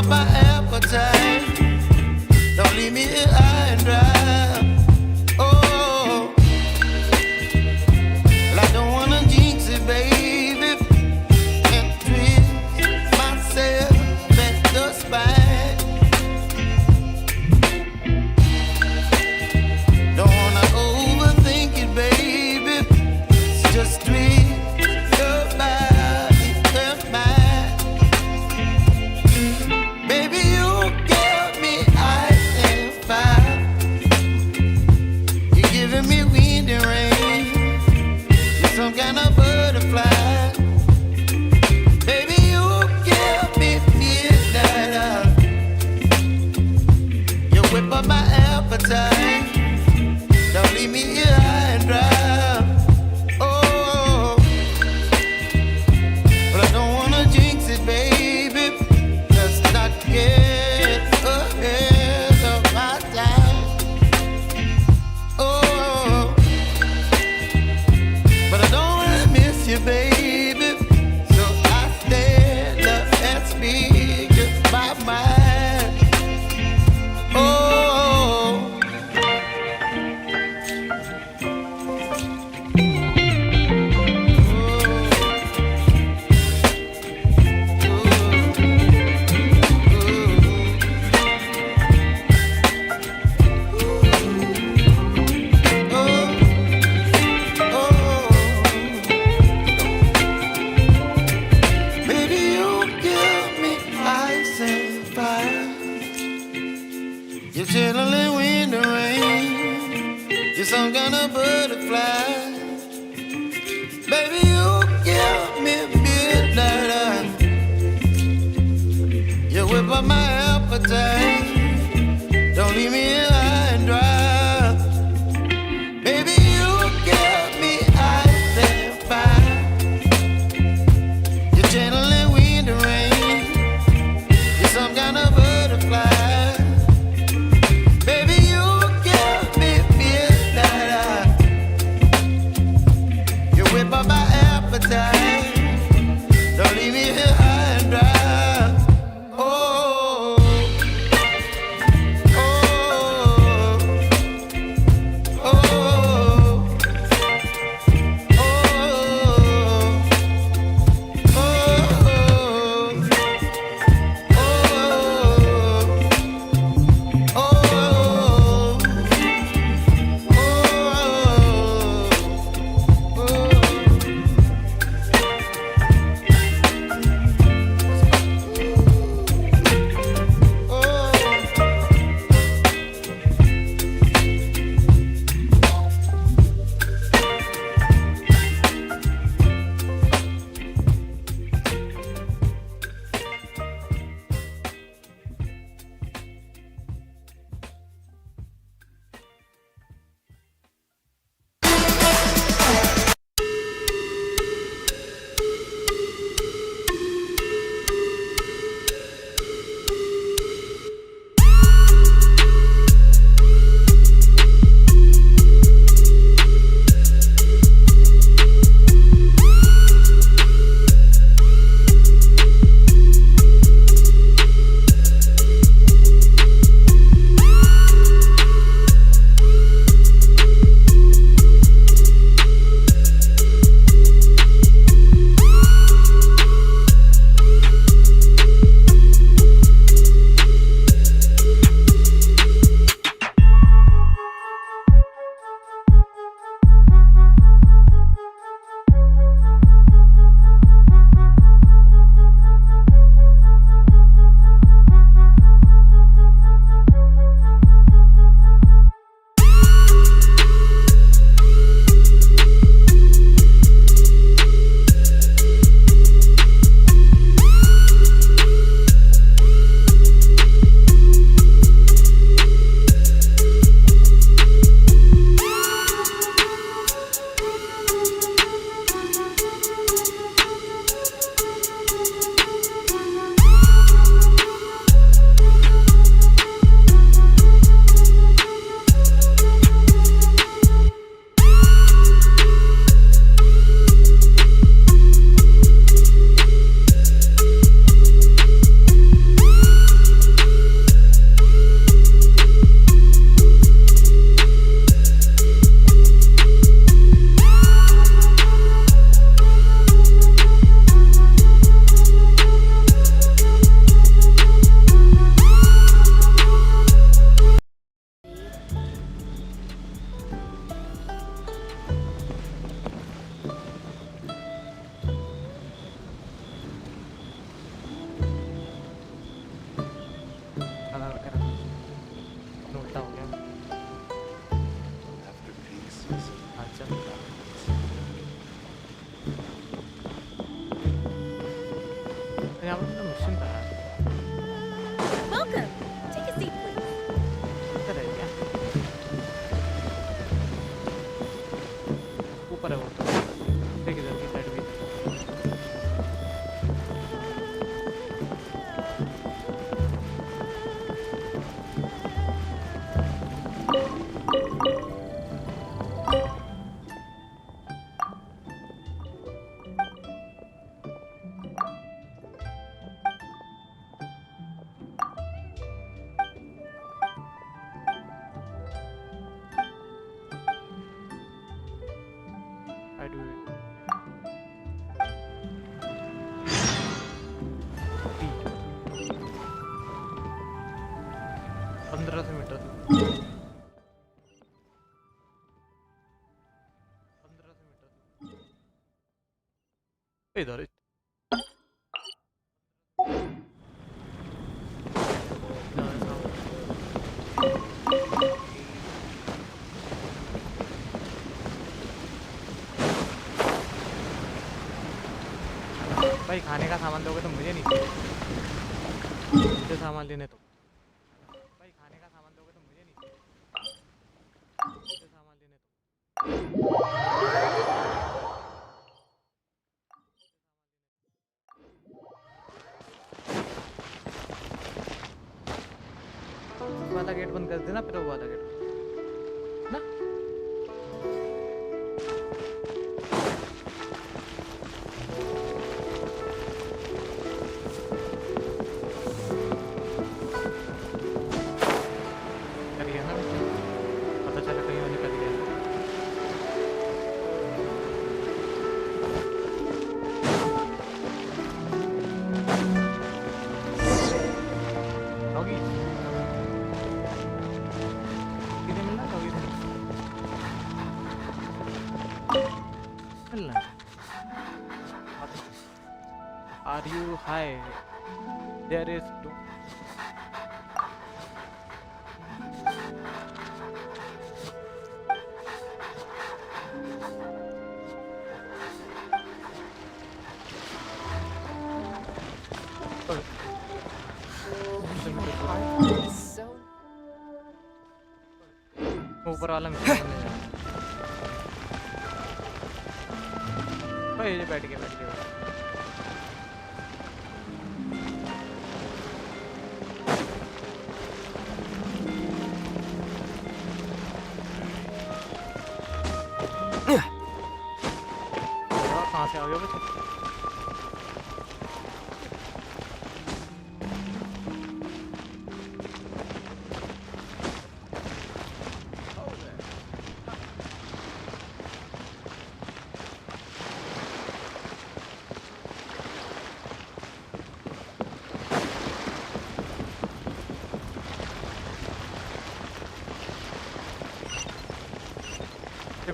up my appetite. Don't leave me here high and dry. Oh, well, I don't wanna jinx it, baby, and twist myself at the spine. Don't wanna overthink it, baby. It's just twist your body and mine. Baby, you give me ice and fire. You're giving me wind and rain. You're some kind of butterfly. Baby, you give me midnight. You whip up my appetite. Don't leave me here high and dry. Oh, but I don't wanna jinx it, baby. Let's not get ahead of my time. Oh, but I don't wanna miss you, baby. So I stand up and speak just my mind. Oh. Baby, you give me ice and fire. You're chilling wind and rain. You're some kind of butterfly. Baby, you give me midnight. You whip up my appetite. Don't leave me here high and dry. Baby, you give me ice and fire. You're channeling wind and rain. You're some kind of butterfly. Baby, you give me midnight. You whip up my appetite. Don't leave me here high and dry. Oh, oh, oh, oh, oh, oh. 1500 metre से 1500 metre से इधर भाई खाने का सामान दोगे तो मुझे नहीं चाहिए, मुझे सामान लेने तो भाई खाने का सामान दोगे तो मुझे नहीं चाहिए, मुझे सामान लेने तो वाला गेट बंद कर देना, फिर वो वाला गेट ना। कर लिया ना, पता चला कहीं और निकल गया। डॉगी कितने मिलना, डॉगी मिलना। Are you high, there is two So ऊपर वाला मिशन करने जा भाई, ये बैठ गया बैठ गया। कहाँ से आ गए बच्चे?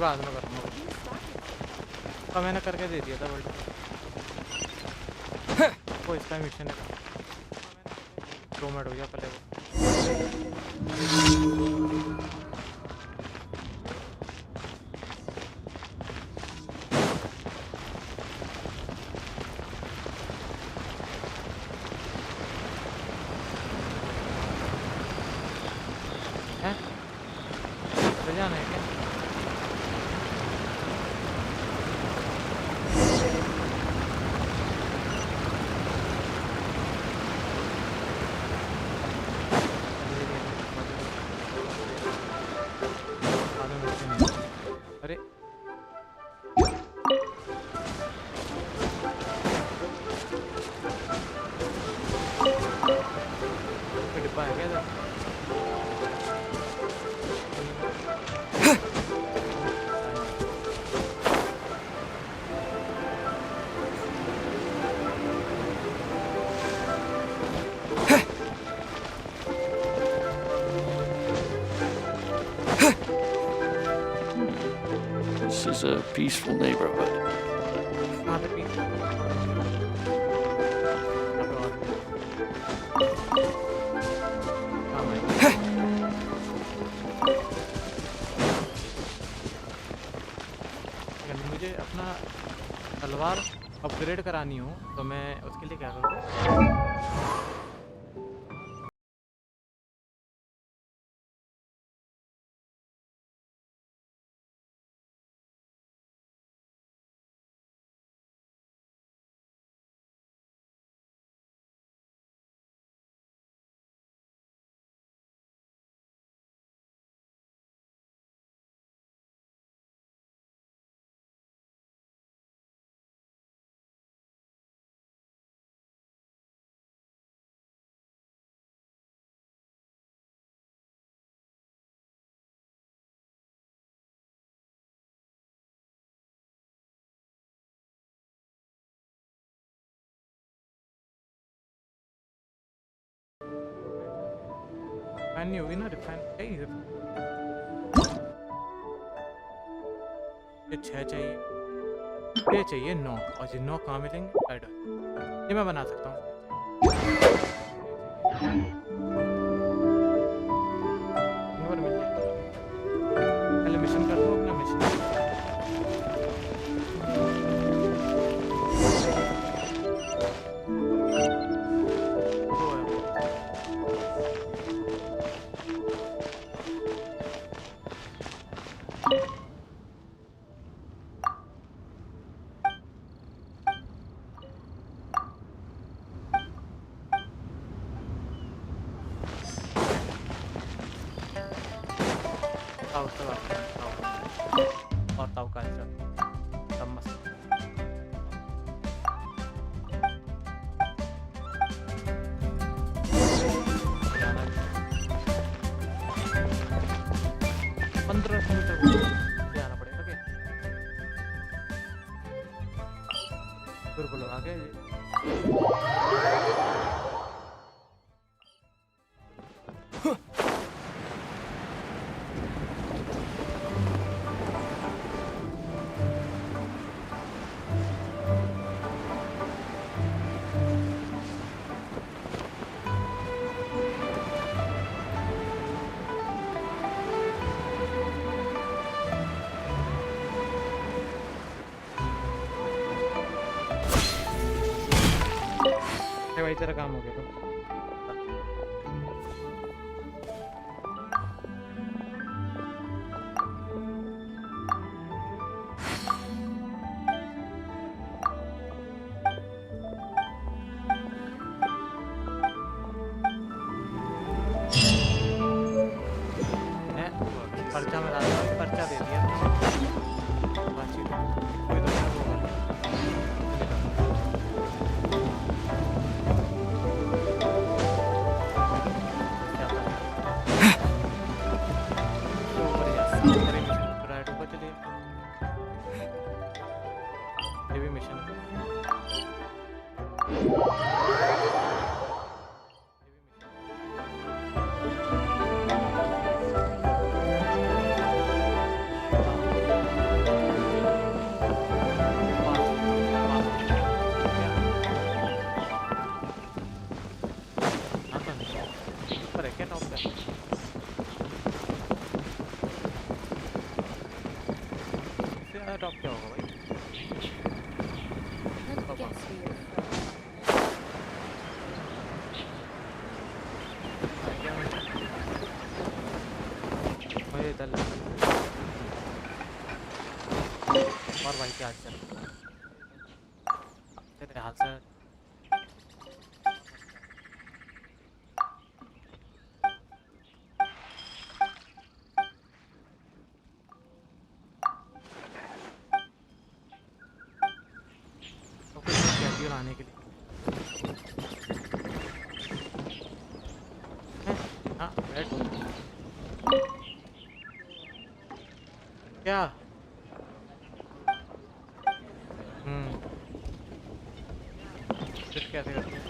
बाद में करूँगा, तो मैंने करके दे दिया था वर्ल्ड वो इसका मिशन है। 2 मिनट हो गया पहले वो जाना है क्या? अरे डिब्बा है क्या इधर? This is a peaceful neighborhood. कहाँ पे पी? मुझे अपना तलवार अपग्रेड करानी हो तो मैं उसके लिए क्या करूँ? फैन नहीं होगी ना, रिफाइन चाहिए। ये 6 चाहिए, ये चाहिए 9, और ये 9 कहाँ मिलेंगे? ये मैं बना सकता हूँ। और मिल जाए, पहले मिशन कर दो अपना मिशन। और ताऊ का सब मस्त। जाना भी 15 किलोमीटर जाना पड़ेगा क्या? बिल्कुल आ गए ये। भाई तेरा काम हो गया तो पर्चा में डाला, पर्चा दे दिया बातचीत कोई तो टॉप क्या होगा भाई? मुझे डर लग और भाई क्या चल तेरे हाथ से आने के लिए हाँ बैठ क्या फिर कैसे करते हैं?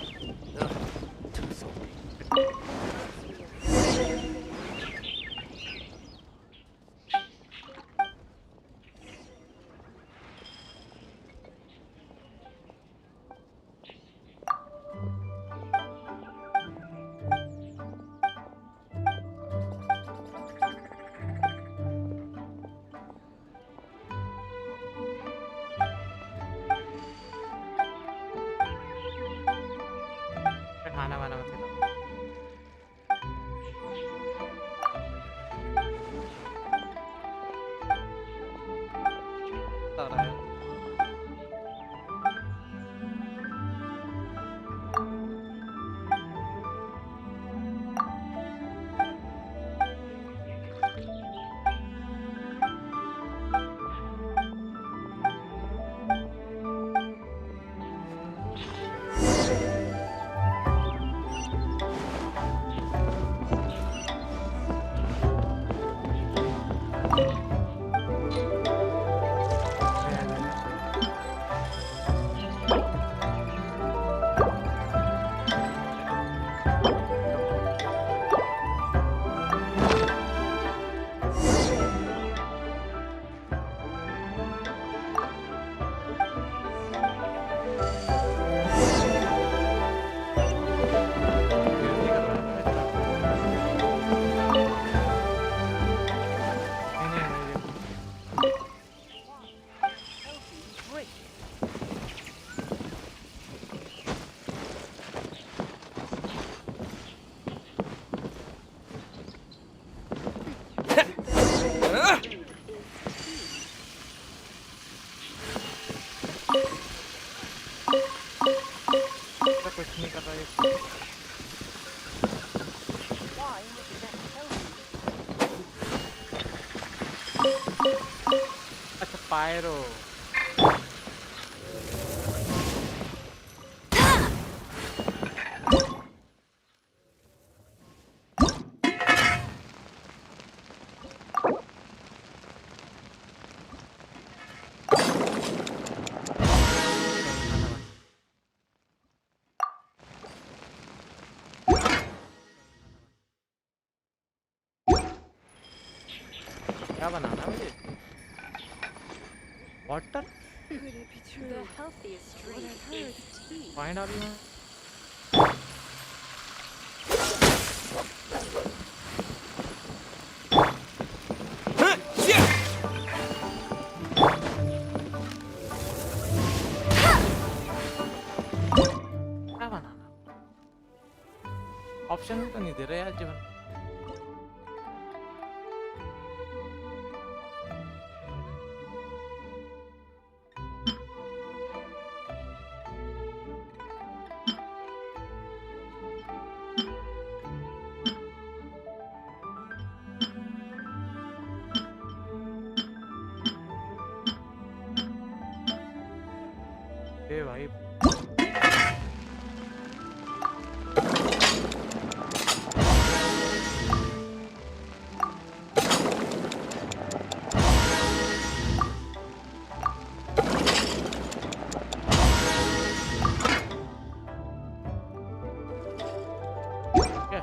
पायरो क्या बनाना है मुझे water Could it be true? The healthiest drink is tea. पानी डालू मैं क्या बनाना ऑप्शन भी तो नहीं दे रहे यार जीवन ए भाई क्या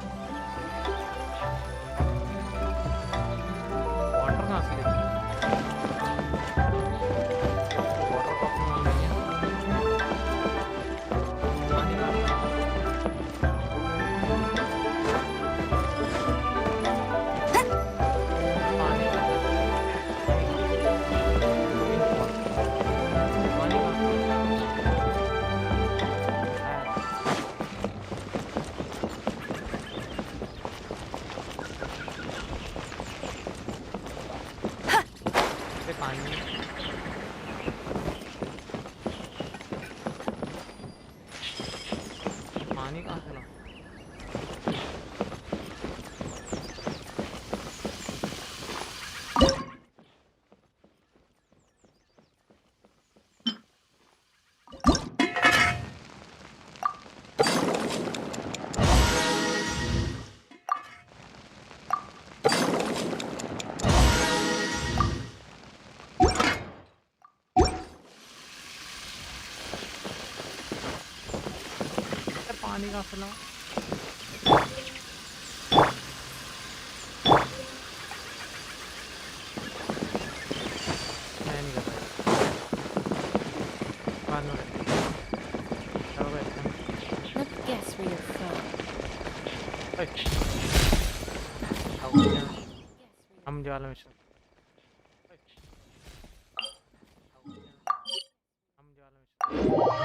वाटर कहाँ से लेते वाटर कप में मान लेंगे पानी पानी पानी पानी पानी कहाँ से लाऊं पानी कहाँ से लाऊं मैं नहीं कर रहा बाद में करते हैं। चलो भाई Let's guess where you're from. हम ज्वाला मिश्र हम ज्वाला मिश्र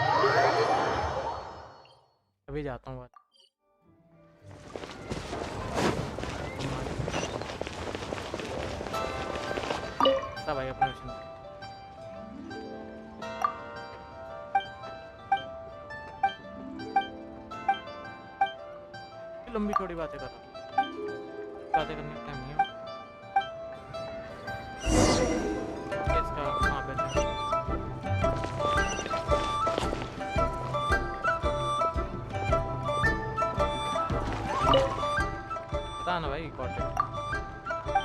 अभी जाता हूँ बात बता भाई अपना मिशन लंबी थोड़ी बातें कर रहा हूँ बातें करने का टाइम नहीं है इसका वहाँ पे बता ना भाई कॉन्टेक्ट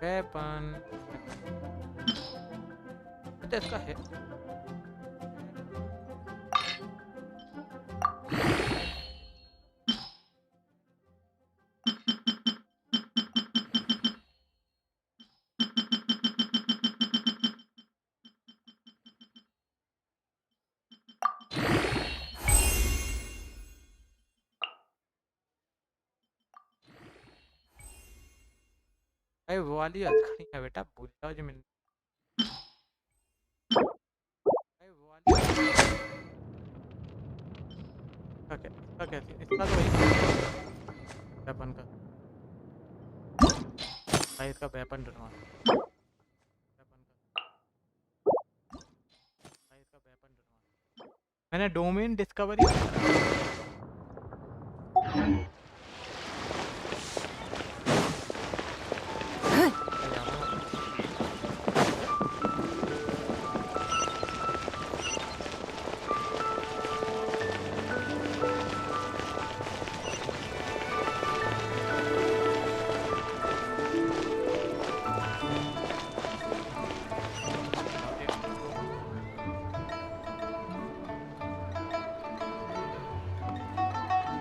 वेपन अच्छा इसका है भाई वो वाली खड़ी है बेटा, भूल जाओ जो मैंने भाई वो वाली इसका क्या सीन, इसका तो वही वेपन का भाई, इसका वेपन डलवा वेपन का भाई, इसका वेपन डलवा मैंने domain discovery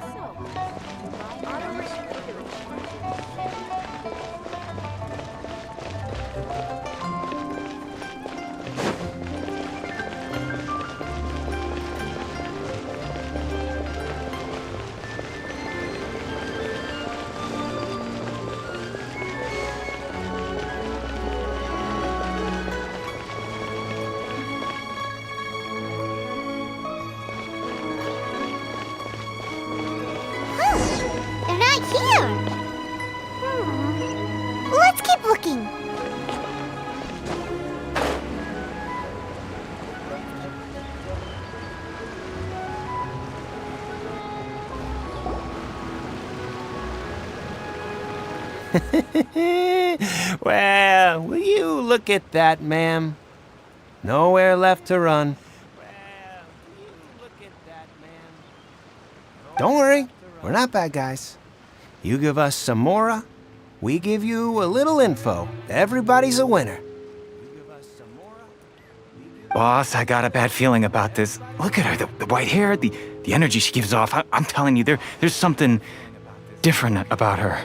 So, on over to the village. They're not here. Let's keep looking. Well, will you look at that, ma'am? Nowhere left to run. Don't worry, we're not bad guys. You give us some mora, we give you a little info. Everybody's a winner. Boss, I got a bad feeling about this. Look at her, the white hair, the energy she gives off. I'm telling you, there's something different about her.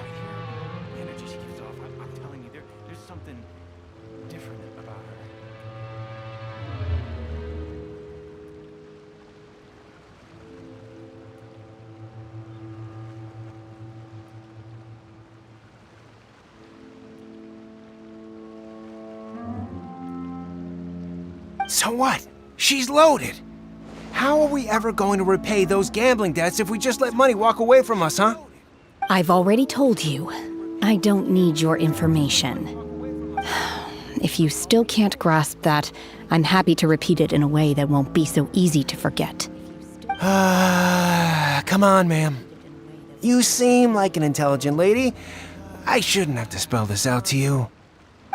So what? She's loaded. How are we ever going to repay those gambling debts if we just let money walk away from us, huh? I've already told you. I don't need your information. If you still can't grasp that, I'm happy to repeat it in a way that won't be so easy to forget. Come on, ma'am. You seem like an intelligent lady. I shouldn't have to spell this out to you.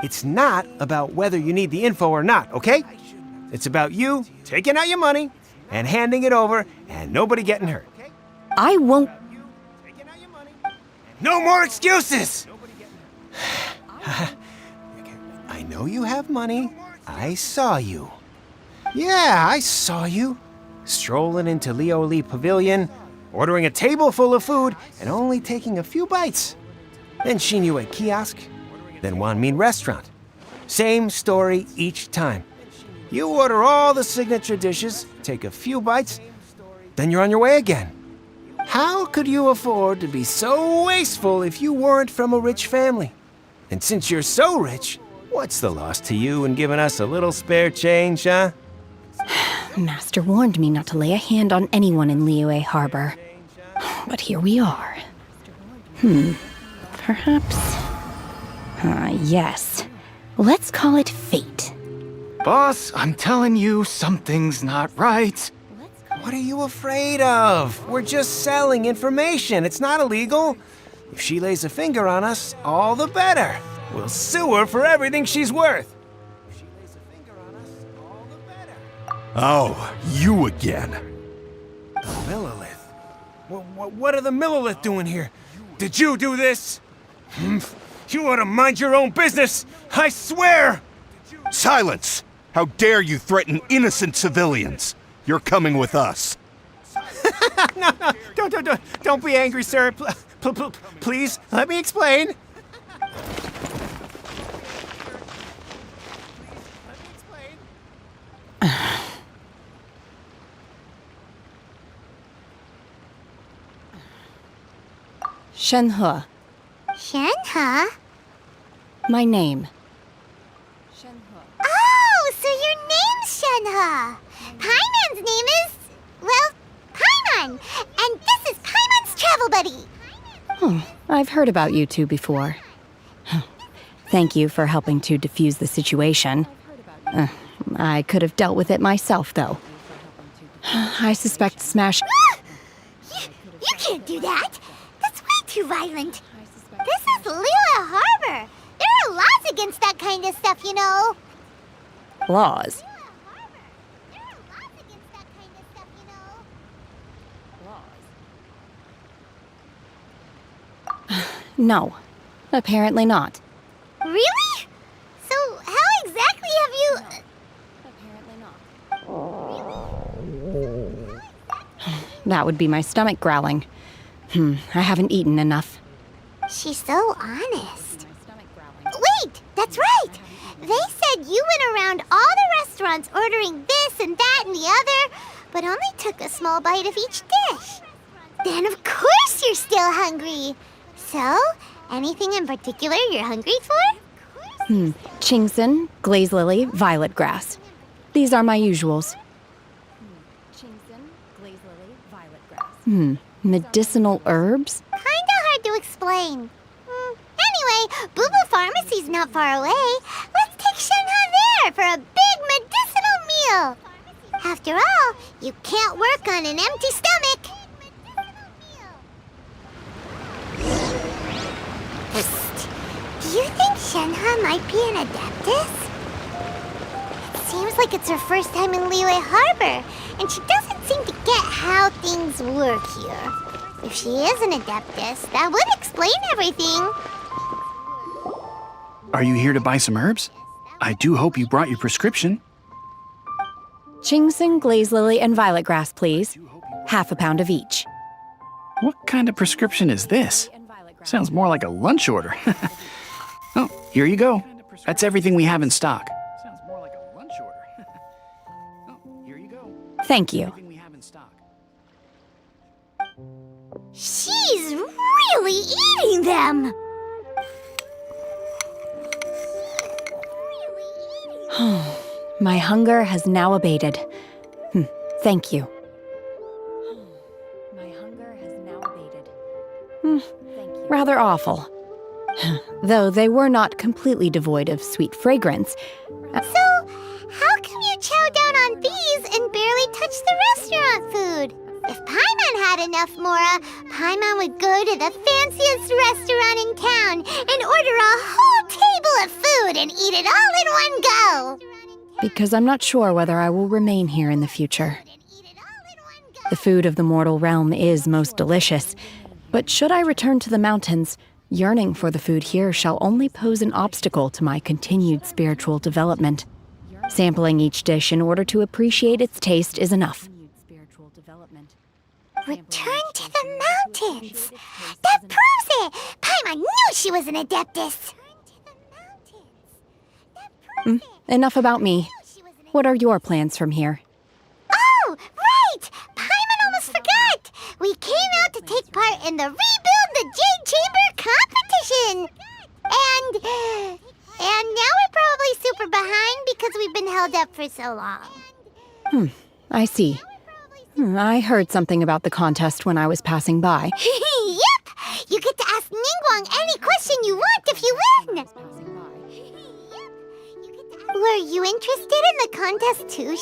It's not about whether you need the info or not, okay? It's about you taking out your money and handing it over and nobody getting hurt. I won't. No more excuses! I know you have money. I saw you. Yeah, I saw you. Strolling into Leo Lee Pavilion, ordering a table full of food, and only taking a few bites. Then Shin-Yue Kiosk, then Wanmin Restaurant. Same story each time. You order all the signature dishes, take a few bites, then you're on your way again. How could you afford to be so wasteful if you weren't from a rich family? And since you're so rich, what's the loss to you in giving us a little spare change, huh? Master warned me not to lay a hand on anyone in Liyue Harbor. But here we are. Perhaps... yes. Let's call it fate. Boss, I'm telling you, something's not right. What are you afraid of? We're just selling information. It's not illegal. If she lays a finger on us, all the better. We'll sue her for everything she's worth. Oh, you again. The Millilith. What are the Millilith doing here? Did you do this? You ought to mind your own business. I swear! Silence! How dare you threaten innocent civilians? You're coming with us. No, don't be angry, sir. Please, let me explain. Shenhe. Shenhe? My name. Oh, so your name's Shenhe. Paimon's name is, well, Paimon. And this is Paimon's travel buddy. Oh, I've heard about you two before. Thank you for helping to defuse the situation. I could have dealt with it myself, though. I suspect Smash... You can't do that. That's way too violent. This is Liyue Harbor. There are laws against that kind of stuff, you know. Laws. No, apparently not. Really? So how exactly have you... Apparently not. That would be my stomach growling. I haven't eaten enough. She's so honest. Wait, that's right. They said you went around all the restaurants ordering this and that and the other, but only took a small bite of each dish. Then of course you're still hungry. So, anything in particular you're hungry for? Chingson, glaze lily, violet grass. These are my usuals. Medicinal herbs? Kinda hard to explain. Anyway, Boo Boo Pharmacy's not far away. Let's take Shenhe there for a big medicinal meal. After all, you can't work on an empty stomach. Psst. Do you think Shenhe might be an Adeptus? It seems like it's her first time in Liyue Harbor, and she doesn't seem to get how things work here. If she is an Adeptus, that would explain everything. Are you here to buy some herbs? I do hope you brought your prescription. Chingson, glaze lily, and violet grass, please. Half a pound of each. What kind of prescription is this? Sounds more like a lunch order. Oh, here you go. That's everything we have in stock. Sounds more like a lunch order. Oh, here you go. Thank you. Everything we have in stock. She's really eating them! My hunger has now abated. Thank you. My hunger has now abated. Rather awful. Though they were not completely devoid of sweet fragrance. So, how come you chow down on these and barely touch the restaurant food? If Paimon had enough Mora, Paimon would go to the fanciest restaurant in town and order a whole table of food and eat it all in one go. Because I'm not sure whether I will remain here in the future. The food of the mortal realm is most delicious, but should I return to the mountains, yearning for the food here shall only pose an obstacle to my continued spiritual development. Sampling each dish in order to appreciate its taste is enough. Return to the mountains! That proves it! Paimon knew she was an Adeptus! Enough about me. What are your plans from here? Oh, right! Paimon almost forgot! We came out to take part in the Rebuild the Jade Chamber competition! And now we're probably super behind because we've been held up for so long. I see. I heard something about the contest when I was passing by. Yep! You get to ask Ningguang any question you want if you win! Were you interested in the contest too,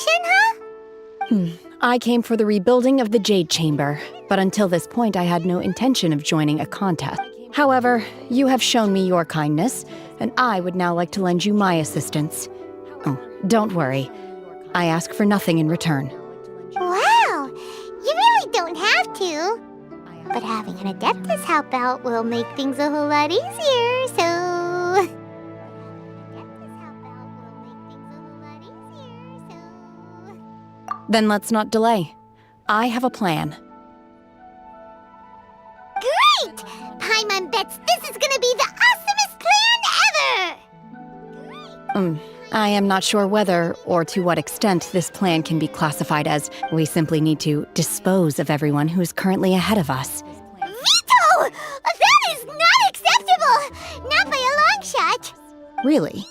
Shenhe? I came for the rebuilding of the Jade Chamber, but until this point I had no intention of joining a contest. However, you have shown me your kindness, and I would now like to lend you my assistance. Oh, don't worry. I ask for nothing in return. Wow! You really don't have to. But having an Adeptus help out will make things a whole lot easier, so... Then let's not delay. I have a plan. Great! Paimon bets this is gonna be the awesomest plan ever! I am not sure whether or to what extent this plan can be classified as we simply need to dispose of everyone who is currently ahead of us. Veto! That is not acceptable! Not by a long shot! Really?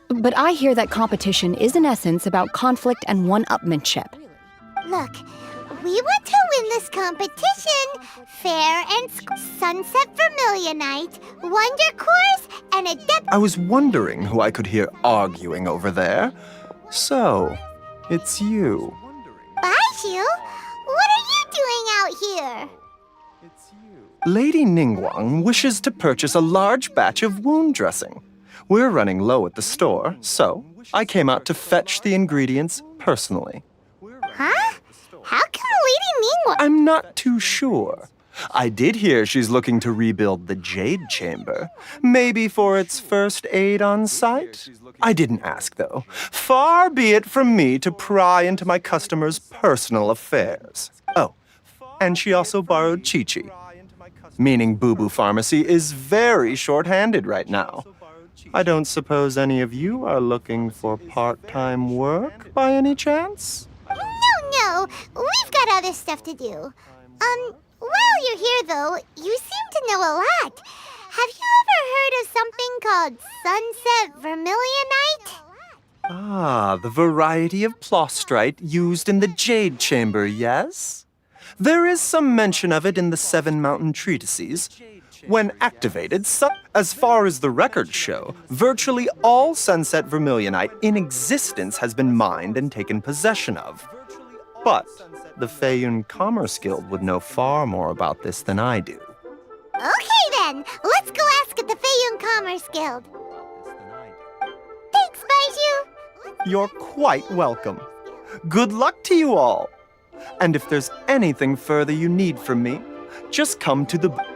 But I hear that competition is in essence about conflict and one-upmanship. Look, we want to win this competition fair and Sunset Vermilionite, Wonder Course, and a I was wondering who I could hear arguing over there. So, it's you. Baiju? What are you doing out here? Lady Ningguang wishes to purchase a large batch of wound dressing. We're running low at the store, so I came out to fetch the ingredients personally. Huh? How come Lady Ningguang? I'm not too sure. I did hear she's looking to rebuild the Jade Chamber. Maybe for its first aid on site? I didn't ask, though. Far be it from me to pry into my customers' personal affairs. Oh, and she also borrowed Chi-Chi. Meaning Boo Boo Pharmacy is very short-handed right now. I don't suppose any of you are looking for part-time work by any chance? No, we've got other stuff to do. While you're here, though, you seem to know a lot. Have you ever heard of something called Sunset Vermilionite? Ah, the variety of plostrite used in the Jade Chamber, yes? There is some mention of it in the Seven Mountain Treatises. When activated, as far as the records show, virtually all Sunset Vermilionite in existence has been mined and taken possession of. But the Feiyun Commerce Guild would know far more about this than I do. Okay then, let's go ask at the Feiyun Commerce Guild. Thanks, Baiju. You're quite welcome. Good luck to you all. And if there's anything further you need from me, just come to the...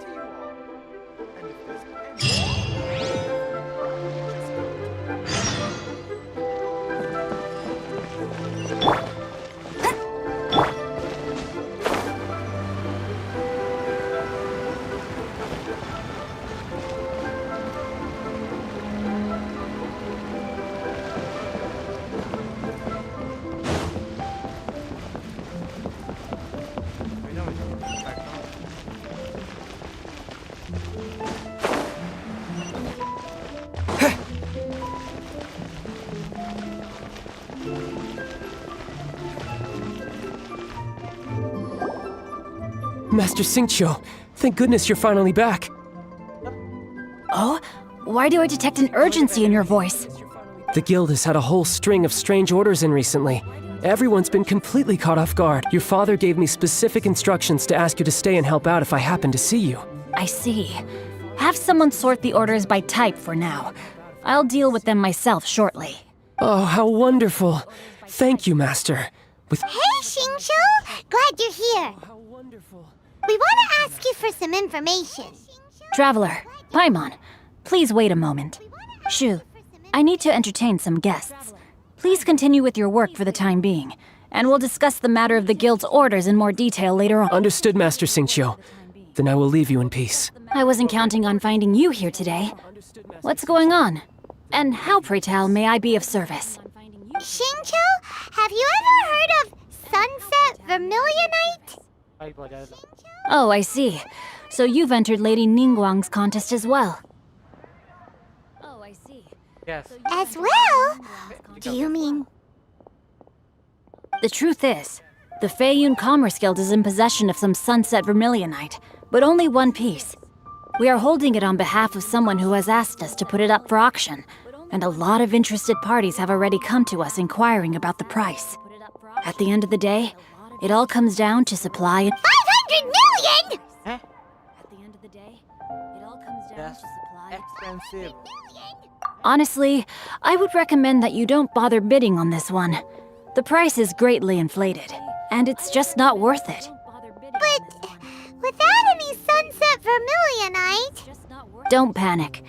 Master Xingqiu, thank goodness you're finally back. Oh? Why do I detect an urgency in your voice? The guild has had a whole string of strange orders in recently. Everyone's been completely caught off guard. Your father gave me specific instructions to ask you to stay and help out if I happen to see you. I see. Have someone sort the orders by type for now. I'll deal with them myself shortly. Oh, how wonderful. Thank you, Master. Hey, Xingqiu! Glad you're here. How wonderful. We want to ask you for some information. Traveler, Paimon, please wait a moment. Shu, I need to entertain some guests. Please continue with your work for the time being, and we'll discuss the matter of the guild's orders in more detail later on. Understood, Master Xingqiu. Then I will leave you in peace. I wasn't counting on finding you here today. What's going on? And how, pray tell, may I be of service? Xingqiu, have you ever heard of Sunset Vermilionite? Oh, I see. So you've entered Lady Ningguang's contest as well. Oh, I see. Yes. As well? Do you mean... The truth is, the Feiyun Commerce Guild is in possession of some Sunset Vermilionite, but only one piece. We are holding it on behalf of someone who has asked us to put it up for auction, and a lot of interested parties have already come to us inquiring about the price. At the end of the day, it all comes down to supply and... 500 million?! Huh? At the end of the day, it all comes down That's to supply and... expensive. Honestly, I would recommend that you don't bother bidding on this one. The price is greatly inflated, and it's just not worth it. But without any Sunset Vermilionite... Don't panic.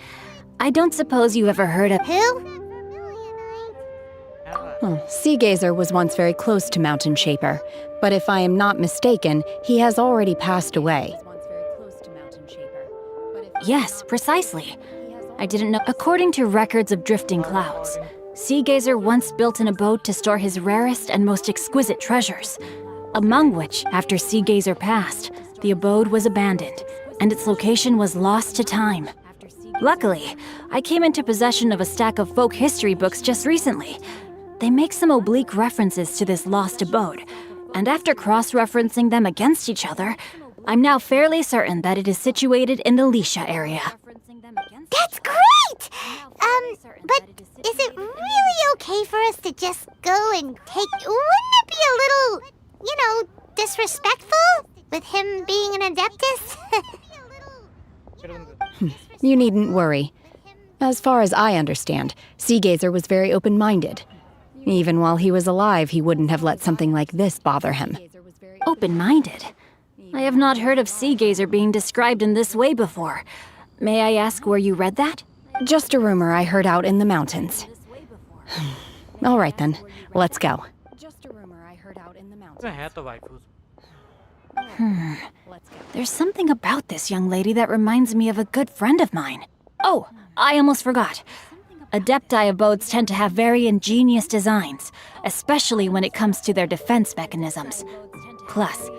I don't suppose you ever heard of... Who? Sea Gazer was once very close to Mountain Shaper, but if I am not mistaken, he has already passed away. Yes, precisely. I didn't know. According to records of drifting clouds, Sea Gazer once built an abode to store his rarest and most exquisite treasures, among which, after Sea Gazer passed, the abode was abandoned, and its location was lost to time. Luckily, I came into possession of a stack of folk history books just recently. They make some oblique references to this lost abode, and after cross-referencing them against each other, I'm now fairly certain that it is situated in the Lisha area. That's great! But is it really okay for us to just go and take... Wouldn't it be a little, disrespectful? With him being an Adeptus? You needn't worry. As far as I understand, Seagazer was very open-minded. Even while he was alive, he wouldn't have let something like this bother him. Open-minded? I have not heard of Seagazer being described in this way before. May I ask where you read that? Just a rumor I heard out in the mountains. All right then, let's go. Just a rumor I heard out in the mountains. There's something about this young lady that reminds me of a good friend of mine. Oh, I almost forgot. Adepti abodes tend to have very ingenious designs, especially when it comes to their defense mechanisms. Plus,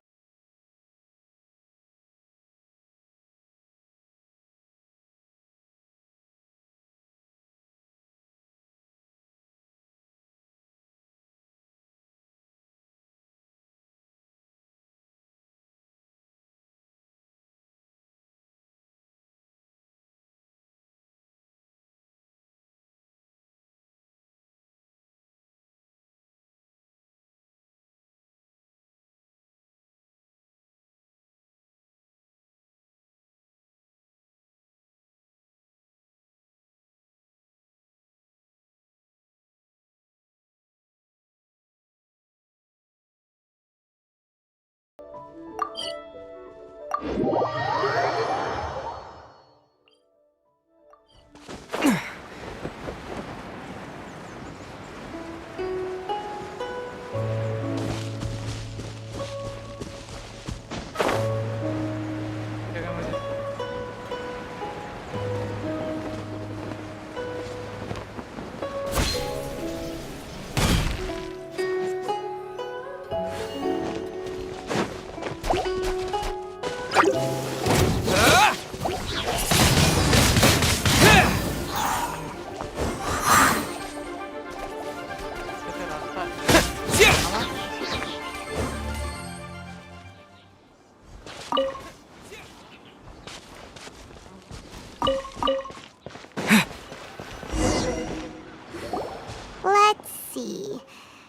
Let's see.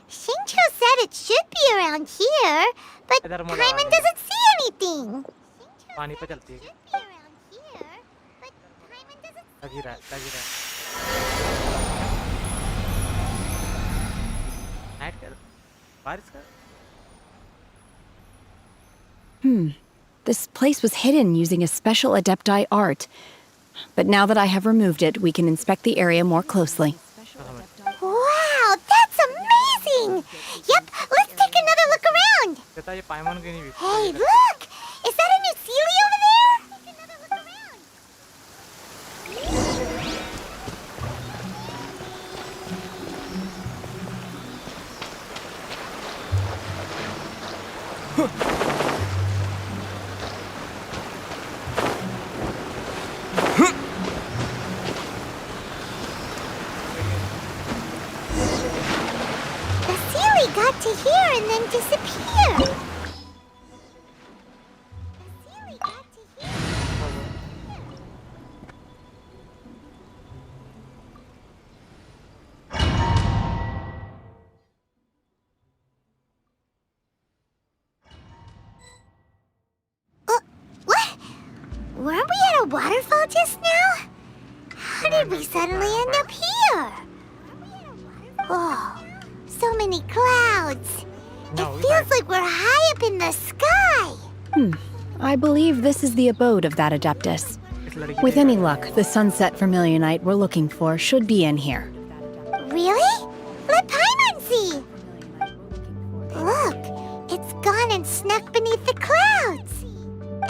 Shincho said it should be around here, but Paimon doesn't see anything. पानी पे चलती है Should be around here, but Paimon doesn't लगी रहा है night कर बारिश कर This place was hidden using a special Adepti art. But now that I have removed it, we can inspect the area more closely. Wow, that's amazing! Yep, let's take another look around. कहता ये पाइमन की नहीं भी Hey, look! Is that a new Sealy over there? Take another look around. The Sealy got to here and then disappeared. The Sealy got to here. What? Weren't we at a waterfall just now? How did we suddenly end up here? Oh, so many clouds. It feels like we're high up in the sky. I believe this is the abode of that Adeptus. With any luck, the sunset Vermilionite we're looking for should be in here. Really? Let Paimon see. Look, it's gone and snuck beneath the clouds.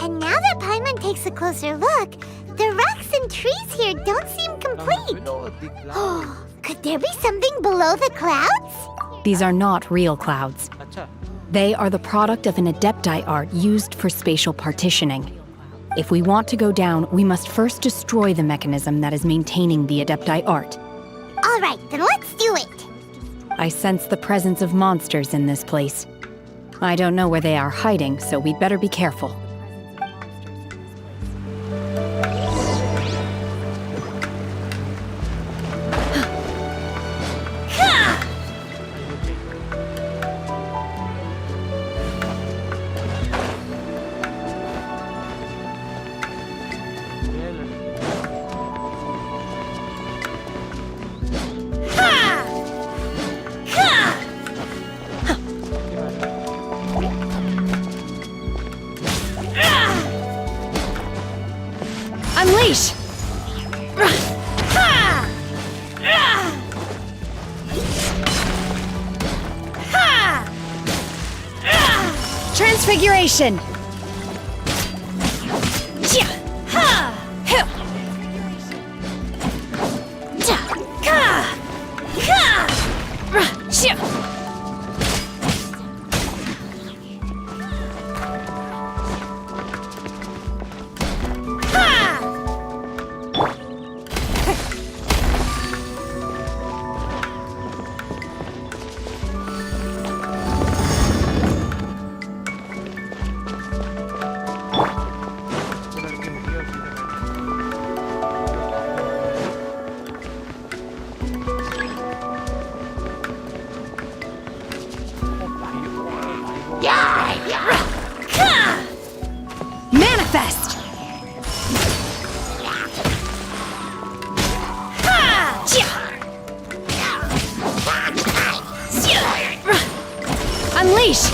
And now that Paimon takes a closer look, the rocks and trees here don't seem complete. Oh, could there be something below the clouds? These are not real clouds. अच्छा They are the product of an Adepti art used for spatial partitioning. If we want to go down, we must first destroy the mechanism that is maintaining the Adepti art. All right, then let's do it. I sense the presence of monsters in this place. I don't know where they are hiding, so we'd better be careful. Unleash! Transfiguration! Manifest! Unleash!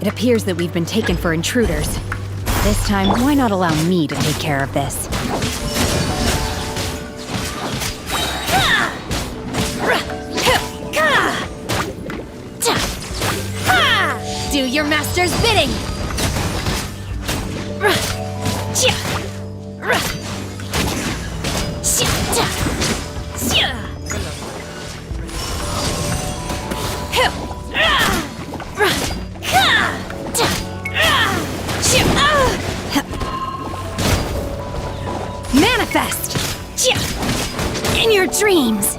It appears that we've been taken for intruders. This time, why not allow me to take care of this? Do your master's bidding! Manifest! In your dreams!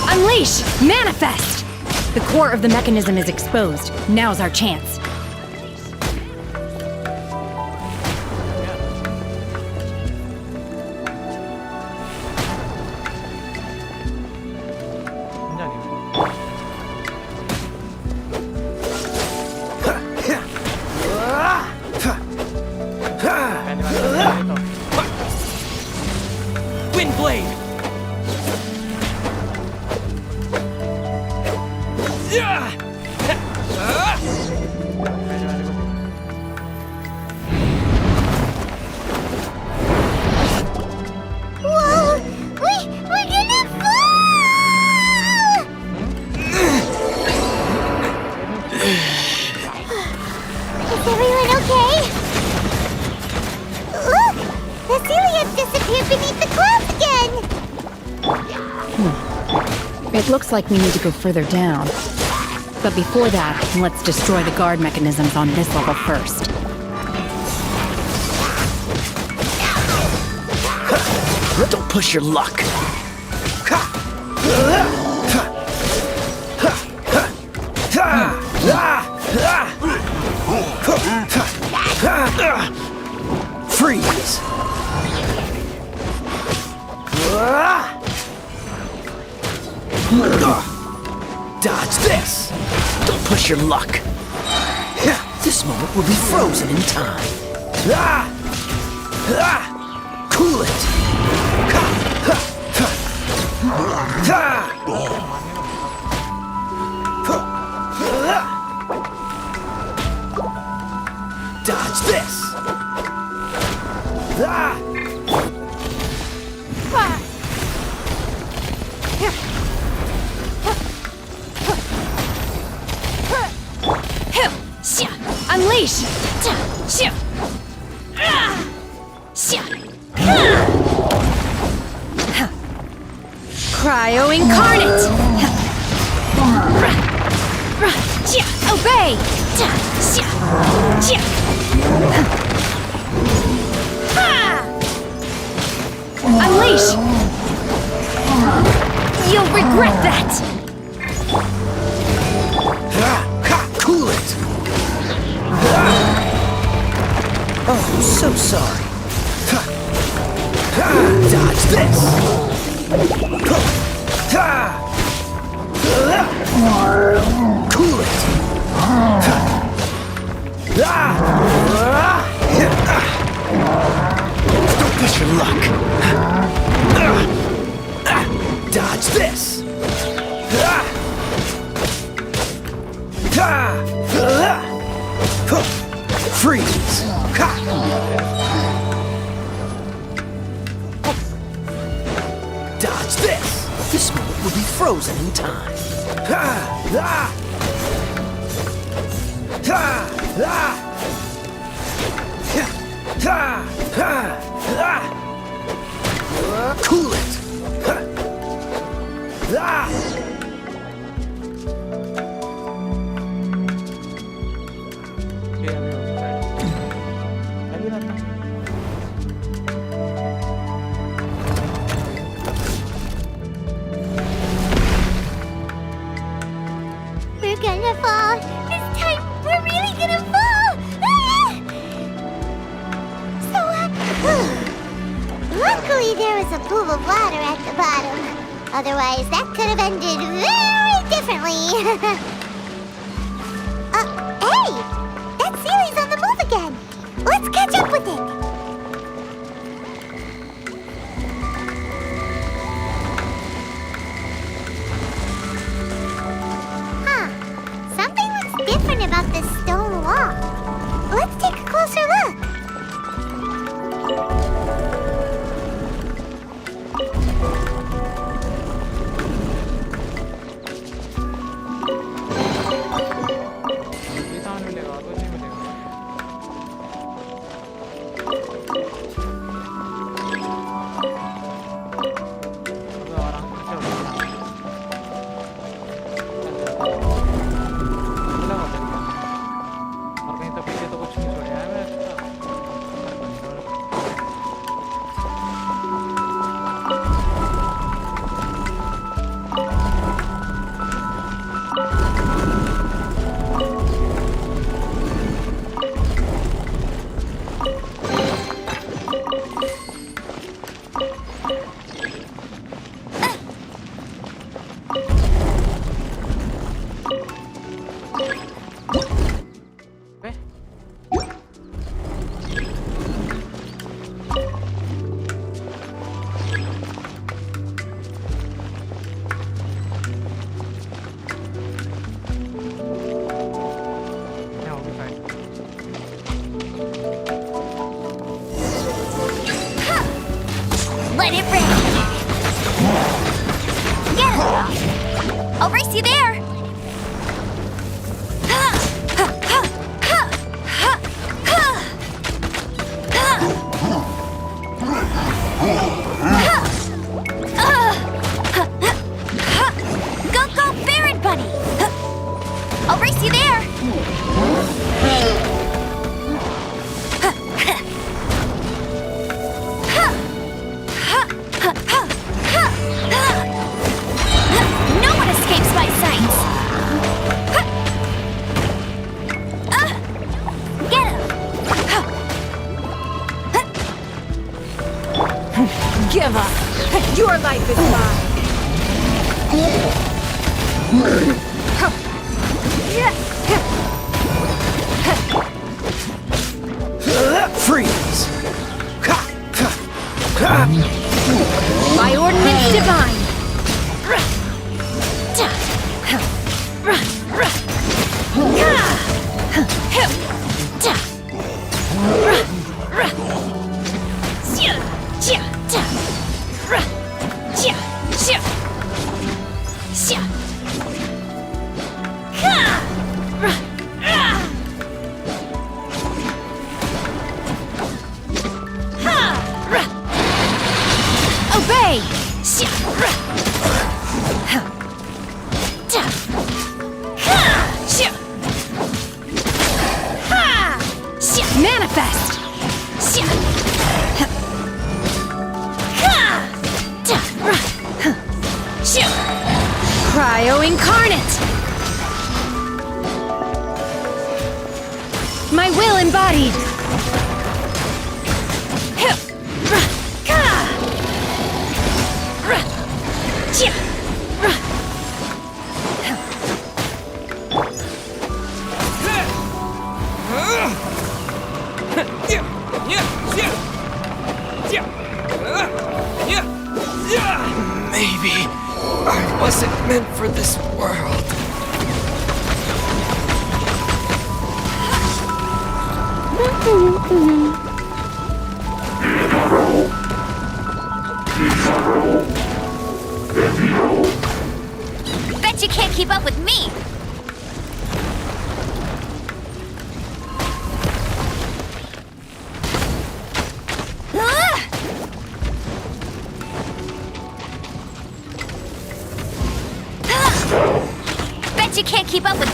Unleash! Manifest! The core of the mechanism is exposed. Now's our chance. Windblade! Whoa! We're gonna fall! Is everyone okay? Look! The Celia's disappeared beneath the clouds again! It looks like we need to go further down. But before that, let's destroy the guard mechanisms on this level first. Don't push your luck. Freeze! Dodge this! Don't push your luck. This moment will be frozen in time. Cool it. Dodge this. Unleash! Cryo incarnate! Obey! Unleash! You'll regret that! Cool it. Oh, so sorry. Dodge this. Cool it. Don't push your luck. Dodge this. Freeze. Dodge this. This moment will be frozen in time. Cool it. We're gonna fall. This time, we're really gonna fall. Ah! So, luckily there was a pool of water at the bottom. Otherwise, that could have ended very differently. Hey! That Sealy's on the move again. Let's catch up with it. Something looks different about this stone wall. Let's take a closer look. ये सामान मिलेगा तो नहीं मिलेगा तो आराम से चल और कहीं तो पीछे तो कुछ नहीं छोड़ा है मैं Let it rain. Get it. I'll race you there. Go, go, Baron Bunny. I'll race you there. No one escapes my sights. Get him. Give up! Your life is mine! Obey! Manifest! Cryo incarnate! My will embodied! Maybe I wasn't meant for this world. Bet you can't keep up with me. Bet you can't keep up with.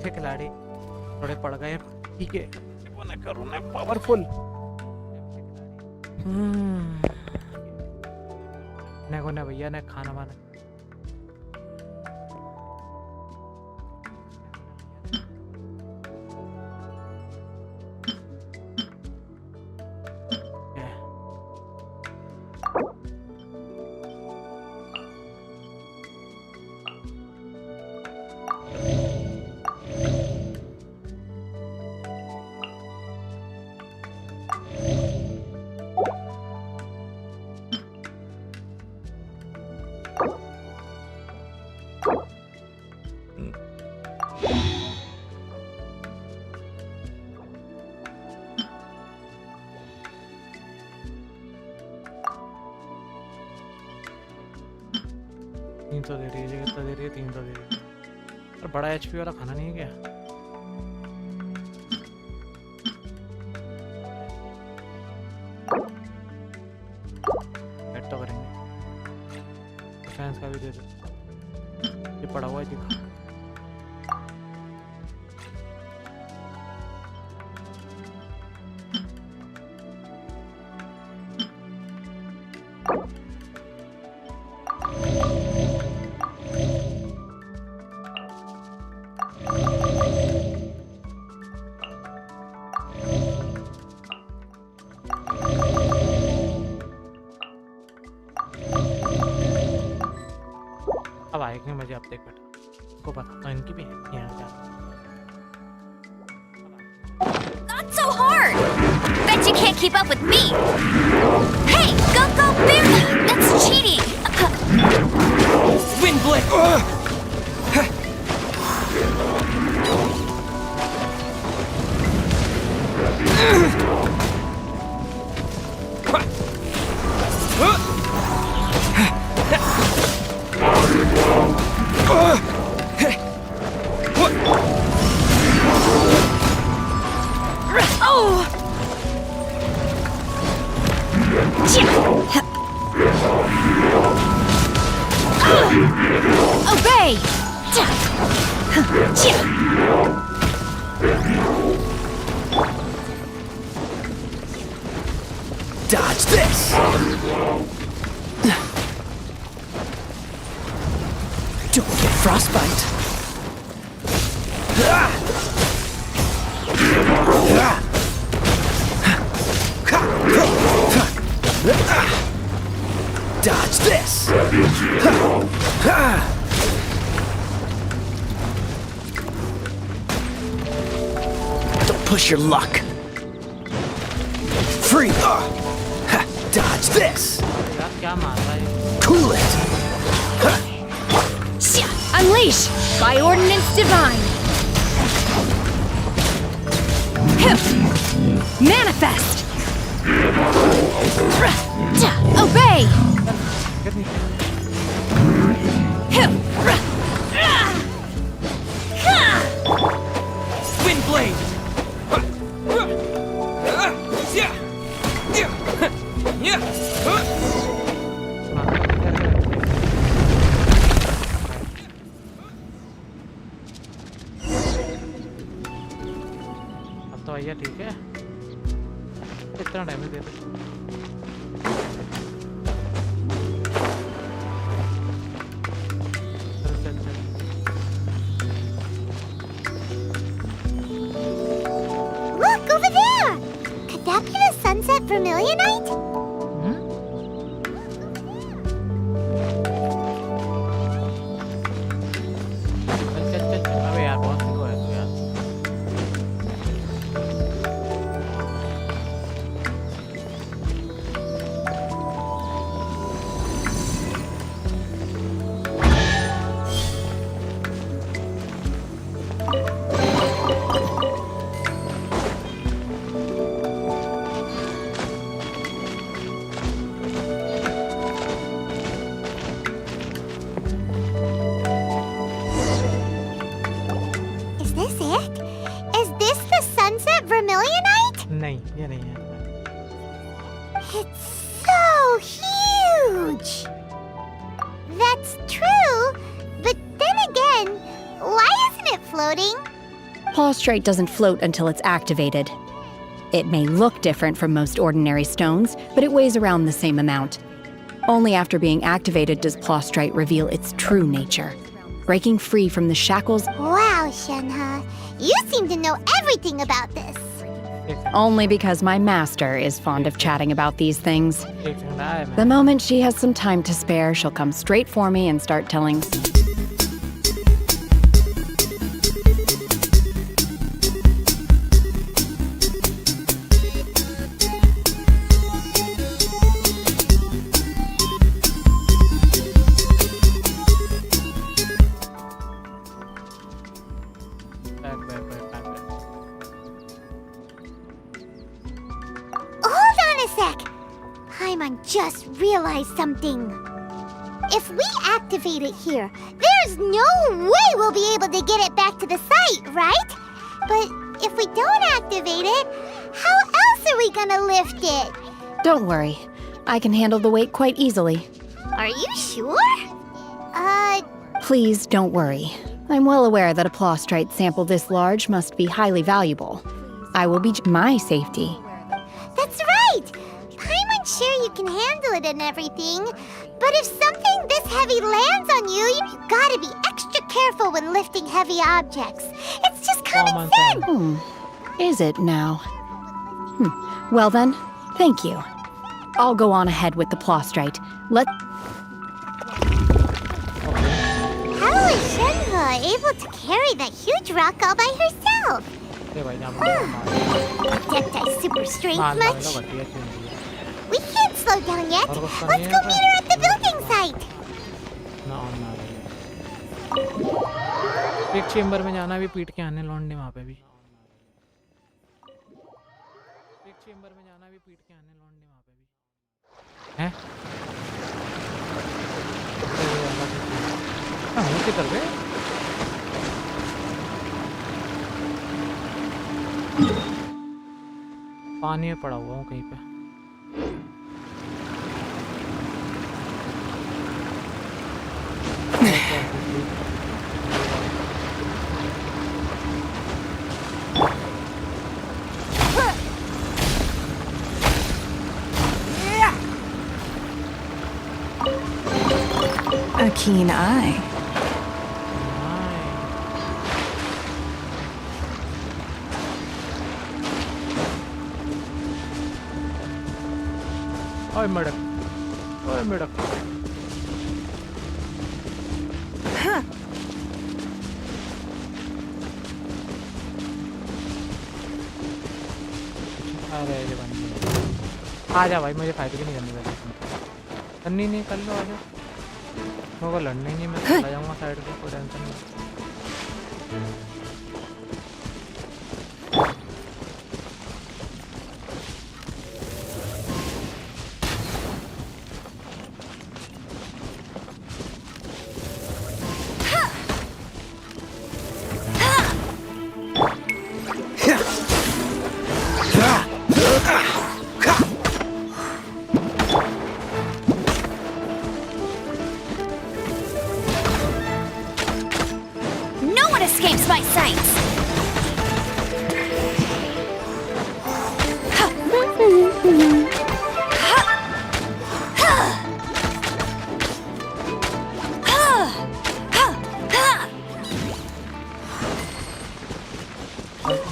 मेरे खिलाड़ी थोड़े पड़ गए ठीक है वो न करो ना पावरफुल ना भैया ने खाना वाना तो दे रही है कितना दे रही है 300 दे रही है और बड़ा एचपी वाला खाना नहीं है क्या ऐड तो करेंगे फैंस का भी दे दो ये पड़ा हुआ है दिखा अब आएंगे मजे आप देख बेटा को बताता हूँ इनकी भी है यहाँ क्या Not so hard! Bet you can't keep up with me! Hey, go bear! That's cheating! Wind blade! Obey! Dodge this! Don't get frostbite. Dodge this! push your luck. Free. Ha, dodge this. यार क्या मार रहा है? Cool it. Unleash! By ordinance divine! Manifest! Obey! Wind blade. अब तो भैया ठीक है, कितना डैमेज देते? चल चल चल। Look, over there! Could that be the sunset vermilionite? चल चल चल चल। अबे यार बहुत स्लो है तू यार। Is this it? Is this the sunset vermilionite? नहीं, ये नहीं है। It's so huge! That's true, but then again, why isn't it floating? Plaustrite doesn't float until it's activated. It may look different from most ordinary stones, but it weighs around the same amount. Only after being activated does Plaustrite reveal its true nature, breaking free from the shackles. Wow, Shenhe, you seem to know everything about this. Only because my master is fond of chatting about these things. एक second आया मैं। The moment she has some time to spare, she'll come straight for me and start telling. Back back back back back. Hold on a sec. Paimon just realized something. If we activate it here, there's no way we'll be able to get it back to the site, right? But if we don't activate it, how else are we gonna lift it? Don't worry, I can handle the weight quite easily. Are you sure? Please don't worry. I'm well aware that a plaustrite sample this large must be highly valuable. I will be my safety. That's right! Paimon's sure you can handle it and everything, but if something this heavy lands on you, you gotta be extra careful when lifting heavy objects. It's just common sense! Is it now? Well then, thank you. I'll go on ahead with the plaustrite. How is Shenhe able to carry that huge rock all by herself? ए भाई ना मार। Adepti super strength मार much? लो घटिया चीज़ है। We can't slow down yet. और कुछ Let's go meet her at the building site. ना ना एक चेंबर में जाना भी पीट के आने लौंडे वहाँ पे भी। एक चेंबर में जाना भी पीट के आने लौंडे वहाँ पे भी। हैं? हाँ वो किधर गए? पानी में पड़ा हुआ हूँ कहीं पे। A keen eye. ओए मड़क, ओए मड़क। अरे ये बन गया। आ जा भाई, मुझे फाइट भी नहीं करनी पहले। करनी नहीं, कर लो, आ जाओ। मेरे को लड़ना ही नहीं, मैं चला जाऊँगा साइड पे, कोई टेंशन नहीं। No one escapes my sights!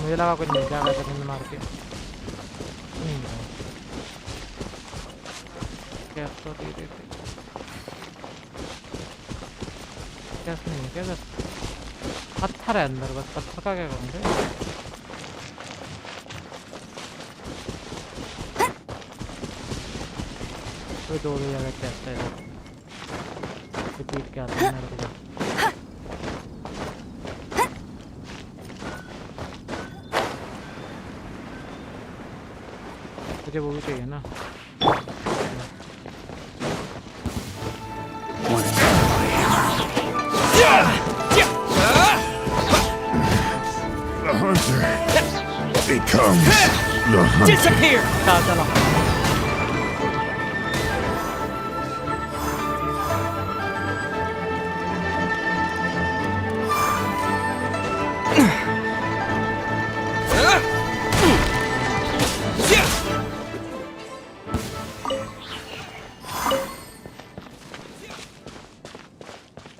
मुझे लगा कुछ नहीं, क्या करने मार के नहीं गिरा। क्या तो दे देते, क्या नहीं, क्या कर पत्थर है अंदर, बस पत्थर का क्या करूँगे। कोई दो जगह चेस्ट है, रिपीट क्या आता है मेरे को। मुझे वो भी चाहिए ना। The hunter becomes the hunter. Disappear! चलो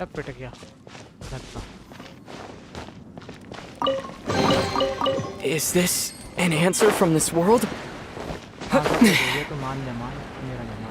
अब पिट गया। Is this an answer from this world? ये तो मान जा, मान मेरा जमा।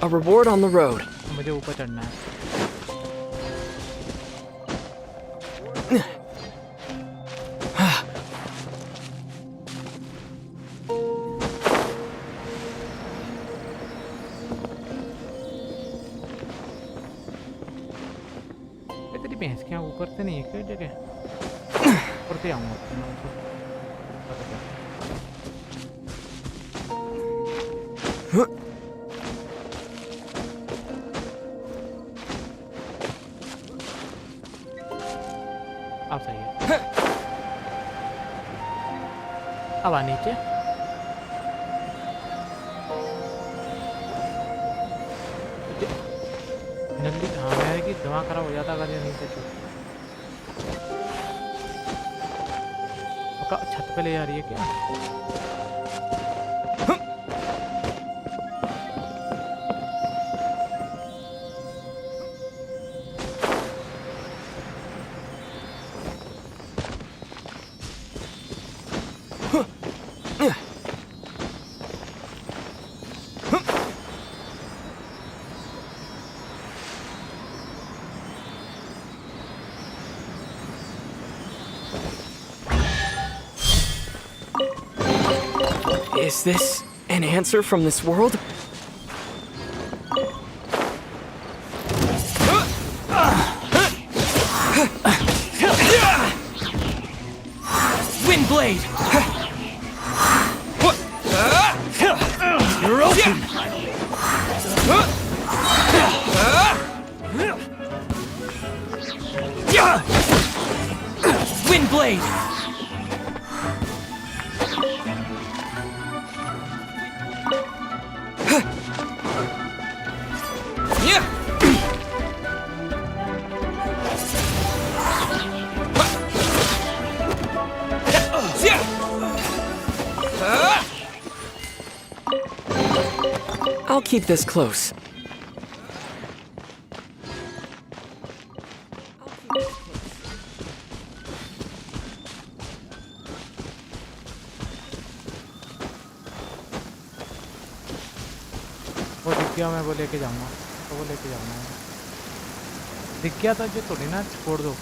A reward on the road. मुझे ऊपर चढ़ना है। तेरी भैंस क्या ऊपर से नहीं है क्या जगह? ऊपर से आऊँगा मैं ऊपर। अब सही है। अब आ नीचे। जल्दी कहाँ है कि दिमाग खराब हो जाता अगर ये नीचे छत पे ले जा रही है क्या? Is this an answer from this world? Windblade! You're open! Windblade! keep this close. वो दिख गया, मैं वो लेके जाऊंगा, तो वो लेके जाऊंगा। दिख गया तो जो थोड़ी ना छोड़ दो,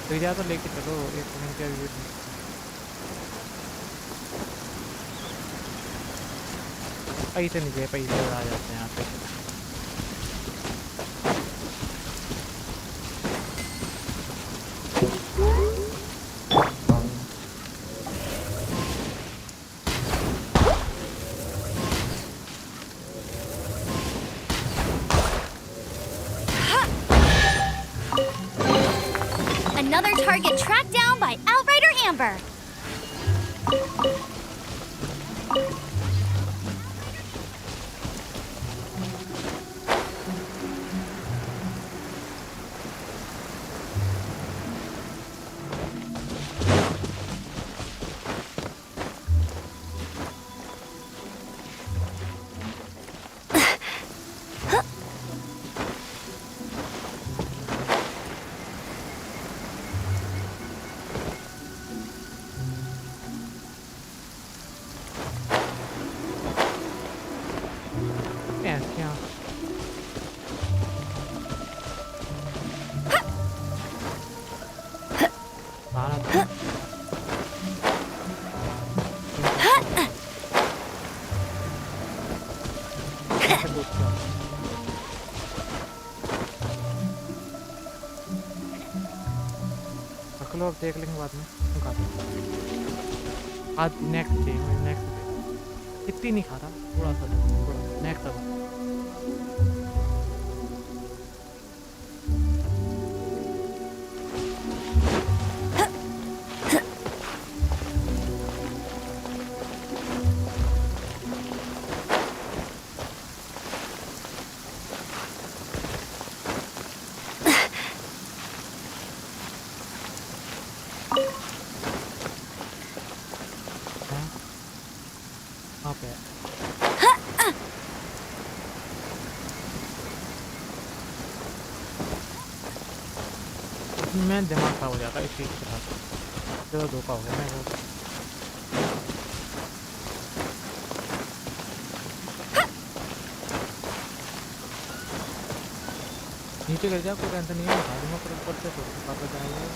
दिख जाए तो लेके चलो। एक मिनट का वेट पैसे नहीं चाहिए, पैसे आ जाते हैं यहाँ पे। Another target tracked down by Outrider Amber. और देख लेंगे बाद में। आज नेक्स्ट डे इतनी नहीं खाता, थोड़ा सा थोड़ा नेक्स्ट अब मैं दिमाग खराब हो जाता है इस चीज़ के साथ। चलो धोखा हो गया मेरे को। नीचे गिर जा, कोई टेंशन नहीं है, उठा दूंगा पर ऊपर से वापस जाएंगे।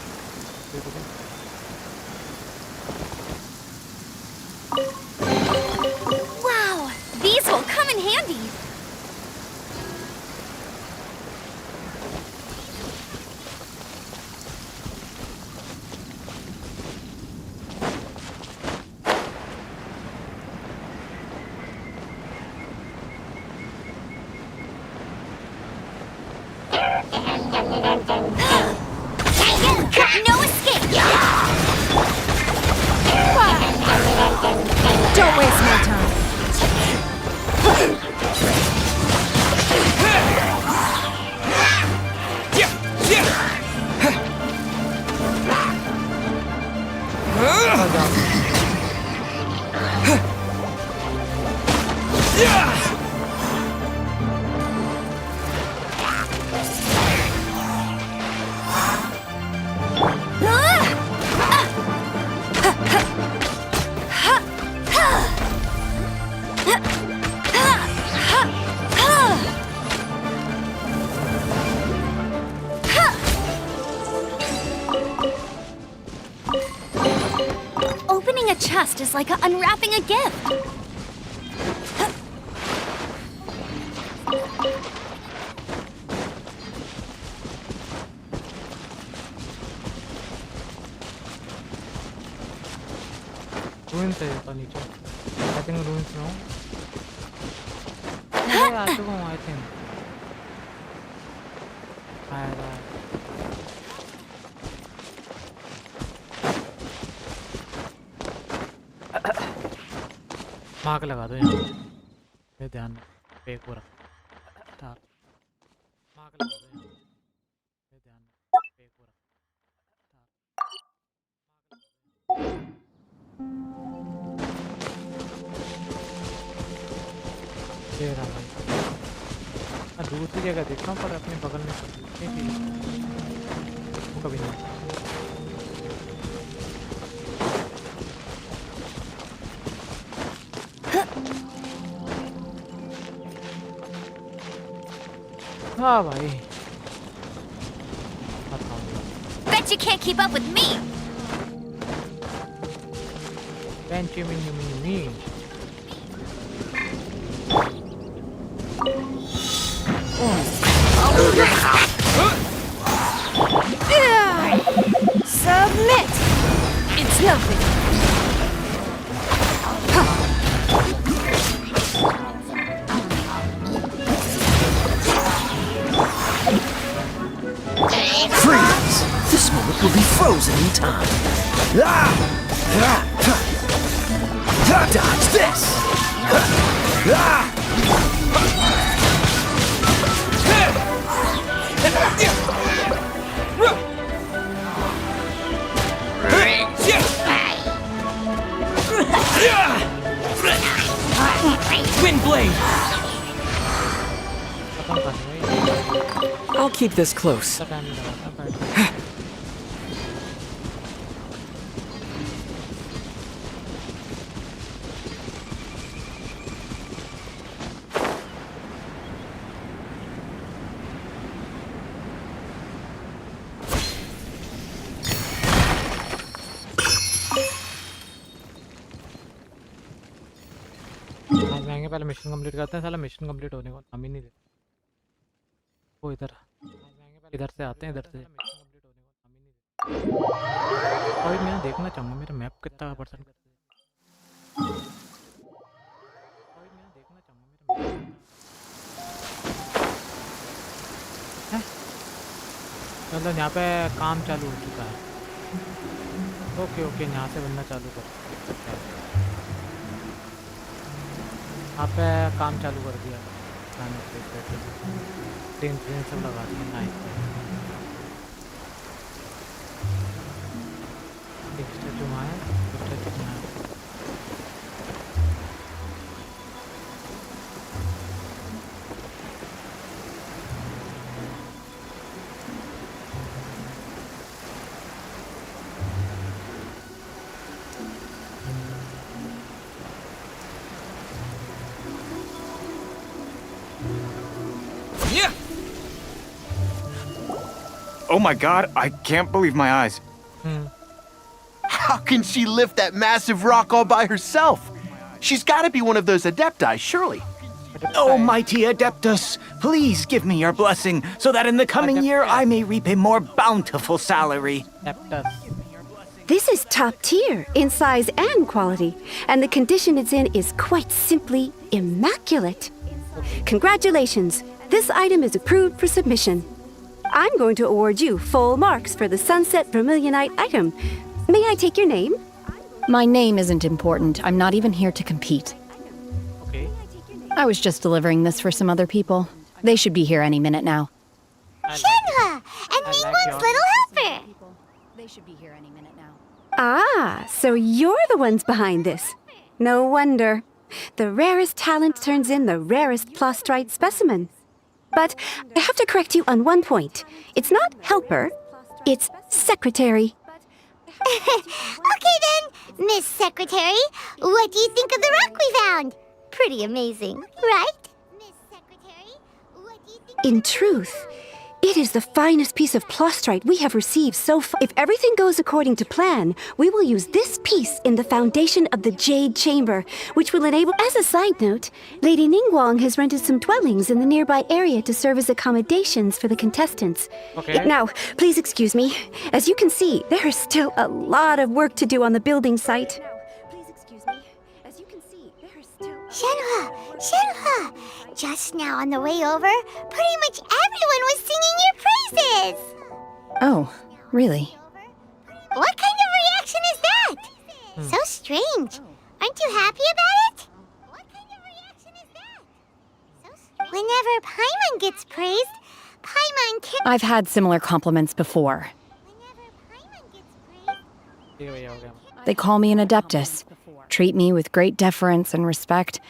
Wow, these will come in handy. No escape! Don't waste my time. Opening a chest is like unwrapping a gift. ruins है ऊपर नीचे। I think ruins में हूँ। मैं आ चुका हूँ I think। आएगा। मार्क लगा दो यहाँ। ये ध्यान पे पूरा। मार्क लगा दो यहाँ। ये ध्यान पे पूरा। ये रहा भाई। दूसरी जगह देखता हूँ पर अपने बगल में नहीं थी वो कभी नहीं। हाँ भाई Bet you can't keep up with me. बेंची mini mini Submit! It's nothing. Freeze! This moment will be frozen in time. Dodge this! Wind blade! I'll keep this close. आज महंगे पहले मिशन कंप्लीट करते हैं। साला मिशन कंप्लीट होने को नाम ही नहीं देता वो इधर इधर से आते हैं इधर से अभी मैं देखना चाहूँगा मेरा मैप कितना परसेंट मतलब यहाँ पे काम चालू हो चुका है। ओके ओके यहाँ से बनना चालू कर सकता है। यहाँ पे काम चालू कर दिया ट्रेन सब लगा दिया नाइस स्टैचू है स्टैचू है Oh my god, I can't believe my eyes. How can she lift that massive rock all by herself? She's got to be one of those adepti, surely. Oh, mighty Adeptus, please give me your blessing so that in the coming year I may reap a more bountiful salary. This is top tier in size and quality, and the condition it's in is quite simply immaculate. Congratulations, this item is approved for submission. I'm going to award you full marks for the Sunset Vermilionite item. May I take your name? My name isn't important. I'm not even here to compete. Okay. I was just delivering this for some other people. They should be here any minute now. Shenhua! And Ningguang's little helper! They should be here any minute now. Ah, so you're the ones behind this. No wonder. The rarest talent turns in the rarest plastrite specimen. But I have to correct you on one point. It's not helper, it's secretary. Okay then, Miss Secretary, what do you think of the rock we found? Pretty amazing, right? Miss Secretary, what do you think? In truth, it is the finest piece of plastrite we have received so far. If everything goes according to plan, we will use this piece in the foundation of the Jade Chamber, which will enable... As a side note, Lady Ningguang has rented some dwellings in the nearby area to serve as accommodations for the contestants. Okay. Now, please excuse me. As you can see, there is still a lot of work to do on the building site. Shenhua! Just now on the way over, pretty much everyone was singing your praises! Oh, really? What kind of reaction is that? So strange. Aren't you happy about it? What kind of reaction is that? So strange. Whenever Paimon gets praised, Paimon can... I've had similar compliments before. They call me an adeptus, treat me with great deference and respect,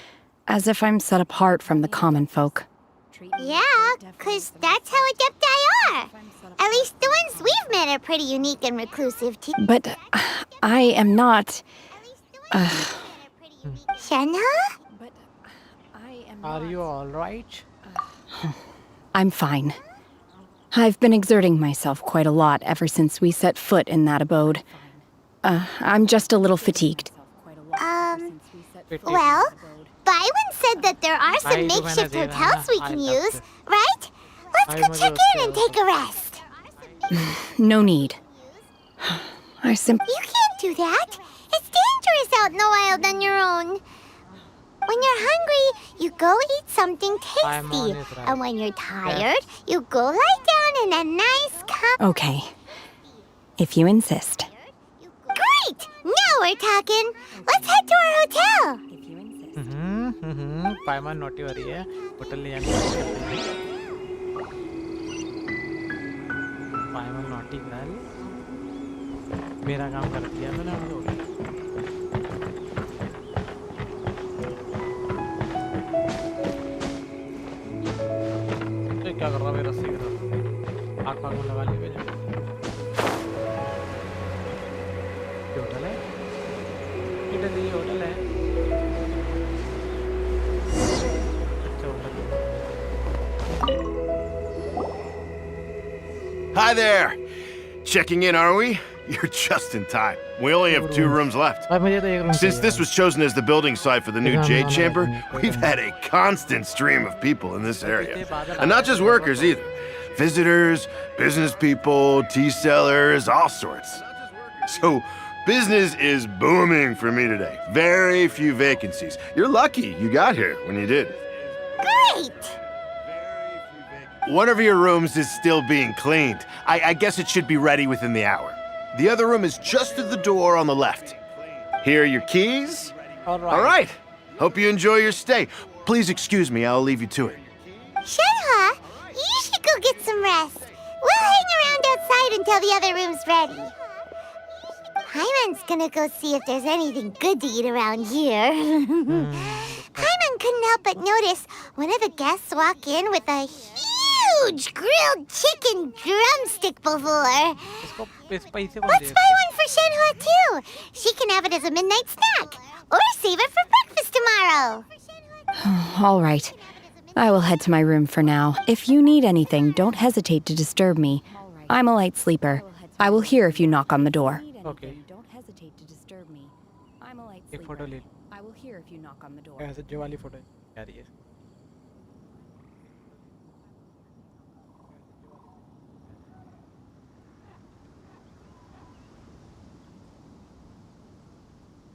as if I'm set apart from the common folk. Yeah, 'cause that's how Adepti are. At least the ones we've met are pretty unique and reclusive, too. But I am not. Shenhe? Are you alright? I'm fine. I've been exerting myself quite a lot ever since we set foot in that abode. I'm just a little fatigued. Well, Byron said that there are some makeshift hotels we can use, right? Let's go check in and take a rest. No need. I You can't do that. It's dangerous out in the wild on your own. When you're hungry, you go eat something tasty. And when you're tired, you go lie down in a nice Okay. If you insist. Great! Now we're talking. Let's head to our hotel. पायमान नोटी हो रही है hotel ले जाने पायमान naughty girl मेरा काम कर दिया मैंने क्या कर रहा मेरा सिगरेट आग पाग में लगा ली मुझे होटल है इटली होटल है Hi there! Checking in, are we? You're just in time. We only have 2 rooms left. Since this was chosen as the building site for the new Jade Chamber, we've had a constant stream of people in this area. And not just workers either. Visitors, business people, tea sellers, all sorts. So, business is booming for me today. Very few vacancies. You're lucky you got here when you did. Great! One of your rooms is still being cleaned. I guess it should be ready within the hour. The other room is just to the door on the left. Here are your keys. All right. Hope you enjoy your stay. Please excuse me, I'll leave you to it. Shenhe, you should go get some rest. We'll hang around outside until the other room's ready. Hyman's gonna go see if there's anything good to eat around here. Hyman couldn't help but notice one of the guests walk in with a huge grilled chicken drumstick before. Let's buy one for Shenhe too. She can have it as a midnight snack. Or save it for breakfast tomorrow. All right. I will head to my room for now. If you need anything, don't hesitate to disturb me. I'm a light sleeper. I will hear if you knock on the door. Okay. Don't hesitate to disturb me. I'm a light एक photo ले I will hear if you knock on the door. ऐसे जो वाली photo क्या रही है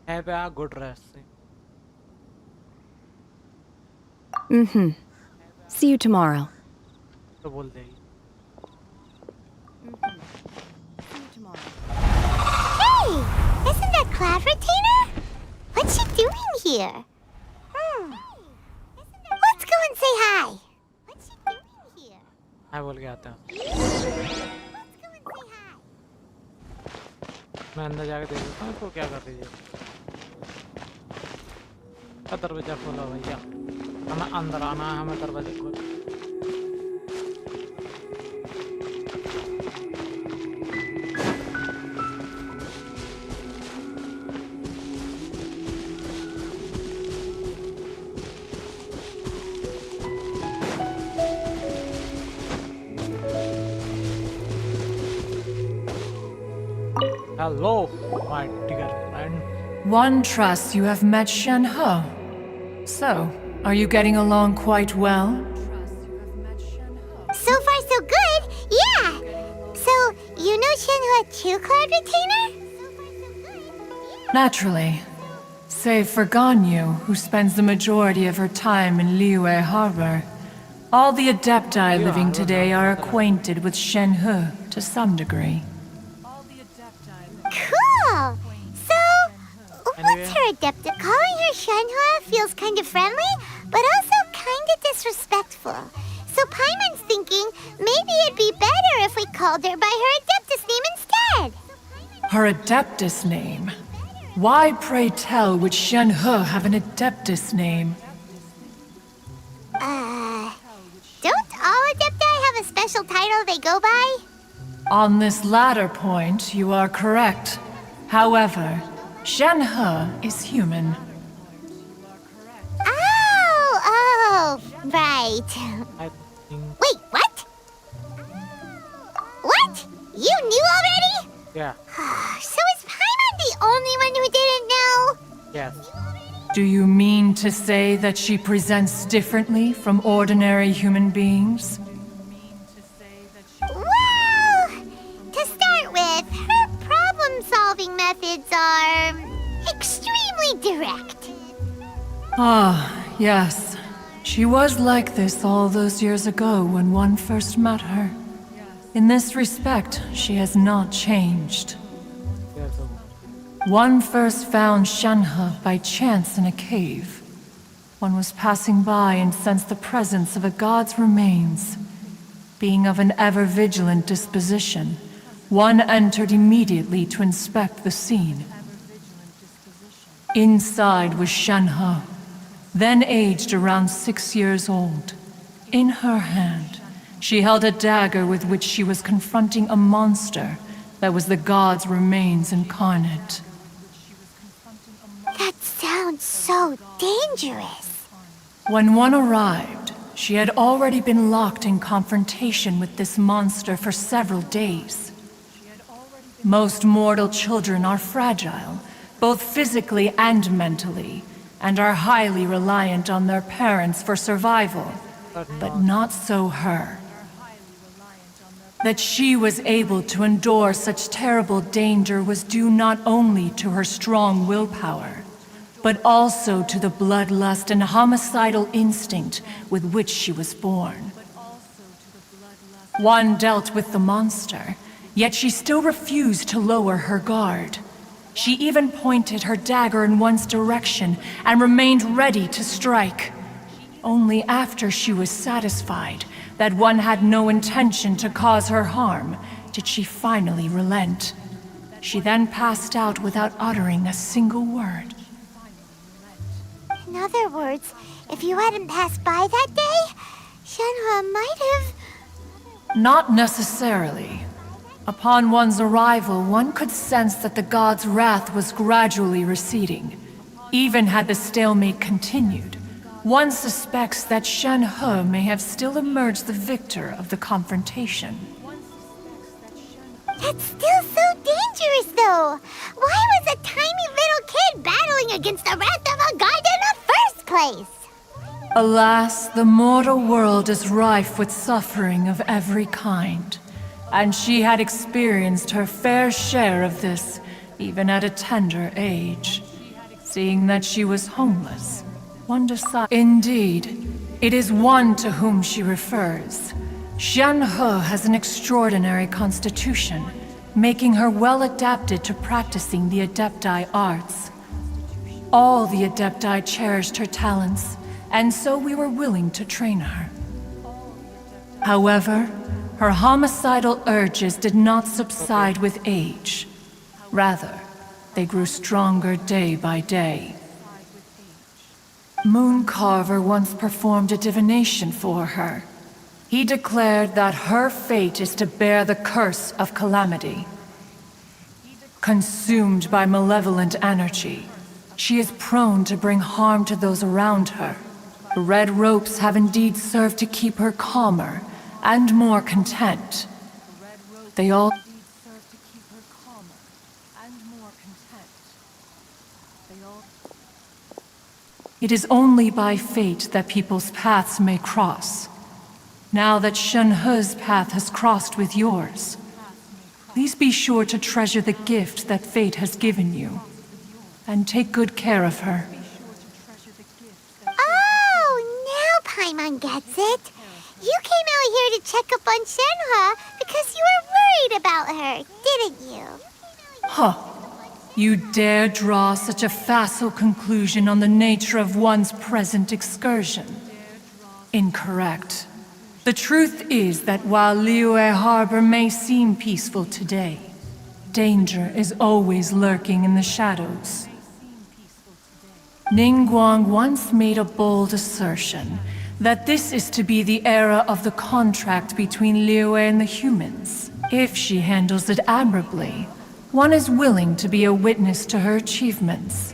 Have a good rest. See you tomorrow. तो बोल देगी Hey, isn't that Cloud Retainer? What's she doing here? Let's go and say hi. What's she doing here? हाँ बोल के आता हूँ मैं अंदर जाके देखता हूँ तो क्या कर रही है दरवाजा खोला भैया हमें अंदर आना है हमें दरवाजा खोल Hello, my dear friend. One trusts you have met Shenhe. So, are you getting along quite well? So far, so good. Yeah. So, you know Shenhe too, Cloud Retainer? Naturally. Save for Ganyu, who spends the majority of her time in Liyue Harbor. All the Adepti living today are acquainted with Shenhe to some degree. Cool. So, what's her adept? Calling her Shenhe feels kind of friendly, but also kind of disrespectful. So Paimon's thinking maybe it'd be better if we called her by her Adeptus name instead. Her Adeptus name? Why, pray tell, would Shenhe have an Adeptus name? title they go by? On this latter point, you are correct. However, Shenhe is human. Oh, right. Wait, what? What? You knew already? Yeah. So is Paimon the only one who didn't know? Yes. Do you mean to say that she presents differently from ordinary human beings? Well, to start with, her problem-solving methods are extremely direct. Ah, yes. She was like this all those years ago when one first met her. In this respect, she has not changed. One first found Shenhe by chance in a cave. One was passing by and sensed the presence of a god's remains. Being of an ever-vigilant disposition, one entered immediately to inspect the scene. Inside was Shenhe, then aged around 6 years old. In her hand, she held a dagger with which she was confronting a monster that was the god's remains incarnate. That sounds so dangerous. When one arrived, she had already been locked in confrontation with this monster for several days. Most mortal children are fragile, both physically and mentally, and are highly reliant on their parents for survival. But not so her. That she was able to endure such terrible danger was due not only to her strong willpower, but also to the bloodlust and homicidal instinct with which she was born. One dealt with the monster, yet she still refused to lower her guard. She even pointed her dagger in one's direction and remained ready to strike. Only after she was satisfied that one had no intention to cause her harm did she finally relent. She then passed out without uttering a single word. In other words, if you hadn't passed by that day, Shenhe might have... Not necessarily. Upon one's arrival, one could sense that the god's wrath was gradually receding. Even had the stalemate continued, one suspects that Shenhe may have still emerged the victor of the confrontation. That's still so dangerous, though. Why was a tiny little kid battling against the wrath of a god in the first place? Alas, the mortal world is rife with suffering of every kind. And she had experienced her fair share of this, even at a tender age. Seeing that she was homeless, one decided... Indeed, it is one to whom she refers. Shenhe has an extraordinary constitution, making her well adapted to practicing the Adepti arts. All the Adepti cherished her talents, and so we were willing to train her. However, her homicidal urges did not subside with age. Rather, they grew stronger day by day. Mooncarver once performed a divination for her. He declared that her fate is to bear the curse of calamity. Consumed by malevolent energy, she is prone to bring harm to those around her. The red ropes have indeed served to keep her calmer and more content. They all... It is only by fate that people's paths may cross. Now that Shenhe's path has crossed with yours, please be sure to treasure the gift that fate has given you, and take good care of her. Oh, now Paimon gets it. You came out here to check up on Shenhe because you were worried about her, didn't you? Huh. You dare draw such a facile conclusion on the nature of one's present excursion? Incorrect. The truth is that while Liyue Harbor may seem peaceful today, danger is always lurking in the shadows. Ningguang once made a bold assertion that this is to be the era of the contract between Liyue and the humans. If she handles it admirably, one is willing to be a witness to her achievements.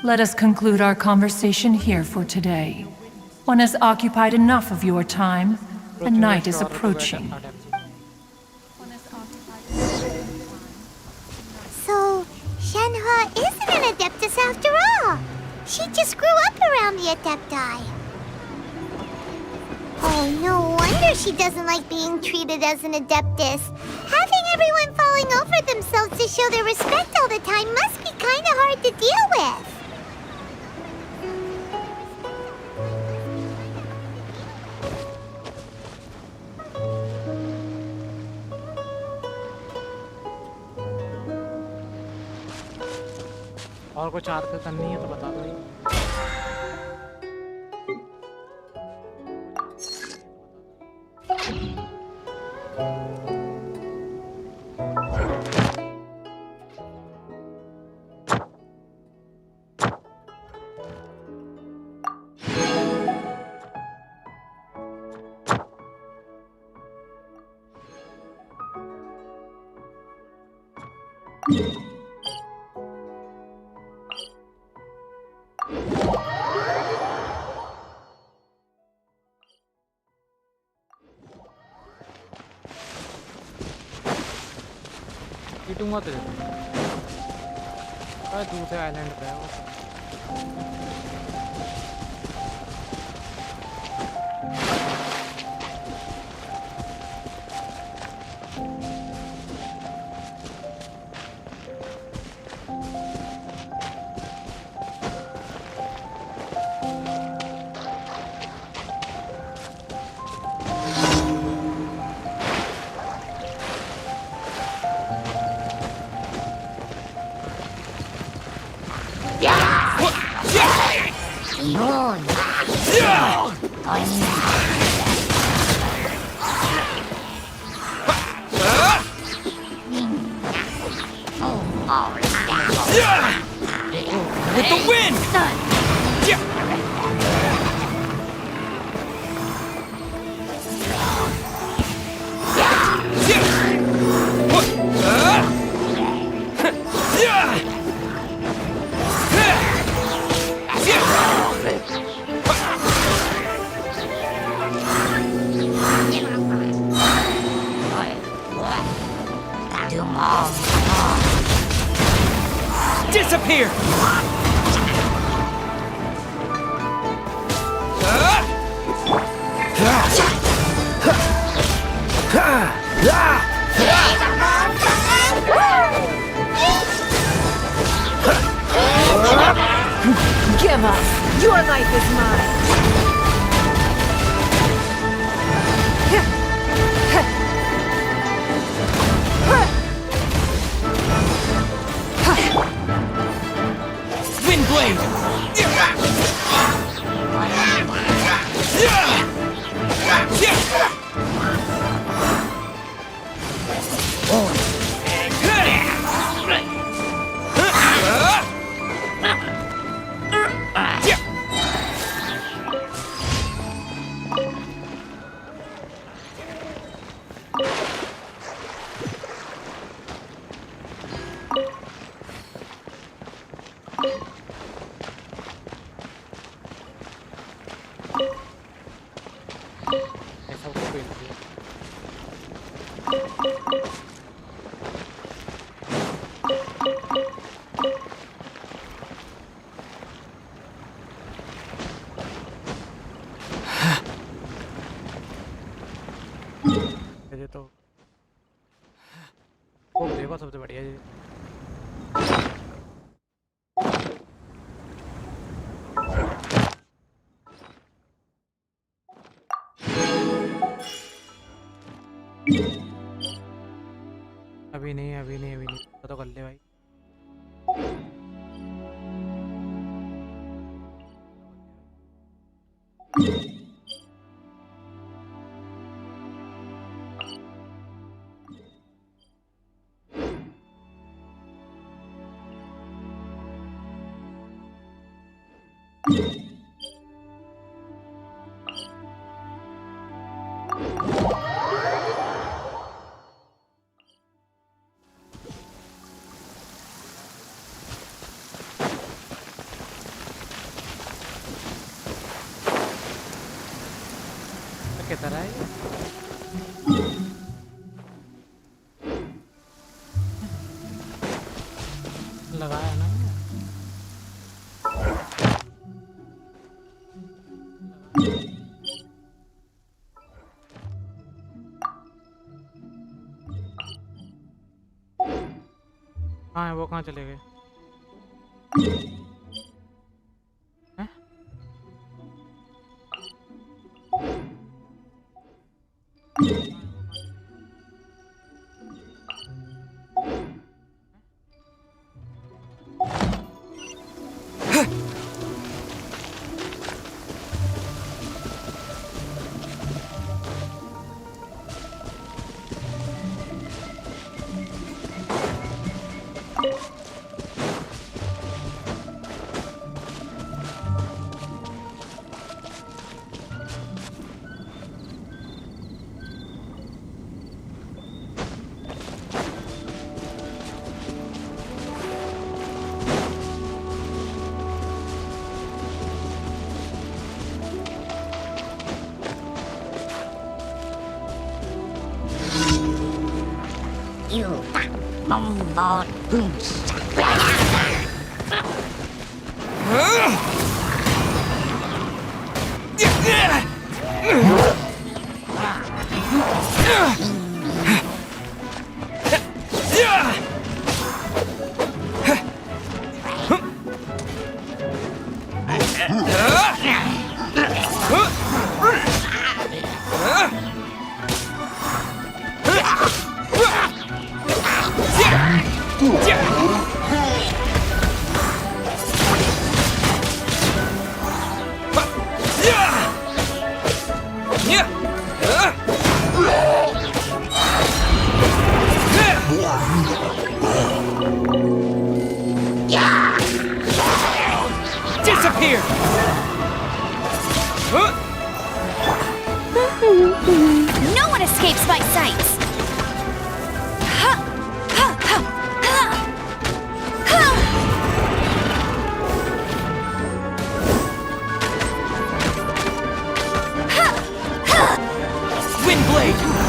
Let us conclude our conversation here for today. One has occupied enough of your time, and night is approaching. So, Shenhe isn't an Adeptus after all. She just grew up around the Adepti. Oh, no wonder she doesn't like being treated as an Adeptus. Having everyone falling over themselves to show their respect all the time must be kind of hard to deal with. और कुछ arc करनी है तो बता दो। पीटूंगा तुझे। अरे दूसरे आइलैंड पे है वो। With the wind! Disappear! Give up! Your life is mine! Windblade! ये तो वो देखो सबसे बढ़िया जी। अभी नहीं अभी नहीं अभी नहीं तो कर ले भाई। की तरह है लगाया ना कहाँ है वो, कहाँ चले गए? हैं? You mumbo goose. Disappear! No one escapes my sights! Windblade!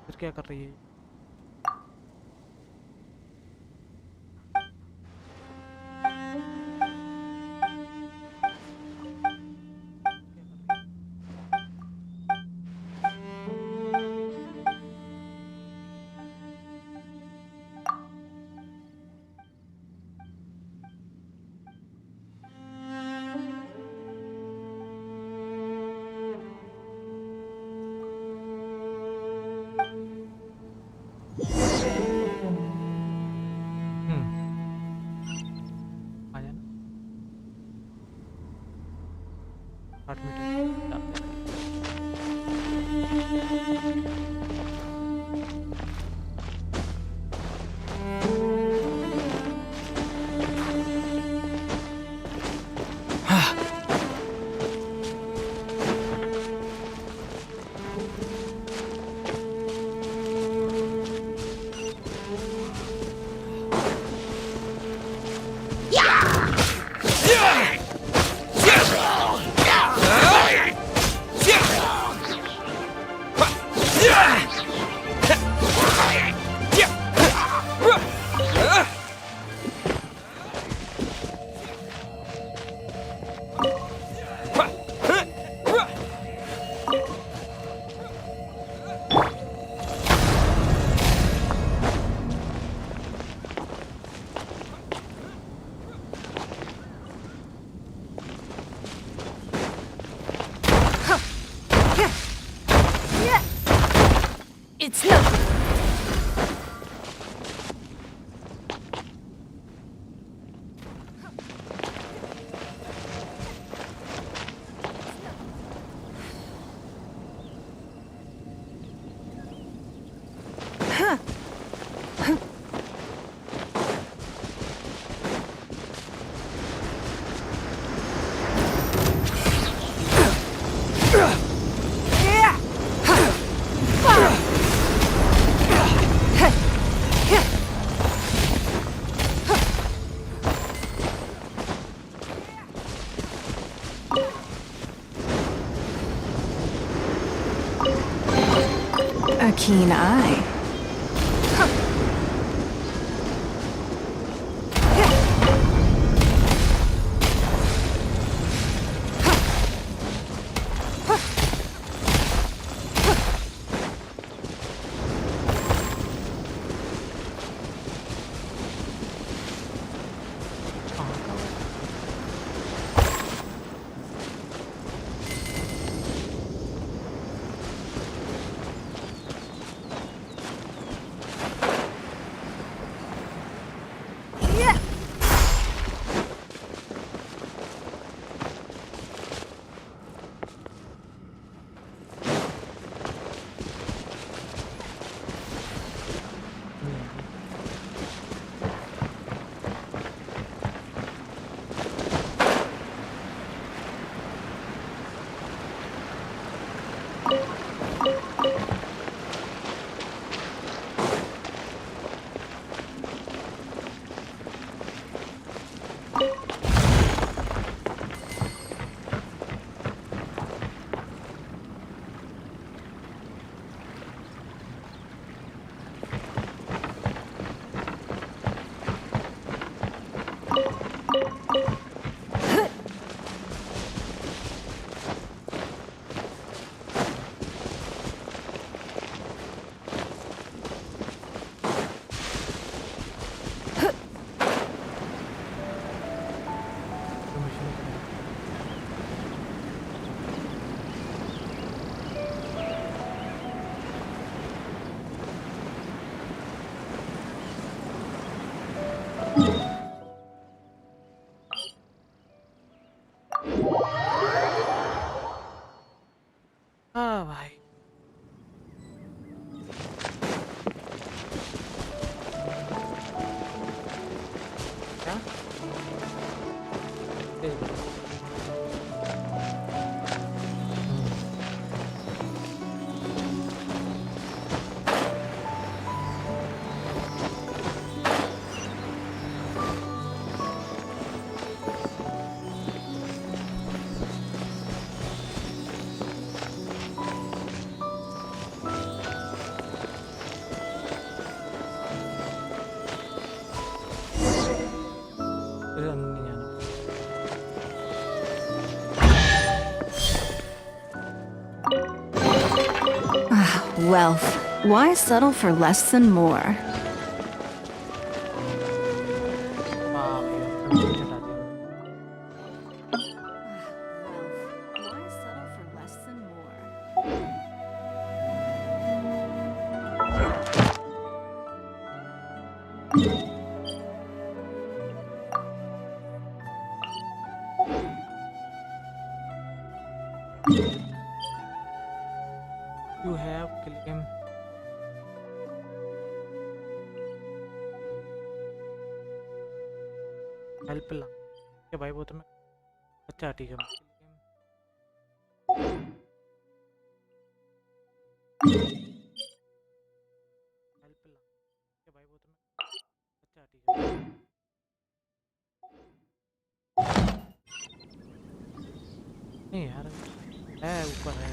फिर क्या कर रही है? A keen eye. हाँ भाई क्या Wealth. Why settle for less than more? You have claim help ला क्या भाई वो तो मैं अच्छा ठीक है हेल्प ला क्या भाई वो तो मैं अच्छा ठीक है नहीं यार है ऊपर है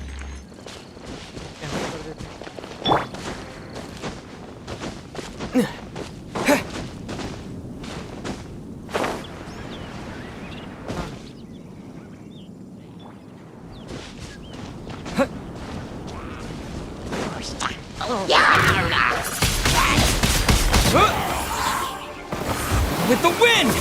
कैंसिल कर देते With the wind!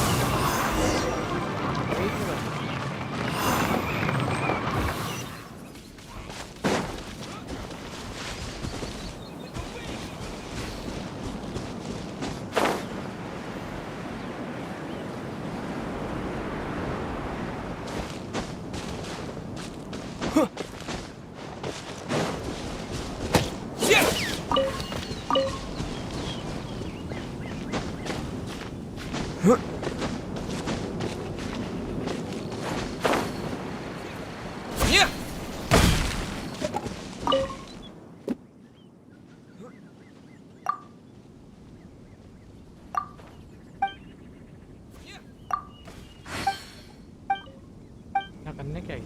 क्या करने क्या आई?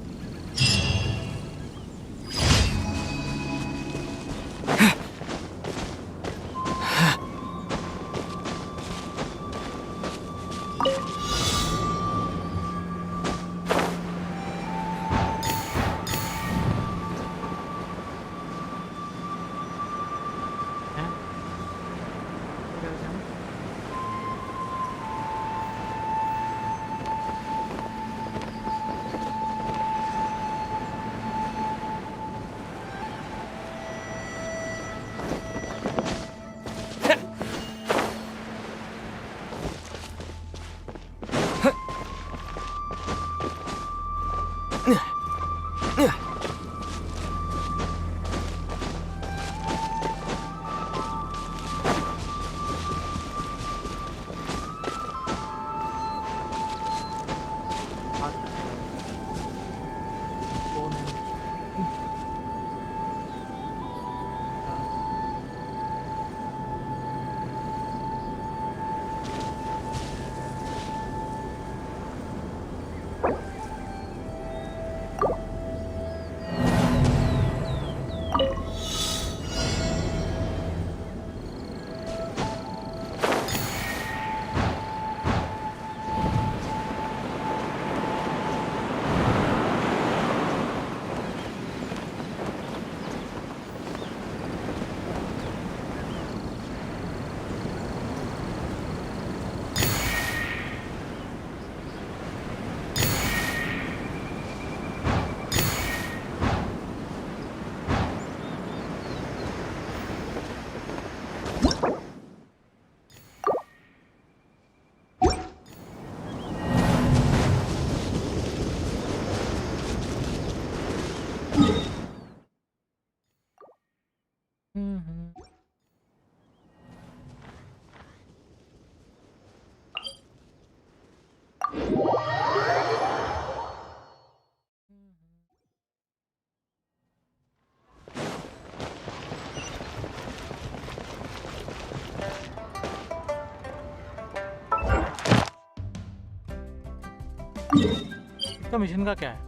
इसका मिशन का क्या है?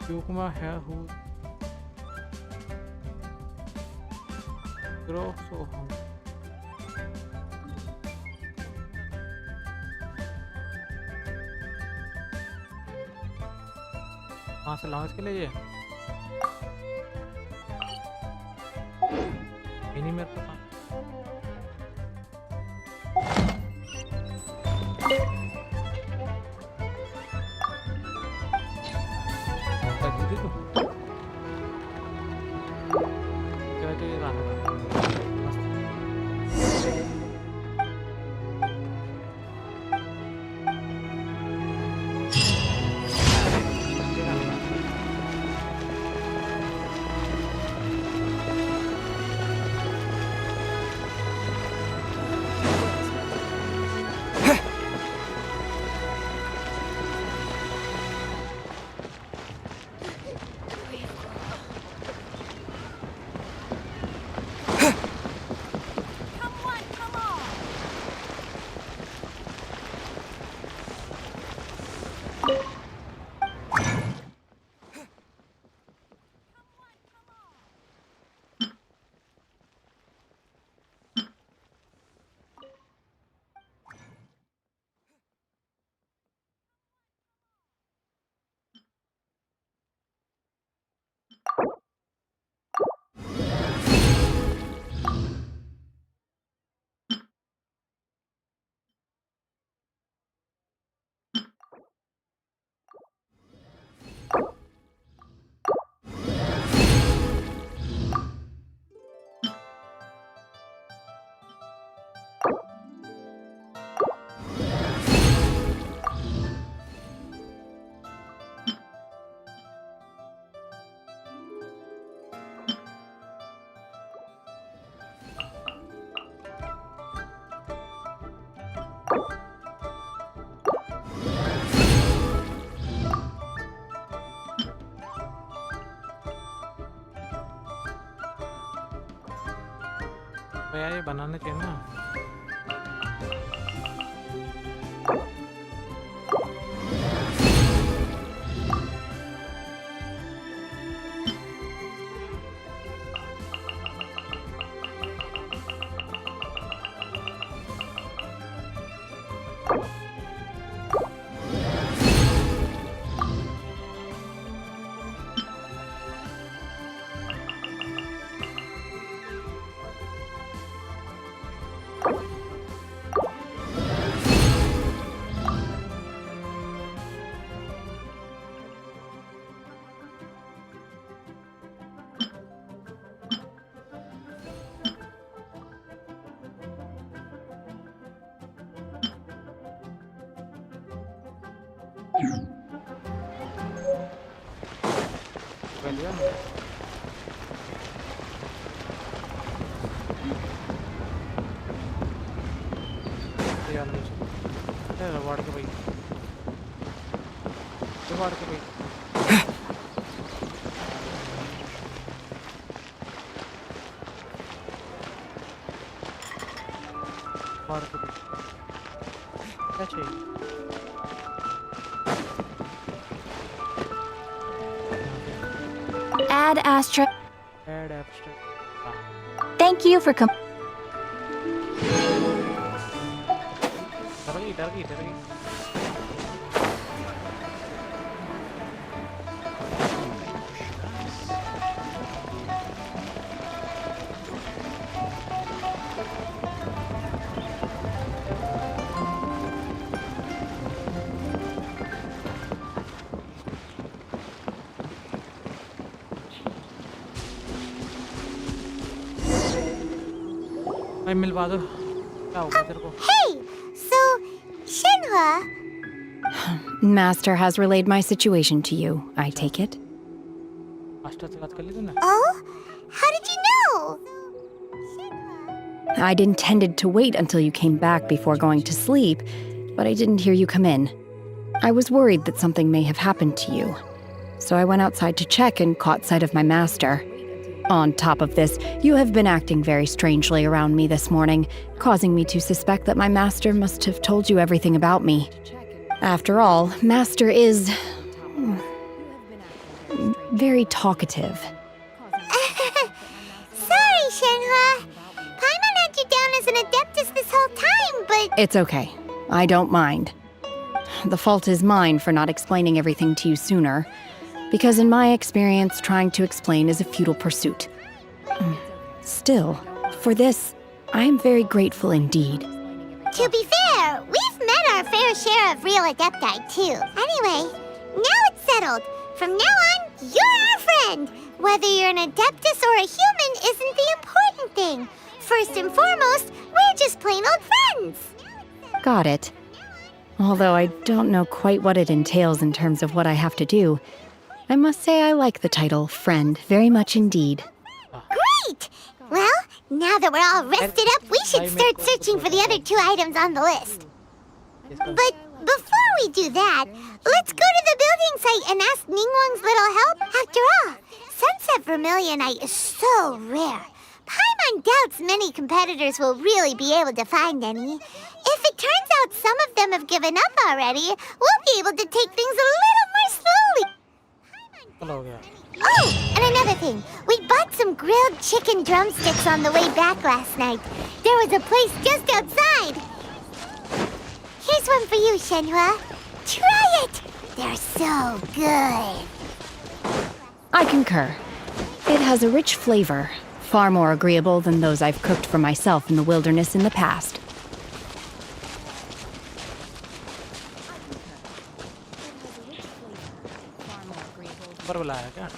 क्यूकुमा है हु ग्रो सो हम कहाँ से लाऊं इसके लिए? ये नहीं मेरे पास। भैया ये बनाना चाहिए ना। Add abstract. Add abstract. Thank you for डर गई। भाई मिलवा दो, क्या होगा तेरे को? Hey, so Shenhua. Master has relayed my situation to you, I take it? Master से बात कर ली तूने? Oh, how did you know? I'd intended to wait until you came back before going to sleep, but I didn't hear you come in. I was worried that something may have happened to you, so I went outside to check and caught sight of my master. On top of this, you have been acting very strangely around me this morning, causing me to suspect that my master must have told you everything about me. After all, Master is very talkative. Sorry, Shenhua. Paimon had you down as an adeptus this whole time, but... It's okay. I don't mind. The fault is mine for not explaining everything to you sooner, because in my experience, trying to explain is a futile pursuit. Still, for this, I am very grateful indeed. To be fair, we've met our fair share of real adepti, too. Anyway, now it's settled. From now on, you're our friend. Whether you're an adeptus or a human isn't the important thing. First and foremost, we're just plain old friends. Got it. Although I don't know quite what it entails in terms of what I have to do, I must say I like the title friend very much indeed. Great! Well, now that we're all rested up, we should start searching for the other 2 items on the list. But before we do that, let's go to the building site and ask Ningguang's little help. After all, Sunset Vermilionite is so rare. Paimon doubts many competitors will really be able to find any. If it turns out some of them have given up already, we'll be able to take things a little more slowly. Oh, and another thing. We bought some grilled chicken drumsticks on the way back last night. There was a place just outside. Here's one for you, Shenhua. Try it! They're so good. I concur. It has a rich flavor, far more agreeable than those I've cooked for myself in the wilderness in the past. पर बुलाया क्या?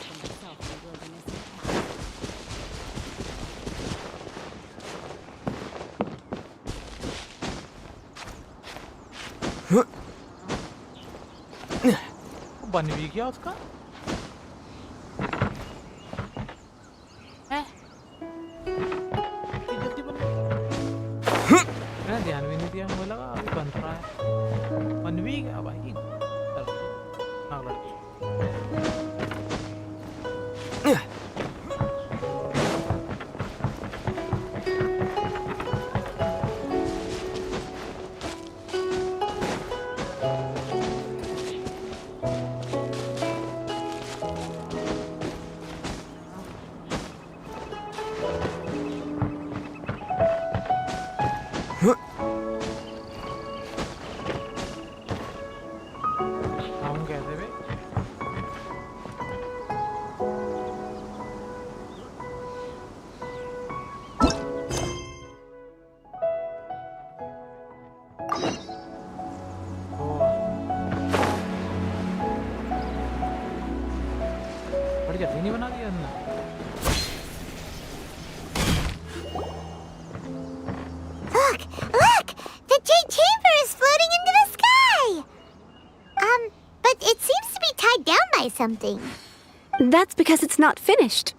बन भी गया उसका? जल्दी बन। मैंने ध्यान भी नहीं दिया, मुझे लगा अभी बन रहा है। बन भी गया भाई। हाँ लड़की। हम कैसे बे? बड़ी जल्दी नहीं बना दिया हमने। Look! Look! The Jade Chamber is floating into the sky! But it seems to be tied down by something. That's because it's not finished.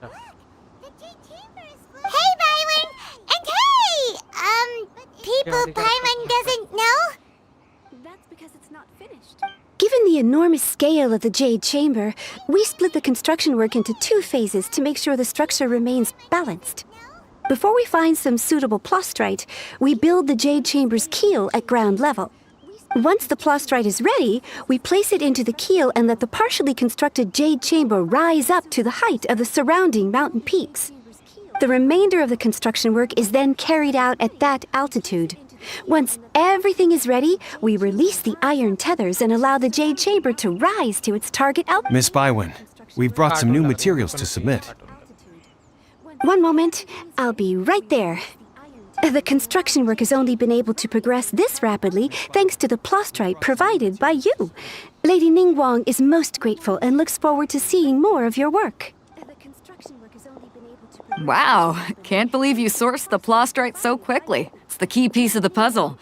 Hey, Byron! And hey! People Byron doesn't know? That's because it's not finished. Given the enormous scale of the Jade Chamber, we split the construction work into 2 phases to make sure the structure remains balanced. Before we find some suitable plastrite, we build the Jade Chamber's keel at ground level. Once the plastrite is ready, we place it into the keel and let the partially constructed Jade Chamber rise up to the height of the surrounding mountain peaks. The remainder of the construction work is then carried out at that altitude. Once everything is ready, we release the iron tethers and allow the Jade Chamber to rise to its target altitude. Miss Bywin, we've brought some new materials to submit. One moment, I'll be right there. The construction work has only been able to progress this rapidly thanks to the plastrite provided by you. Lady Ningguang is most grateful and looks forward to seeing more of your work. Wow, can't believe you sourced the plastrite so quickly. It's the key piece of the puzzle.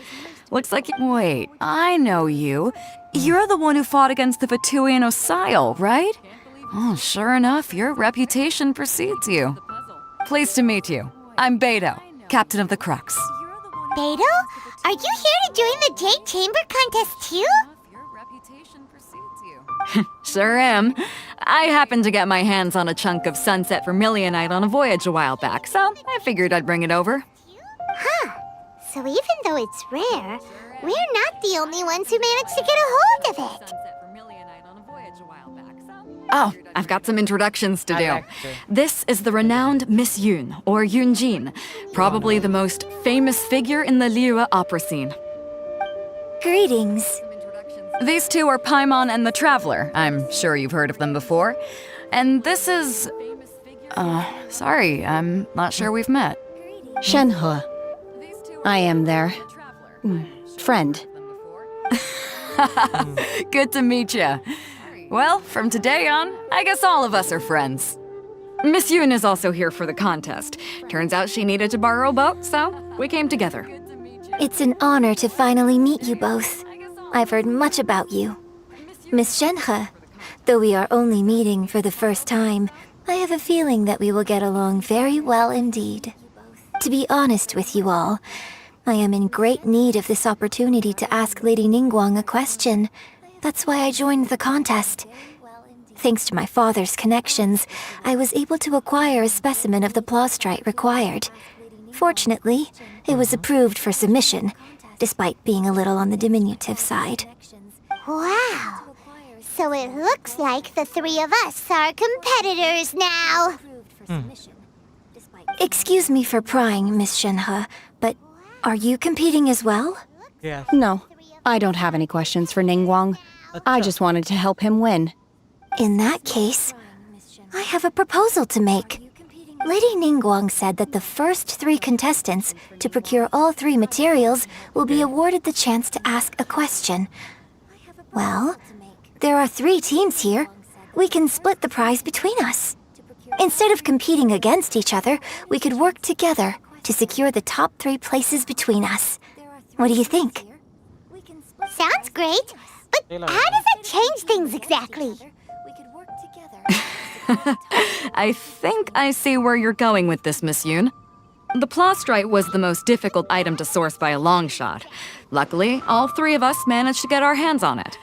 Looks like wait, I know you. You're the one who fought against the Vatuian Osile, right? Oh, sure enough, your reputation precedes you. Pleased to meet you. I'm Beto, captain of the Crux. Beto? Are you here to join the Jade Chamber contest too? Sure am. I happened to get my hands on a chunk of sunset vermilionite on a voyage a while back, so I figured I'd bring it over. Huh. So even though it's rare, we're not the only ones who managed to get a hold of it. Oh, I've got some introductions to do. This is the renowned Miss Yoon, or Yoonjin, probably the most famous figure in the Liyue opera scene. Greetings. These two are Paimon and the Traveler. I'm sure you've heard of them before. And this is... sorry, I'm not sure we've met. Shenhe. I am their... friend. Good to meet you. Well, from today on, I guess all of us are friends. Miss Yoon is also here for the contest. Turns out she needed to borrow a boat, so we came together. It's an honor to finally meet you both. I've heard much about you. Miss Shenhe, though we are only meeting for the first time, I have a feeling that we will get along very well indeed. To be honest with you all, I am in great need of this opportunity to ask Lady Ningguang a question. That's why I joined the contest. Thanks to my father's connections, I was able to acquire a specimen of the plastrite required. Fortunately, it was approved for submission, despite being a little on the diminutive side. Wow! So it looks like the 3 of us are competitors now! Excuse me for prying, Miss Shenhe, but are you competing as well? Yes. No, I don't have any questions for Ningguang. I just wanted to help him win. In that case, I have a proposal to make. Lady Ningguang said that the first 3 contestants to procure all 3 materials will be awarded the chance to ask a question. Well, there are 3 teams here. We can split the prize between us. Instead of competing against each other, we could work together to secure the top 3 places between us. What do you think? Sounds great, but how does that change things exactly? I think I see where you're going with this, Miss Yoon. The plastrite was the most difficult item to source by a long shot. Luckily, all 3 of us managed to get our hands on it.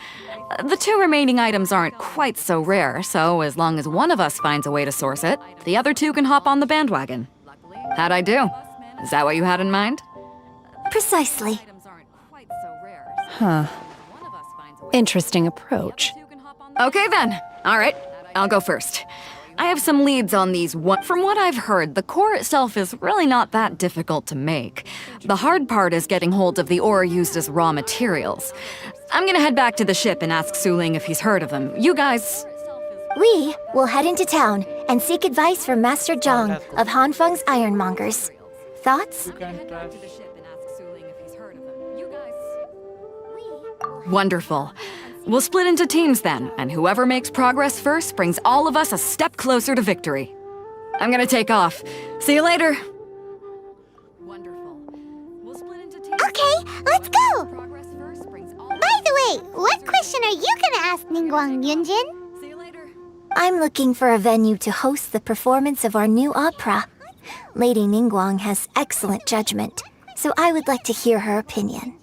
The 2 remaining items aren't quite so rare, so as long as one of us finds a way to source it, the other 2 can hop on the bandwagon. How'd I do? Is that what you had in mind? Precisely. Huh. Interesting approach. Okay then. All right, I'll go first. I have some leads on these. From what I've heard, the core itself is really not that difficult to make. The hard part is getting hold of the ore used as raw materials. I'm gonna head back to the ship and ask Suling if he's heard of them. You guys... We will head into town and seek advice from Master Zhang of Hanfeng's Ironmongers. Thoughts? Wonderful. We'll split into teams then, and whoever makes progress first brings all of us a step closer to victory. I'm gonna take off. See you later. Okay, let's go! By the way, what question are you gonna ask Ningguang Yunjin? I'm looking for a venue to host the performance of our new opera. Lady Ningguang has excellent judgment, so I would like to hear her opinion.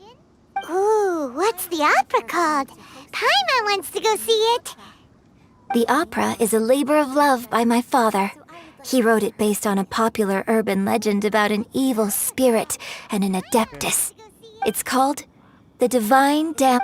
Ooh, what's the opera called? Paimon wants to go see it. The opera is a labor of love by my father. He wrote it based on a popular urban legend about an evil spirit and an adeptus. It's called The Divine Dam...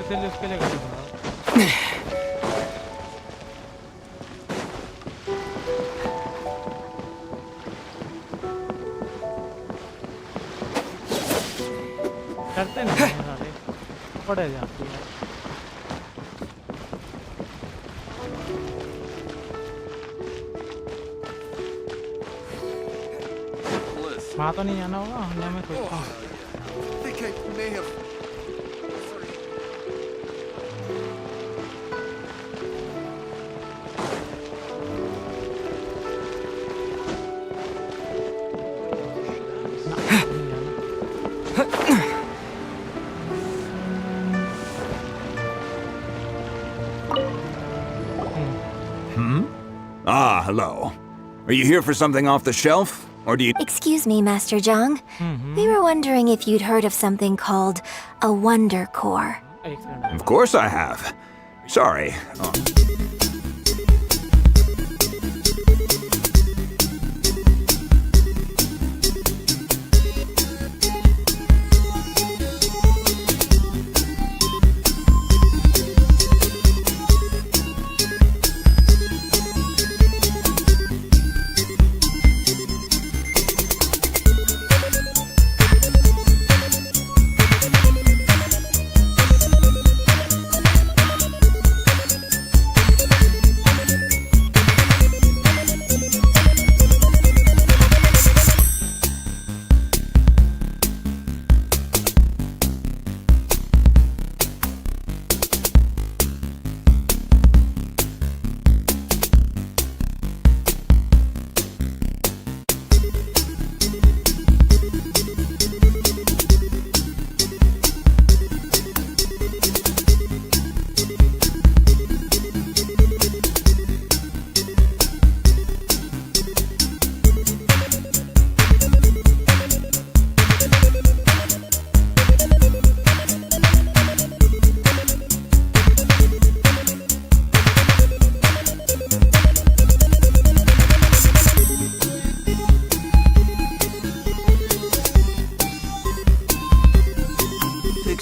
इसीलिए उसके लिए गाड़ी बढ़ाओ। करते नहीं हैं साले, पड़े जाती है। वहाँ तो नहीं जाना होगा, हमने मैं सोचता हूँ। Ah, hello. Are you here for something off the shelf? Or do you... Excuse me, Master Zhang. We were wondering if you'd heard of something called a Wonder Core. Of course I have. Sorry.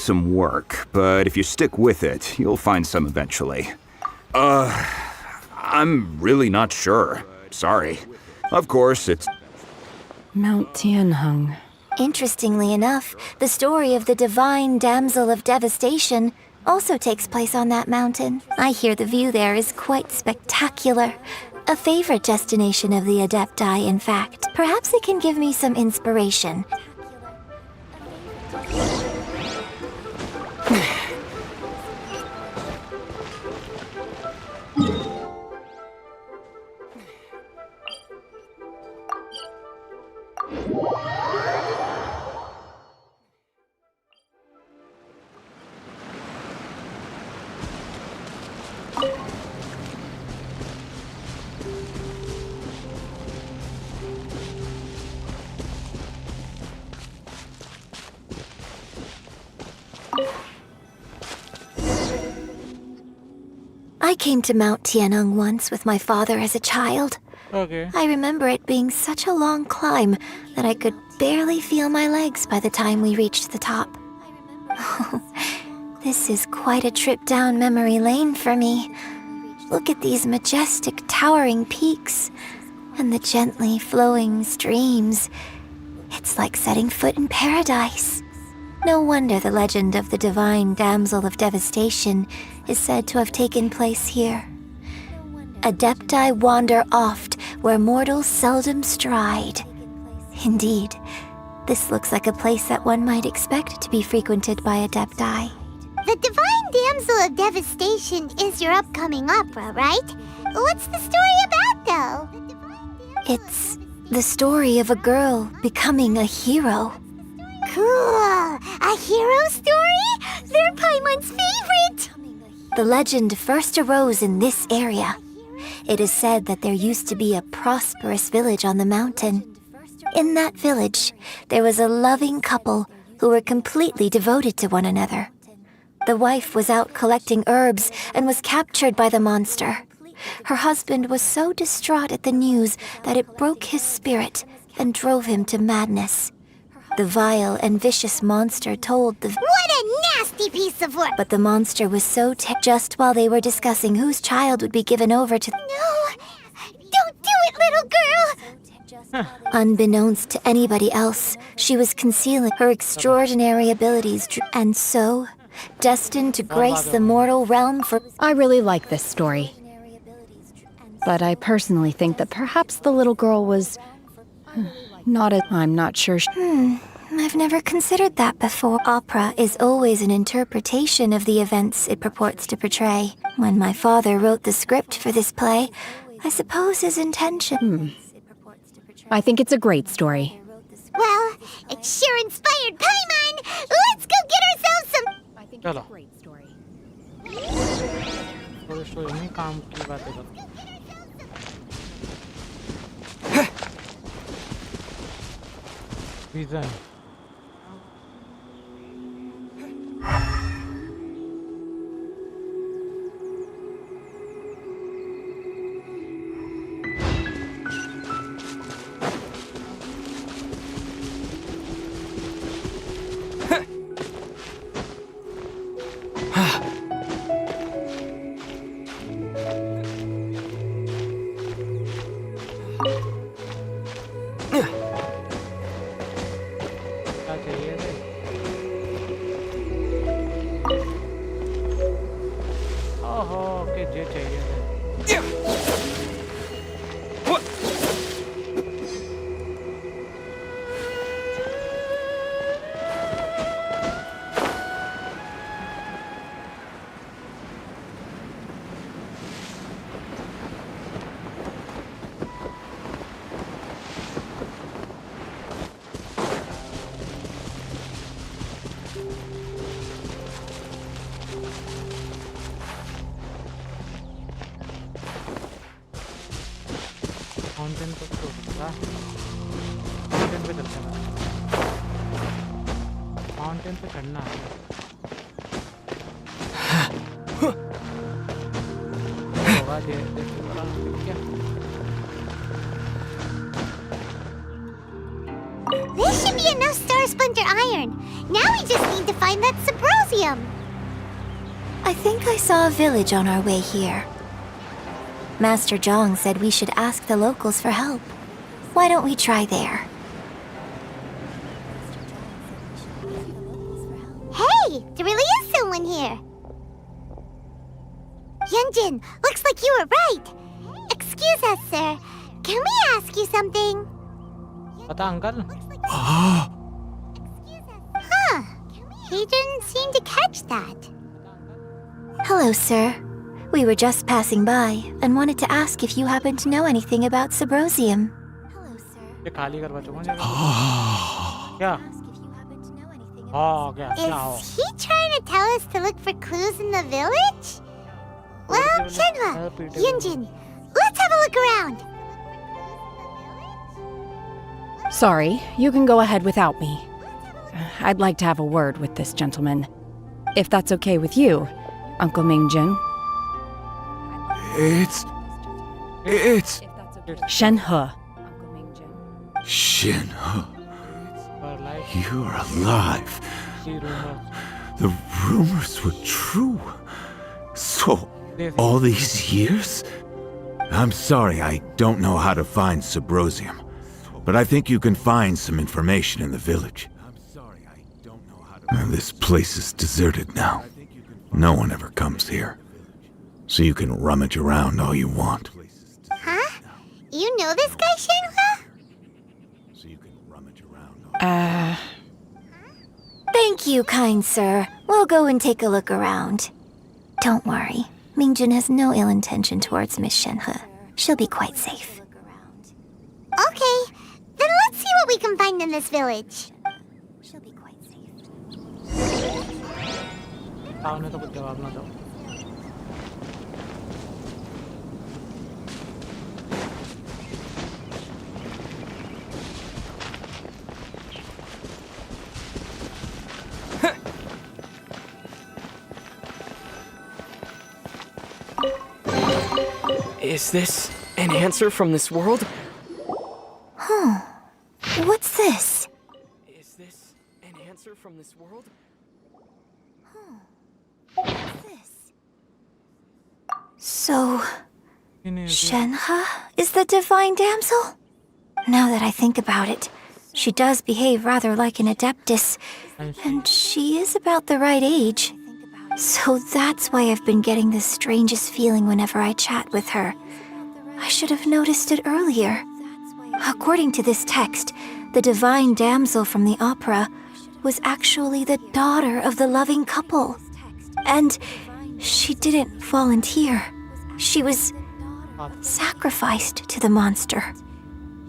Some work, but if you stick with it, you'll find some eventually. I'm really not sure. Sorry. Of course, it's... Mount Tianheng. Interestingly enough, the story of the divine damsel of devastation also takes place on that mountain. I hear the view there is quite spectacular. A favorite destination of the Adepti, in fact. Perhaps it can give me some inspiration. I came to Mount Tianheng once with my father as a child. Okay. I remember it being such a long climb that I could barely feel my legs by the time we reached the top. This is quite a trip down memory lane for me. Look at these majestic towering peaks and the gently flowing streams. It's like setting foot in paradise. No wonder the legend of the divine damsel of devastation is said to have taken place here. Adepti wander oft where mortals seldom stride. Indeed, this looks like a place that one might expect to be frequented by Adepti. The Divine Damsel of Devastation is your upcoming opera, right? What's the story about, though? It's the story of a girl becoming a hero. Cool! A hero story? They're Paimon's favorite! The legend first arose in this area. It is said that there used to be a prosperous village on the mountain. In that village, there was a loving couple who were completely devoted to one another. The wife was out collecting herbs and was captured by the monster. Her husband was so distraught at the news that it broke his spirit and drove him to madness. The vile and vicious monster told the... What a nasty piece of work! But the monster was so just while they were discussing whose child would be given over to... No! Don't do it, little girl! Unbeknownst to anybody else, she was concealing her extraordinary abilities and so, destined to grace the mortal realm for... I really like this story. But I personally think that perhaps the little girl was... I'm not sure. I've never considered that before. Opera is always an interpretation of the events it purports to portray. When my father wrote the script for this play, I suppose his intention... I think it's a great story. Well, it sure inspired Paimon! Let's go get ourselves some... I think it's a great story. Story नहीं काम की बातें कर Reason. Mountain को छोड़ना mountain पे चलते हैं माउंटेन पे चढ़ना है होगा ये क्या This should be enough star splinter iron. Now we just need to find that Subrosium. I think I saw a village on our way here. Master Zhang said we should ask the locals for help. Why don't we try there? Hey, there really is someone here. Yunjin, looks like you were right. Excuse us, sir. Can we ask you something? पता uncle Huh. He didn't seem to catch that. Hello, sir. We were just passing by and wanted to ask if you happen to know anything about Subrosium. ये खाली करवा चुका हूँ क्या हाँ क्या Is he trying to tell us to look for clues in the village? Well, Shenhua, Yunjin, let's have a look around. Sorry, you can go ahead without me. I'd like to have a word with this gentleman. If that's okay with you, Uncle Mingjin. It's... Shenhe. Shenhe. You're alive. The rumors were true. So, all these years? I'm sorry, I don't know how to find Subrosium. But I think you can find some information in the village. And this place is deserted now. No one ever comes here. So you can rummage around all you want. Huh? You know this guy, Shenhua? Thank you, kind sir. We'll go and take a look around. Don't worry. Mingjin has no ill intention towards Miss Shenhe. She'll be quite safe. Okay, then let's see what we can find in this village. She'll be quite safe. ताऊ तो कुछ जवाब ना दो Is this an answer from this world? Huh. What's this? So, Shenhe is the divine damsel? Now that I think about it, she does behave rather like an adeptus, and she is about the right age. So that's why I've been getting the strangest feeling whenever I chat with her. I should have noticed it earlier. According to this text, the divine damsel from the opera was actually the daughter of the loving couple. And she didn't volunteer. She was sacrificed to the monster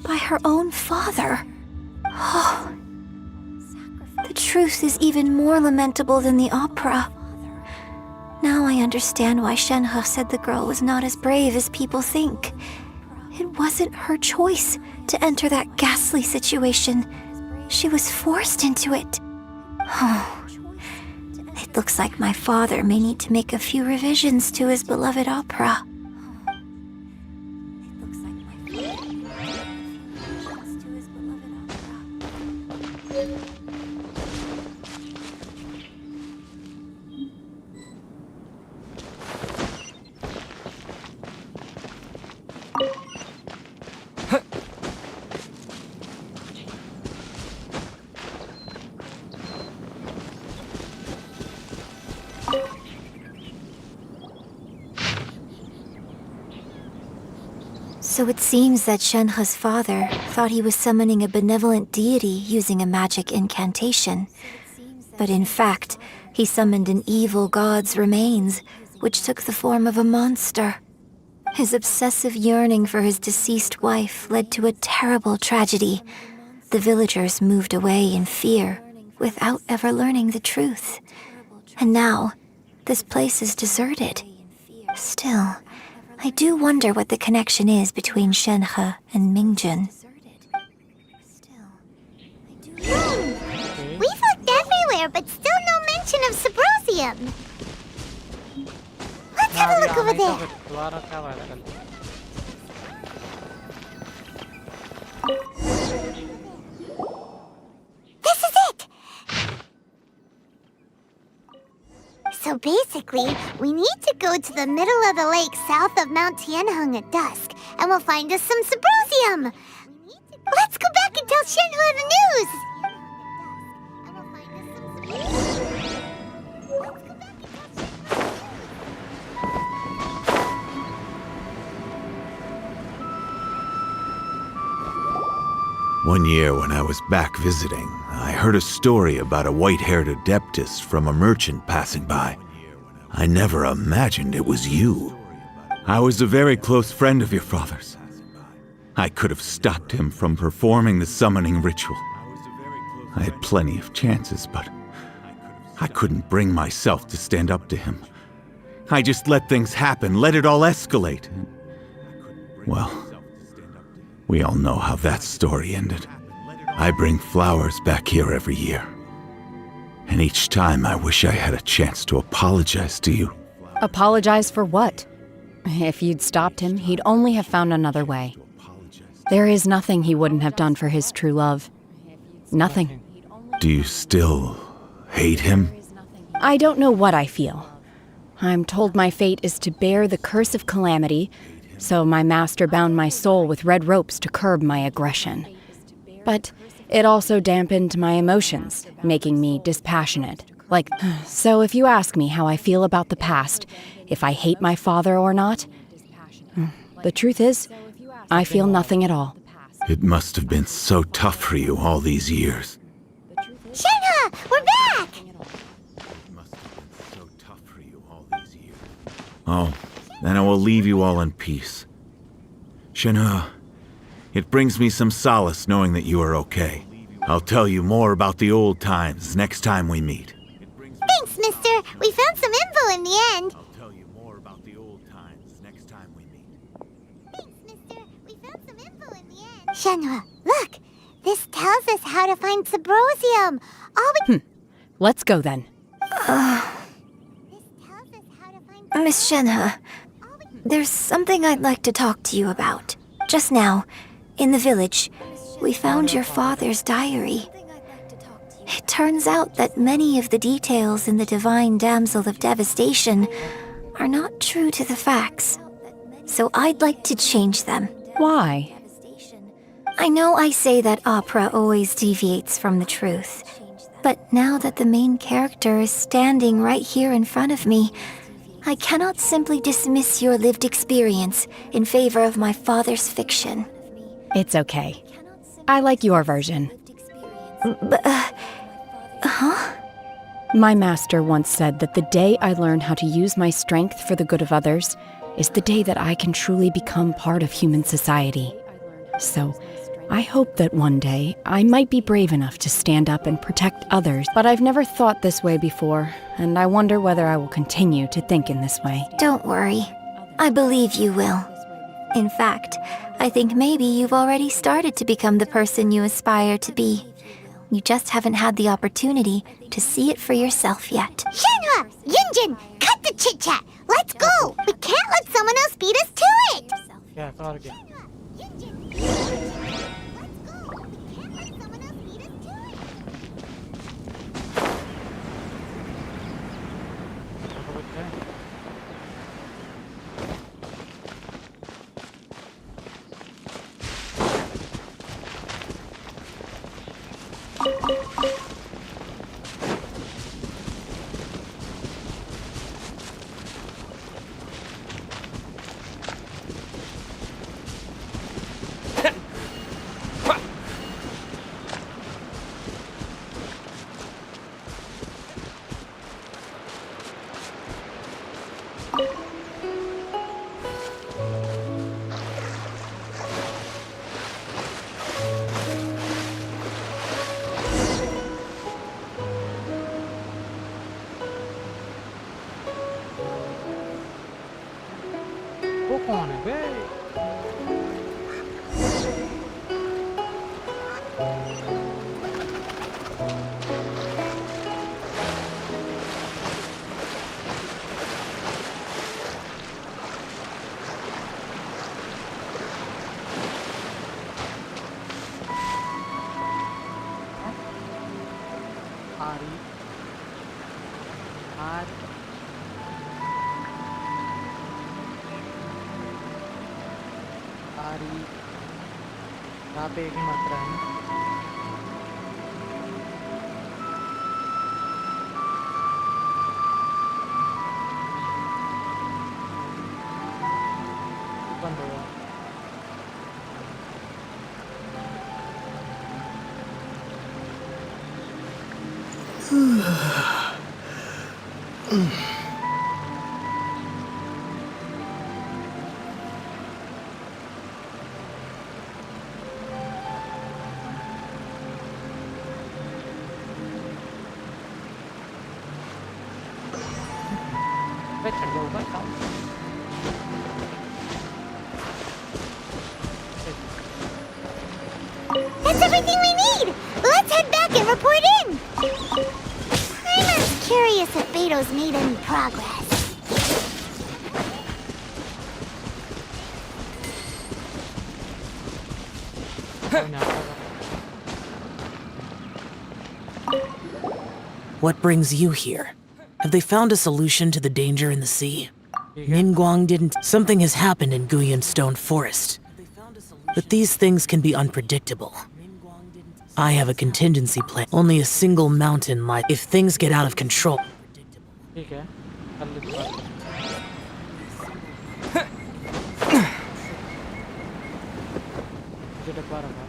by her own father. Oh, the truth is even more lamentable than the opera. Now I understand why Shenhe said the girl was not as brave as people think. It wasn't her choice to enter that ghastly situation. She was forced into it. Oh, it looks like my father may need to make a few revisions to his beloved opera. So it seems that Shenhe's father thought he was summoning a benevolent deity using a magic incantation. But in fact, he summoned an evil god's remains, which took the form of a monster. His obsessive yearning for his deceased wife led to a terrible tragedy. The villagers moved away in fear, without ever learning the truth. And now, this place is deserted. Still, I do wonder what the connection is between Shenhe and Mingjun. We've looked everywhere, but still no mention of Sybrosium. Let's have a look over there. This is it! So basically, we need to go to the middle of the lake south of Mount Tianheng at dusk, and we'll find us some Sybrosium! Let's go back and tell Shenhe the news! One year when I was back visiting, I heard a story about a white-haired adeptus from a merchant passing by. I never imagined it was you. I was a very close friend of your father's. I could have stopped him from performing the summoning ritual. I had plenty of chances, but I couldn't bring myself to stand up to him. I just let things happen, let it all escalate. Well, we all know how that story ended. I bring flowers back here every year. And each time I wish I had a chance to apologize to you. Apologize for what? If you'd stopped him, he'd only have found another way. There is nothing he wouldn't have done for his true love. Nothing. Do you still hate him? I don't know what I feel. I'm told my fate is to bear the curse of calamity, so my master bound my soul with red ropes to curb my aggression. But it also dampened my emotions, making me dispassionate. So if you ask me how I feel about the past, if I hate my father or not, the truth is, I feel nothing at all. It must have been so tough for you all these years. Shenhe, we're back! Oh, then I will leave you all in peace. Shenhe, it brings me some solace knowing that you are okay. I'll tell you more about the old times next time we meet. Thanks, mister. We found some info in the end. I'll tell you more about the old times next time we meet. Thanks, mister. We found some info in the end. Shenhe, look. This tells us how to find Sybrosium. Let's go then. Miss Shenhe, there's something I'd like to talk to you about. Just now, in the village, we found your father's diary. It turns out that many of the details in the Divine Damsel of Devastation are not true to the facts. so I'd like to change them. Why? I know I say that opera always deviates from the truth, but now that the main character is standing right here in front of me, I cannot simply dismiss your lived experience in favor of my father's fiction. It's okay. I like your version. But, huh? My master once said that the day I learn how to use my strength for the good of others is the day that I can truly become part of human society. So, I hope that one day I might be brave enough to stand up and protect others, but I've never thought this way before, and I wonder whether I will continue to think in this way. Don't worry. I believe you will. In fact, I think maybe you've already started to become the person you aspire to be. You just haven't had the opportunity to see it for yourself yet. Shenhua! Yunjin! Cut the chit-chat! Let's go! We can't let someone else beat us to it! Yeah, sorry. वो कौन है बे? यहाँ पे एक ही मात्रा है ना? बंद हो गया। That's everything we need! Let's head back and report in! I'm as curious if Beto's made any progress. What brings you here? Have they found a solution to the danger in the sea? Ningguang didn't. Something has happened in Guyan Stone Forest. But these things can be unpredictable. I have a contingency plan. Only a single mountain lies. If things get out of control. ठीक है, कर लेते हैं। मुझे डब्बा रखा।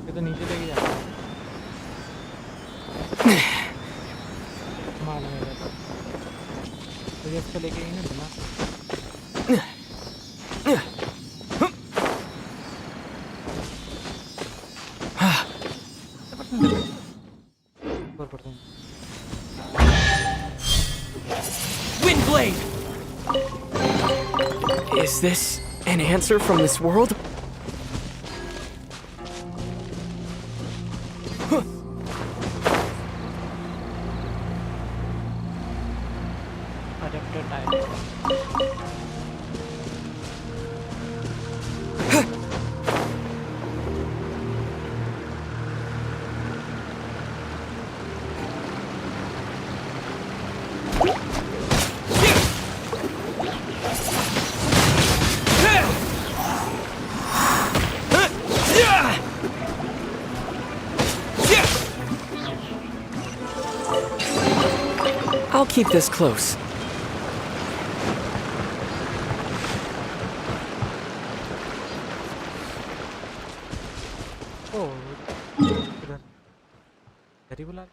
ये तो नीचे लेके जाता है। माल में रहता है। तो ये इसको लेके ही ना बना। Windblade! Is this an answer from this world? keep this close. Oh, इधर इधर ही बुला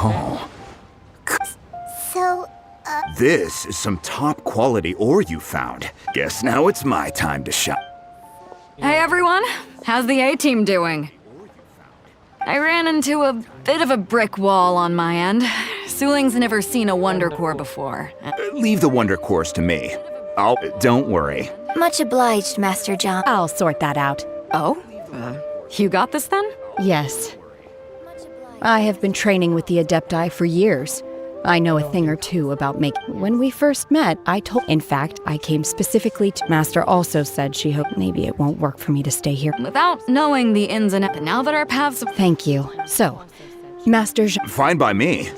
Oh, So, This is some top quality ore you found. Guess now it's my time to shine. Hey everyone, how's the A-team doing? I ran into a bit of a brick wall on my end. Suling's never seen a Wonder Core before. Leave the Wonder Cores to me. Don't worry. Much obliged, Master John. I'll sort that out. Oh? You got this then? Yes. I have been training with the Adepti for years. I know a thing or two about making. When we first met, In fact, I came specifically to. Master also said she hoped maybe it won't work for me to stay here. Without knowing the ins and outs, now that our paths. Thank you. So, Master Fine by me.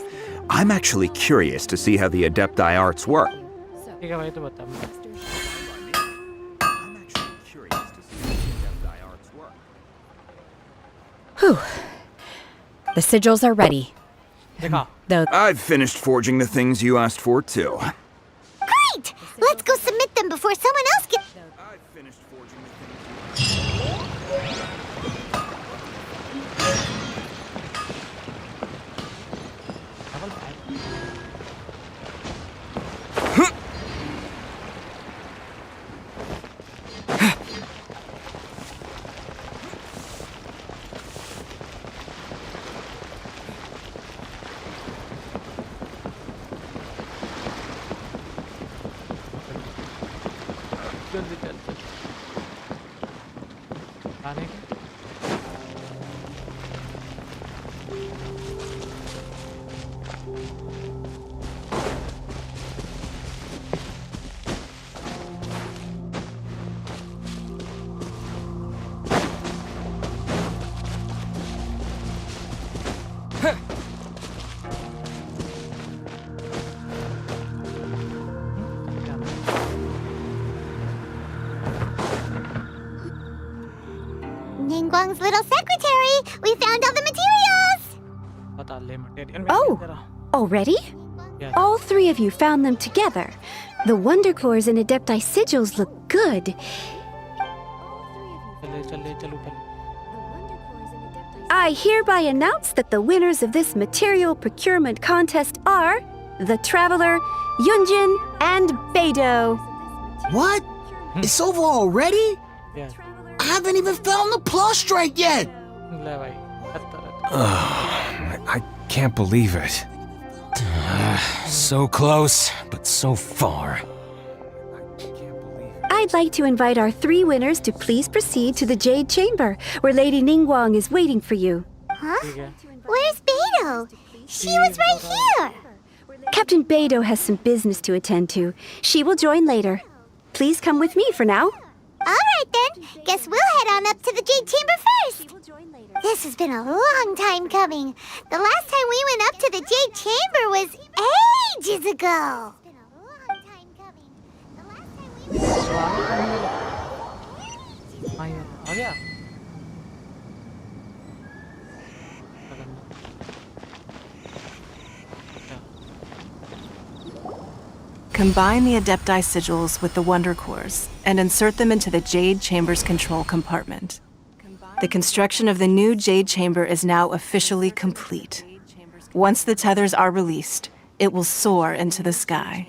I'm actually curious to see how the Adepti arts work. ठीक है भाई तो बता Whew. The sigils are ready. देखा I've finished forging the things you asked for, too. great! Let's go submit them before someone else gets. जल्दी चल आने के Ningguang's little secretary! We found all the materials! बता ले material Oh, already? Yes. All three of you found them together. The Wonder Cores and Adepti sigils look good. चल ऊपर I hereby announce that the winners of this material procurement contest are the Traveler, Yunjin, and Beidou. What? It's over already? Yeah. I haven't even found the prostrate yet! ले भाई करता रहता I can't believe it. So close, but so far. I'd like to invite our three winners to please proceed to the Jade Chamber, where Lady Ningguang is waiting for you. Huh? Where's Beidou? She was right here! Captain Beidou has some business to attend to. She will join later. Please come with me for now. Alright then, guess we'll head on up to the Jade Chamber first! This has been a long time coming. The last time we went up to the Jade Chamber was ages ago! आ गया Combine the Adepti sigils with the Wonder Cores and insert them into the Jade Chamber's control compartment. The construction of the new Jade Chamber is now officially complete. Once the tethers are released, it will soar into the sky.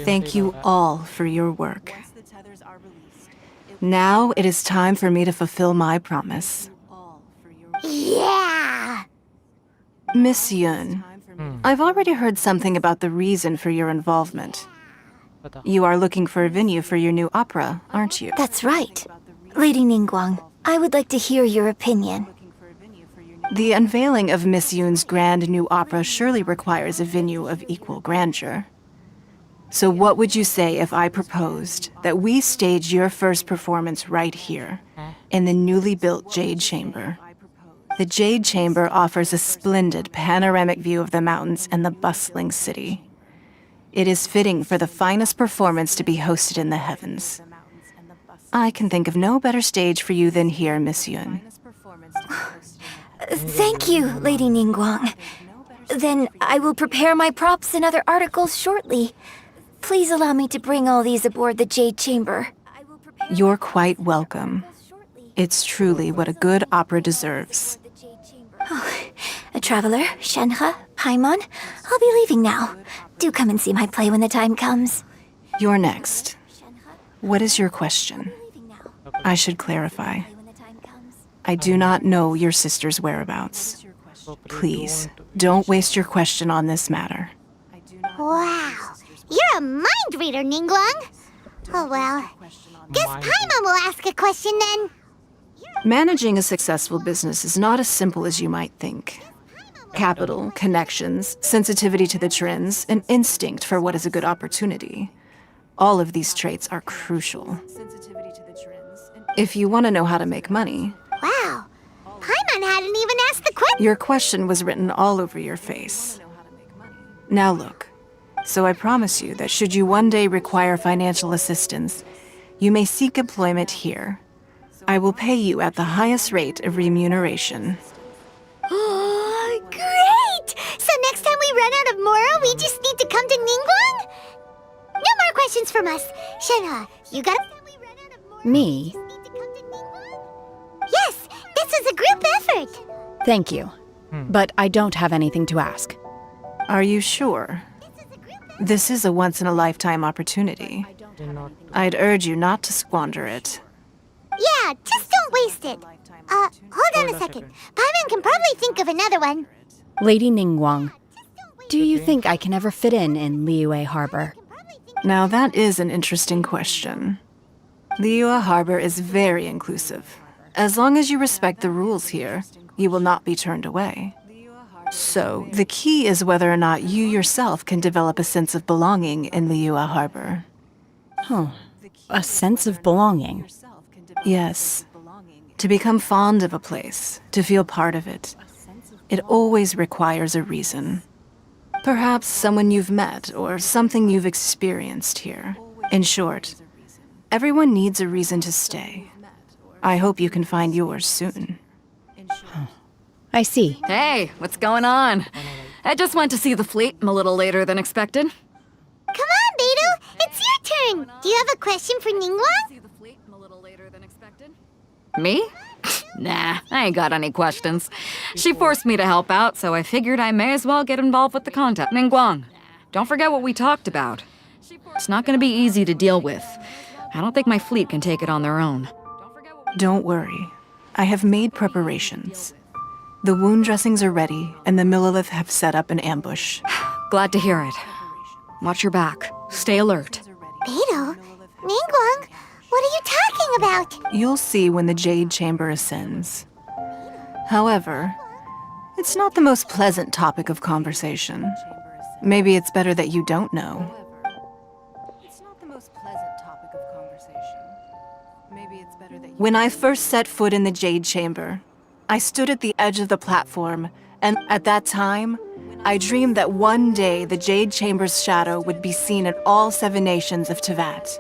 Thank you all for your work. Now it is time for me to fulfill my promise. Yeah! Miss Yun, I've already heard something about the reason for your involvement. You are looking for a venue for your new opera, aren't you? That's right. Lady Ningguang, I would like to hear your opinion. The unveiling of Miss Yoon's grand new opera surely requires a venue of equal grandeur. So what would you say if I proposed that we stage your first performance right here, in the newly built Jade Chamber? The Jade Chamber offers a splendid panoramic view of the mountains and the bustling city. It is fitting for the finest performance to be hosted in the heavens. I can think of no better stage for you than here, Miss Yoon. Thank you, Lady Ningguang. Then I will prepare my props and other articles shortly. Please allow me to bring all these aboard the Jade Chamber. You're quite welcome. It's truly what a good opera deserves. A traveler, Shenhe, Paimon, I'll be leaving now. Do come and see my play when the time comes. You're next. What is your question? I should clarify. I do not know your sister's whereabouts. Please, don't waste your question on this matter. Wow, you're a mind reader, Ningguang. Oh well, guess Paimon will ask a question then. Managing a successful business is not as simple as you might think. Capital, connections, sensitivity to the trends, and instinct for what is a good opportunity. All of these traits are crucial. If you want to know how to make money... Wow, Paimon hadn't even asked the question. Your question was written all over your face. Now look, so I promise you that should you one day require financial assistance, you may seek employment here. I will pay you at the highest rate of remuneration. Oh, great! So next time we run out of Moro, we just need to come to Ningguang? No more questions from us. Shenhe, you got... Me? Yes, this is a group effort. Thank you. But I don't have anything to ask. Are you sure? This is a once-in-a-lifetime opportunity. I'd urge you not to squander it. Yeah, just don't waste it. Hold on a second. Paimon can probably think of another one. Lady Ningguang, do you think I can ever fit in Liyue Harbor? Now that is an interesting question. Liyue Harbor is very inclusive. As long as you respect the rules here, you will not be turned away. So, the key is whether or not you yourself can develop a sense of belonging in Liyue Harbor. Huh. A sense of belonging? Yes. To become fond of a place, to feel part of it, it always requires a reason. Perhaps someone you've met or something you've experienced here. In short, everyone needs a reason to stay. I hope you can find yours soon. I see. Hey, what's going on? I just went to see the fleet. I'm a little later than expected. Come on, Beidou, it's your turn. Do you have a question for Ningguang? Me? Nah, I ain't got any questions. She forced me to help out, so I figured I may as well get involved with the content. Ningguang, don't forget what we talked about. It's not gonna be easy to deal with. I don't think my fleet can take it on their own. Don't worry. I have made preparations. The wound dressings are ready, and the Millilith have set up an ambush. Glad to hear it. Watch your back. Stay alert. Beidou? Ningguang? What are you talking about? You'll see when the Jade Chamber ascends. However, it's not the most pleasant topic of conversation. Maybe it's better that you don't know. When I first set foot in the Jade Chamber, I stood at the edge of the platform, and at that time, I dreamed that one day the Jade Chamber's shadow would be seen in all 7 nations of Tevat.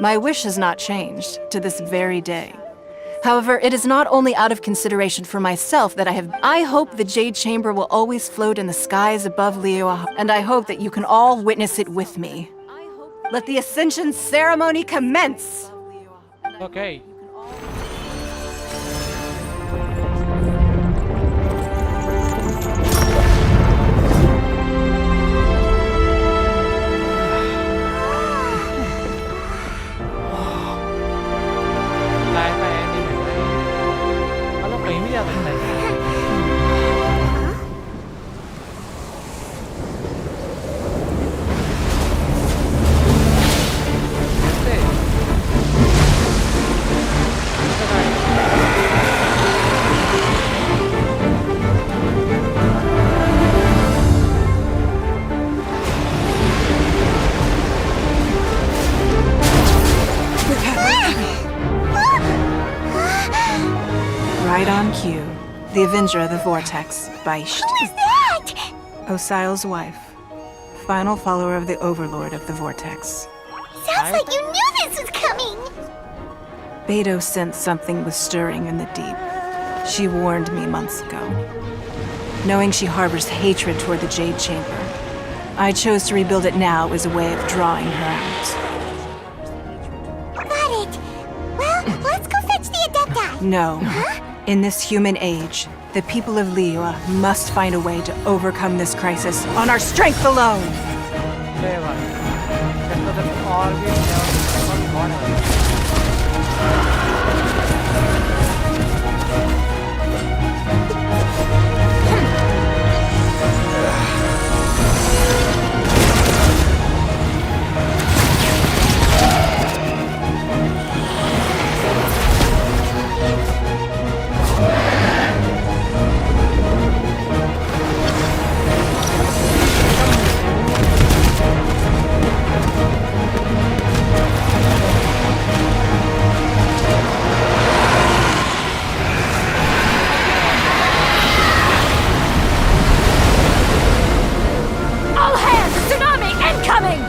My wish has not changed to this very day. However, it is not only out of consideration for myself that I hope the Jade Chamber will always float in the skies above Liyue, and I hope that you can all witness it with me. Let the Ascension ceremony commence! Okay. Devindra the Vortex, Baisht. Who is that? Osial's wife. Final follower of the Overlord of the Vortex. Sounds like you knew this was coming. Beto sensed something was stirring in the deep. She warned me months ago. Knowing she harbors hatred toward the Jade Chamber, I chose to rebuild it now as a way of drawing her out. Got it. Well, let's go fetch the Adepti. No. In this human age, the people of Liyue must find a way to overcome this crisis on our strength alone! All hands! Tsunami incoming!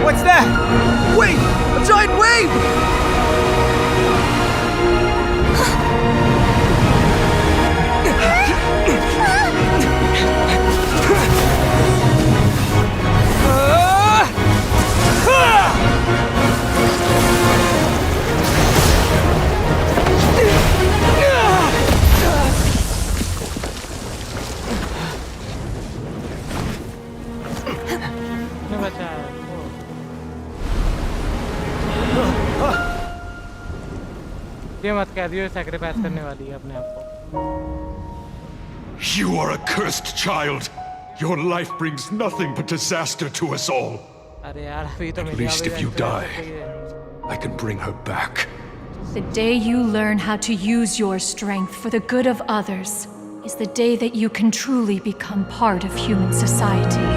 What's that? Wait! A giant wave! ये मत कह दियो sacrifice करने वाली है अपने आप को. You are a cursed child. Your life brings nothing but disaster to us all. अरे यार अभी तो At मेरी least if you die, I can bring her back. The day you learn how to use your strength for the good of others is the day that you can truly become part of human society.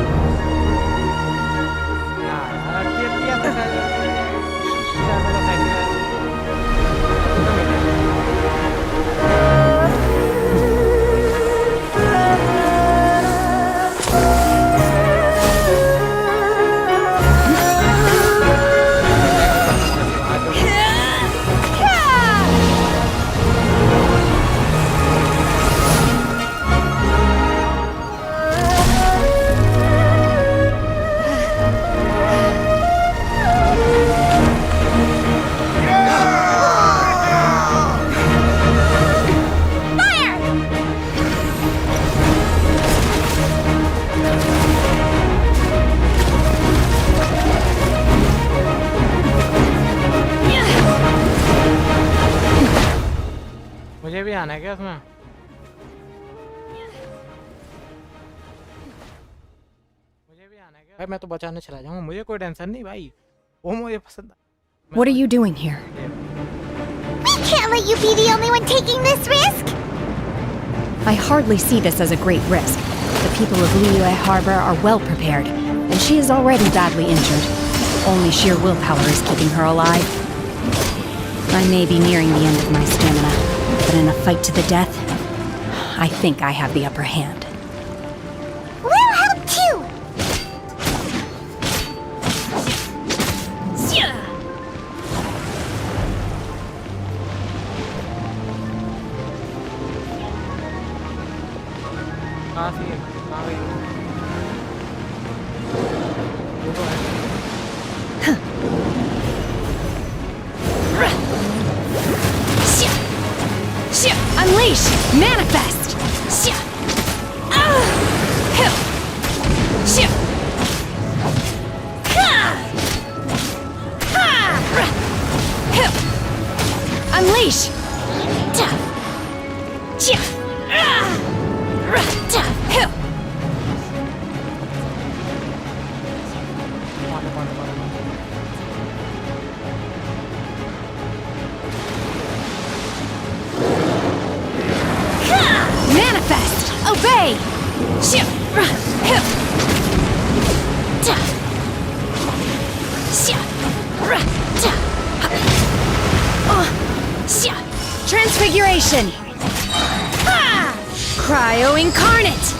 मुझे भी आना है क्या उसमें? मुझे भी आना है क्या? भाई मैं तो बचाने चला जाऊंगा, मुझे कोई टेंशन नहीं भाई. वो मुझे पसंद. What are you doing here? We can't let you be the only one taking this risk. I hardly see this as a great risk. The people of Liyue Harbor are well prepared, and she is already badly injured. Only sheer willpower is keeping her alive. I may be nearing the end of my stamina, but in a fight to the death, I think I have the upper hand. We'll help too. Unleash! Manifest! Unleash! Manifest! Obey! destruction! Ah! Cryo incarnate!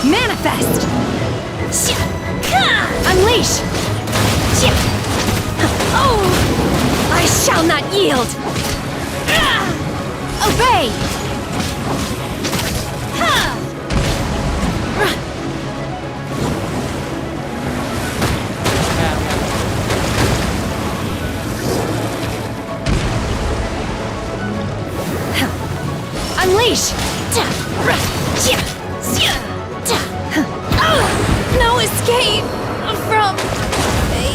Manifest! Unleash! Oh! I shall not yield! Obey! Unleash! No escape from me.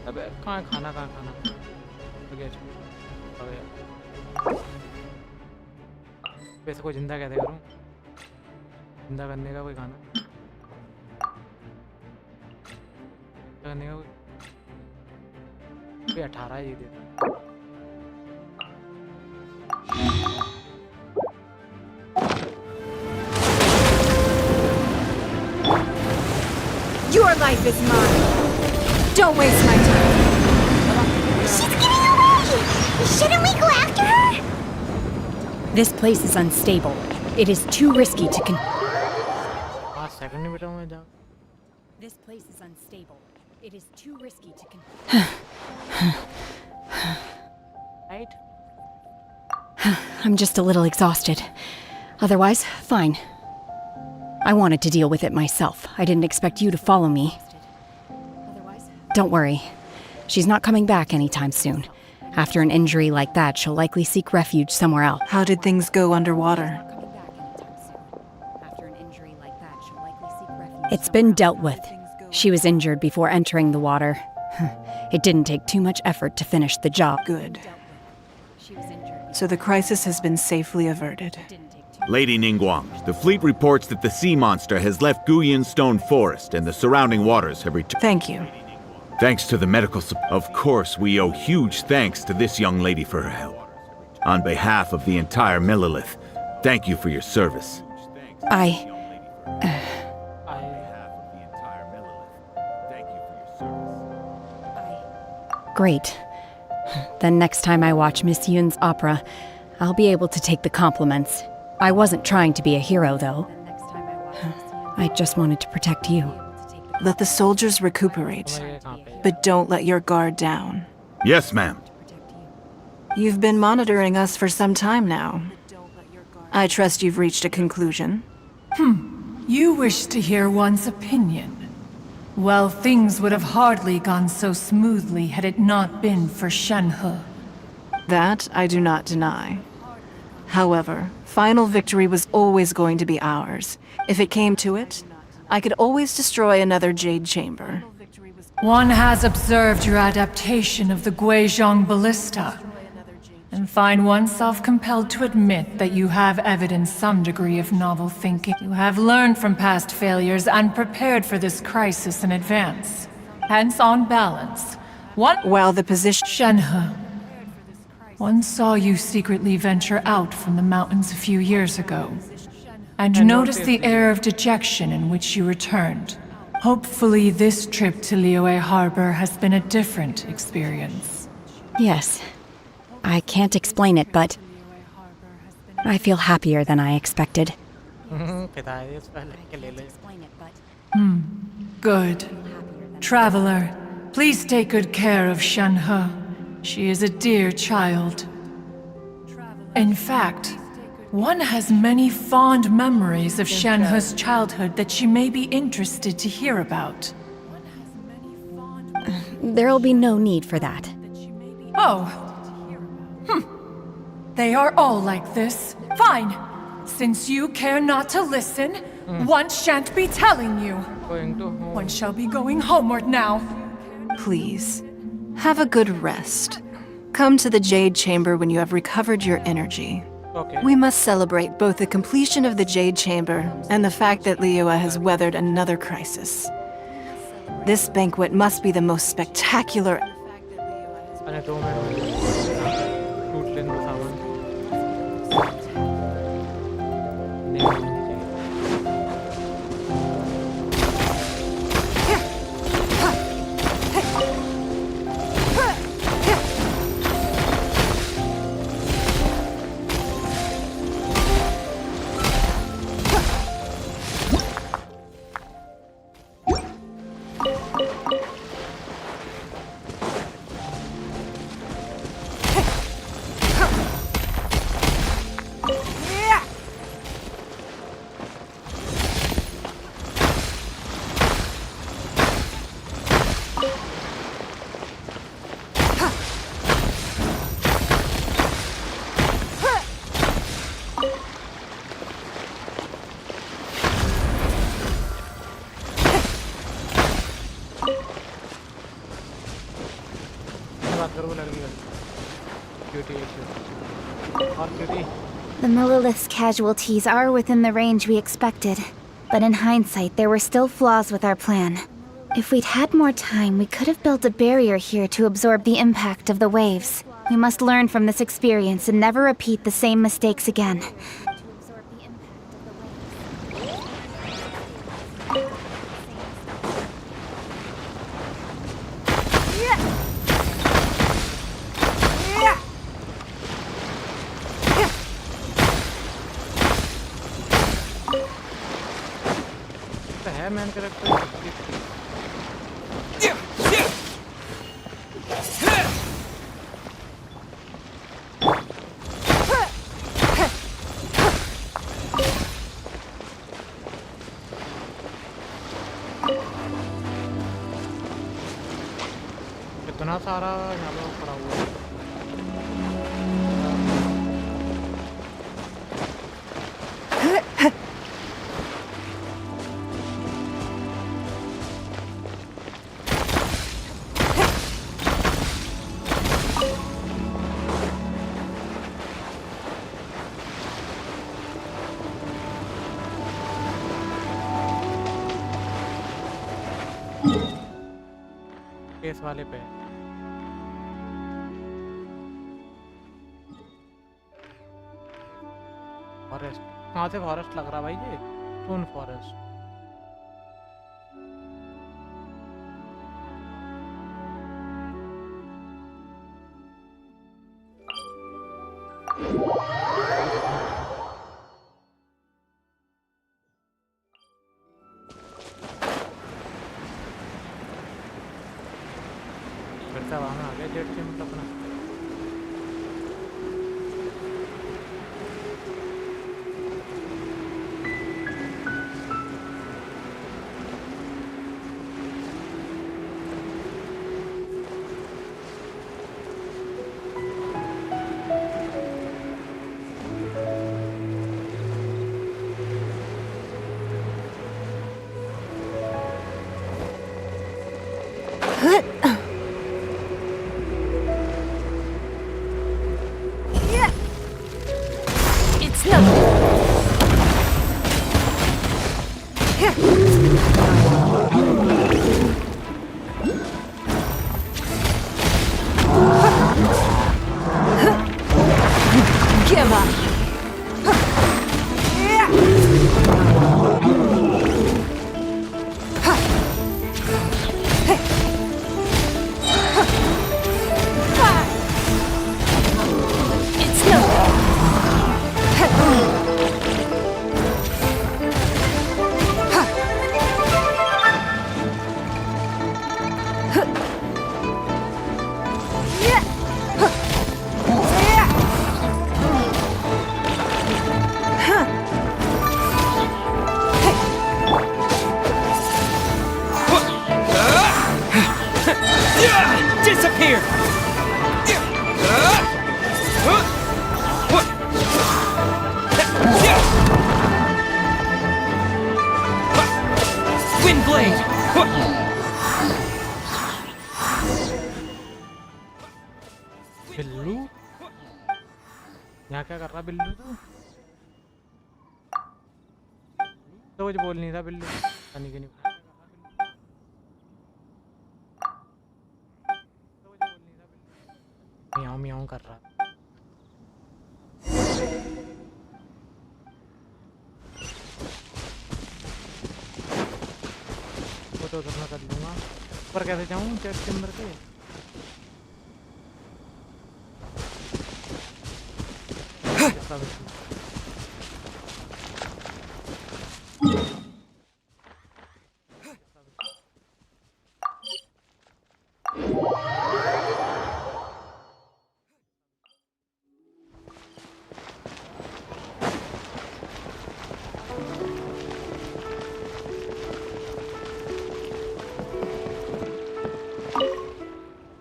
अबे कहाँ खाना वैसे कोई जिंदा कैसे करूँ जिंदा करने का कोई खाना करने का कोई 18 ही दे Your life is mine. Don't waste my time. She's getting away! Shouldn't we go after her? This place is unstable. It is too risky to second में मैं जाऊँ This place is unstable. It is too risky to Right? I'm just a little exhausted. Otherwise, fine. I wanted to deal with it myself. I didn't expect you to follow me. Don't worry. She's not coming back anytime soon. After an injury like that, she'll likely seek refuge somewhere else. How did things go underwater? It's been dealt with. She was injured before entering the water. It didn't take too much effort to finish the job. Good. So the crisis has been safely averted. Lady Ningguang, the fleet reports that the sea monster has left Guyan Stone Forest and the surrounding waters have returned. Thank you. Thanks to the medical support. Of course, we owe huge thanks to this young lady for her help. On behalf of the entire Millilith, thank you for your service. Great. Then next time I watch Miss Yun's opera, I'll be able to take the compliments. I wasn't trying to be a hero, though. I just wanted to protect you. Let the soldiers recuperate, but don't let your guard down. Yes, ma'am. You've been monitoring us for some time now. I trust you've reached a conclusion. You wish to hear one's opinion. Well, things would have hardly gone so smoothly had it not been for Shenhe. That I do not deny. However, final victory was always going to be ours. If it came to it, I could always destroy another Jade Chamber. One has observed your adaptation of the Guizhong Ballista, and find oneself compelled to admit that you have evidenced some degree of novel thinking. You have learned from past failures and prepared for this crisis in advance. Hence, on balance, while the position... Shenhe. One saw you secretly venture out from the mountains a few years ago, and noticed the air of dejection in which you returned. Hopefully this trip to Liyue Harbor has been a different experience. Yes. I can't explain it, but I feel happier than I expected. Good. Traveler, please take good care of Shenhe. She is a dear child. In fact, one has many fond memories of Shenhe's childhood that she may be interested to hear about. There'll be no need for that. Oh. They are all like this. Fine. Since you care not to listen, one shan't be telling you. One shall be going homeward now. Please, have a good rest. Come to the Jade Chamber when you have recovered your energy. Okay. We must celebrate both the completion of the Jade Chamber and the fact that Liyue has weathered another crisis. This banquet must be the most spectacular. अरे 2 minute टूट लेने दो सामान नहीं The Millilith's casualties are within the range we expected, but in hindsight, there were still flaws with our plan. If we'd had more time, we could have built a barrier here to absorb the impact of the waves. We must learn from this experience and never repeat the same mistakes again. Man character. कितना सारा यहाँ पे पड़ा हुआ है case वाले पे forest कहाँ से फॉरेस्ट लग रहा भाई ये सोन फॉरेस्ट रहा बिल्लू तो कुछ बोल नहीं रहा बिल्लू पता नहीं क्यों नहीं म्याऊं म्याऊं कर रहा वो तो उधर कर लूँगा ऊपर कैसे जाऊँ चेक चैम्बर के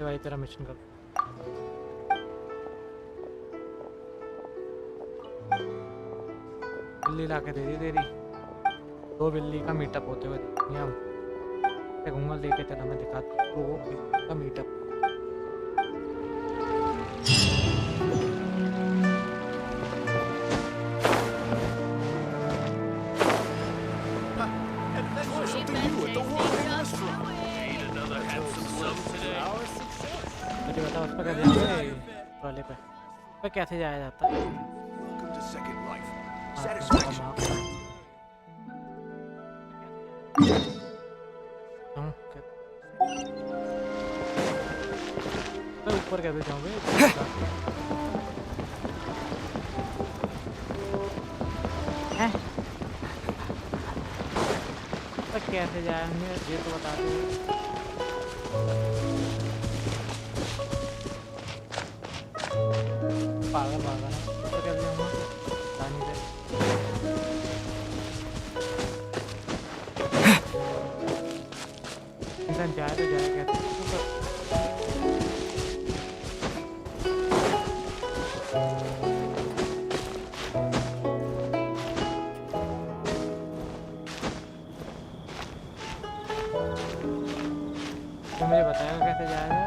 भाई तेरा मिशन कर बिल्ली ला के दे दी तेरी 2 बिल्ली का मीटअप होते हुए घूंगा लेके चला मैं दिखाता हूँ 2 बिल्ली का मीटअप मुझे बता उस पर कैसे जाए वाले पे कैसे जाया जाता है ऊपर कैसे जाऊँ कैसे जाएंगे ये तो बता दो पागल पागल तो कैसे जाऊँगा पानी पे इंसान जाए तो जाए कैसे तो मुझे बताएगा कैसे जाएगा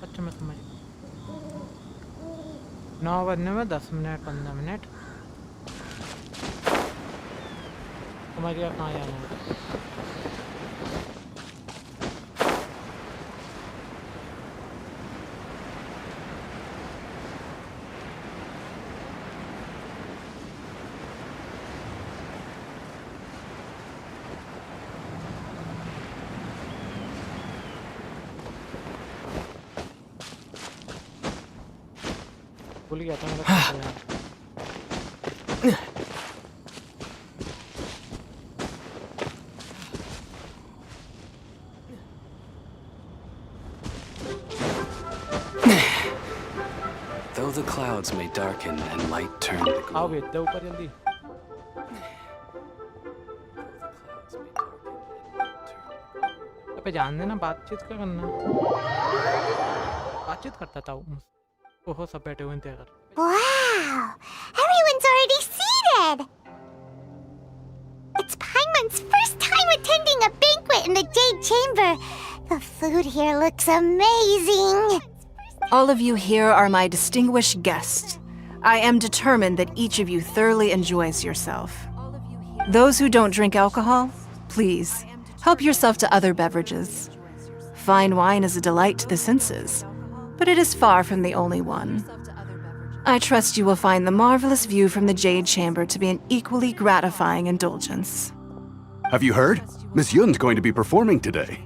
अच्छा मैं समझ 9 बजने में 10 मिनट 15 मिनट समझ गया कहाँ जाना है भूल गया था मेरा Though the clouds may darken and light turn to आओ gloom, भेजते ऊपर जल्दी पे जान देना बातचीत क्या करना बातचीत करता था ओहो सब बैठे हुए थे Wow! Everyone's already seated! It's Paimon's first time attending a banquet in the Jade Chamber. The food here looks amazing. All of you here are my distinguished guests. I am determined that each of you thoroughly enjoys yourself. Those who don't drink alcohol, please, help yourself to other beverages. Fine wine is a delight to the senses, but it is far from the only one. I trust you will find the marvelous view from the Jade Chamber to be an equally gratifying indulgence. Have you heard? Miss Yun's going to be performing today.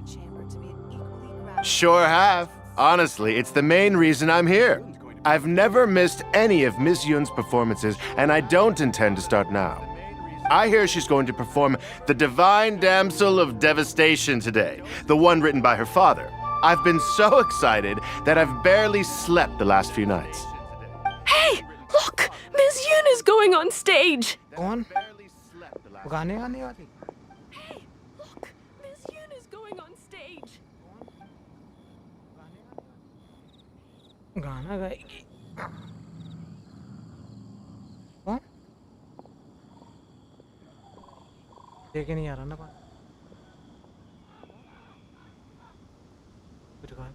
Sure have. Honestly, it's the main reason I'm here. I've never missed any of Miss Yun's performances, and I don't intend to start now. I hear she's going to perform The Divine Damsel of Devastation today, the one written by her father. I've been so excited that I've barely slept the last few nights. Hey, look! Miss Yun is going on stage! कौन? वो गाने गाने वाली? Hey, look! Miss Yun is going on stage! गाना गाएगी। कौन? देखे नहीं आ रहा ना बात। कुछ गा।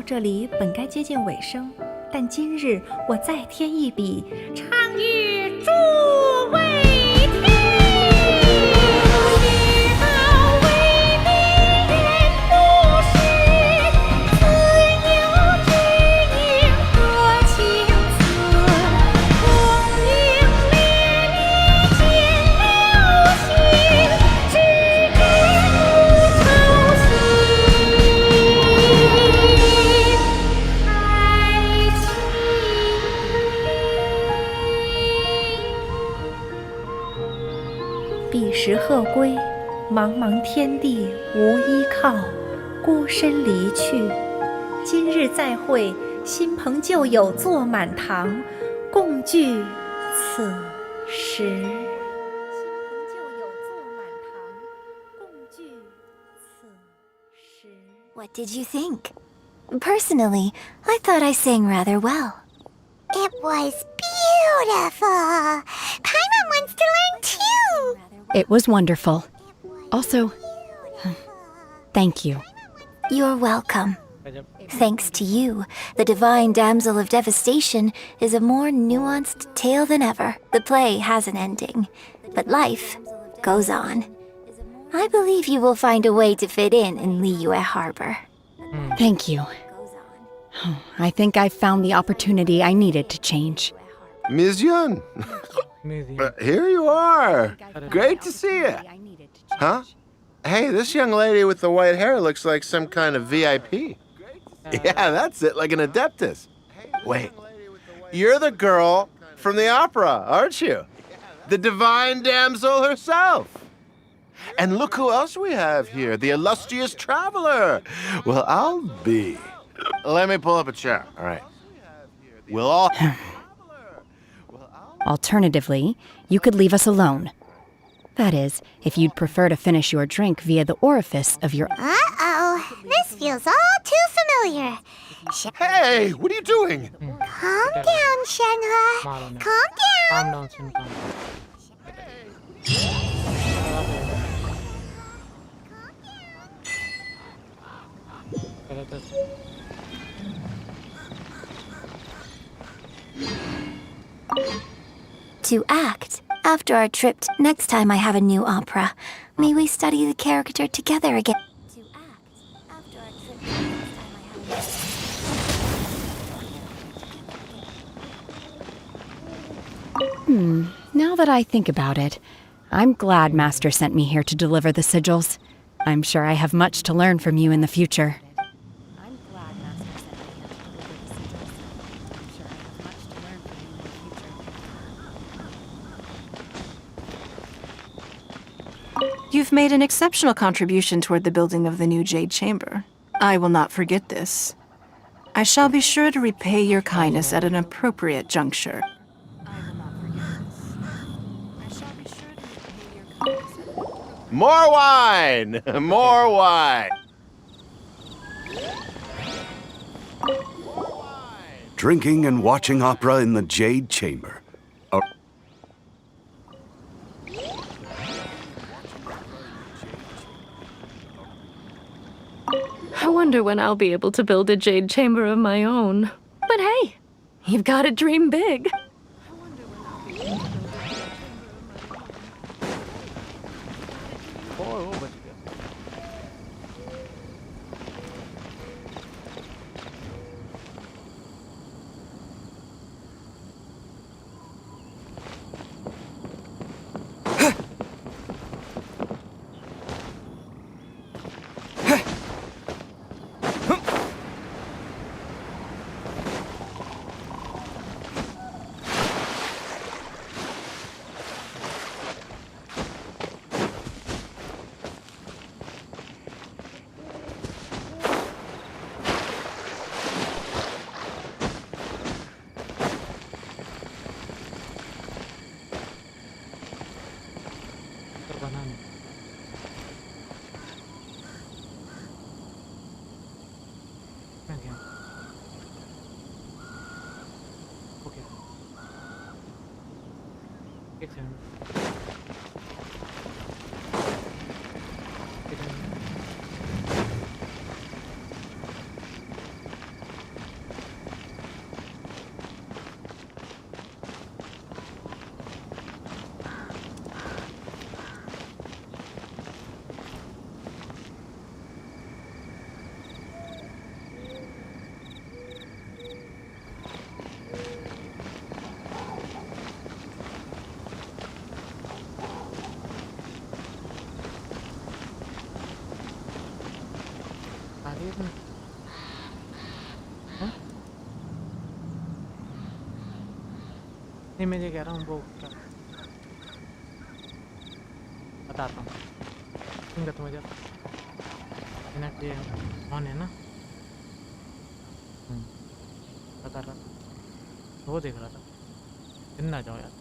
这里本该接近尾声，但今日我再添一笔，唱与诸位听。世道为民人不识，自有知音多情思。功名烈烈见了心，只知无愁心。彼时鹤归，茫茫天地无依靠，孤身离去。今日再会，新朋旧友坐满堂，共聚此时。 What did you think? Personally, I thought I sang rather well. It was beautiful. Paimon wants to learn too. It was wonderful. Also, thank you. You're welcome. Thanks to you, the Divine Damsel of Devastation is a more nuanced tale than ever. The play has an ending, but life goes on. I believe you will find a way to fit in Liyue Harbor. Thank you. I think I've found the opportunity I needed to change. Ms. Yun, here you are. Great to see you. Huh? Hey, this young lady with the white hair looks like some kind of VIP. Yeah, that's it, like an adeptus. Wait, you're the girl from the opera, aren't you? The Divine Damsel herself. And look who else we have here, the illustrious traveler. Well, I'll be. Let me pull up a chair, all right. We'll all... Alternatively, you could leave us alone. That is, if you'd prefer to finish your drink via the orifice of your... Uh-oh. This feels all too familiar. Hey, what are you doing? Calm down, Shenhe. Calm down. Calm down, Shen. Calm. To act. After our trip, next time I have a new opera, may we study the character together again. Now that I think about it, I'm glad Master sent me here to deliver the sigils. I'm sure I have much to learn from you in the future. You've made an exceptional contribution toward the building of the new Jade Chamber. I will not forget this. I shall be sure to repay your kindness at an appropriate juncture. More wine! More wine! Drinking and watching opera in the Jade Chamber. I wonder when I'll be able to build a Jade Chamber of my own. But hey, you've got to dream big. नहीं मैं ये कह रहा हूँ वो क्या बताता हूँ सुनगा तुम्हें जब इनका ये ऑन है ना बता रहा था वो देख रहा था दिन ना जाओ यार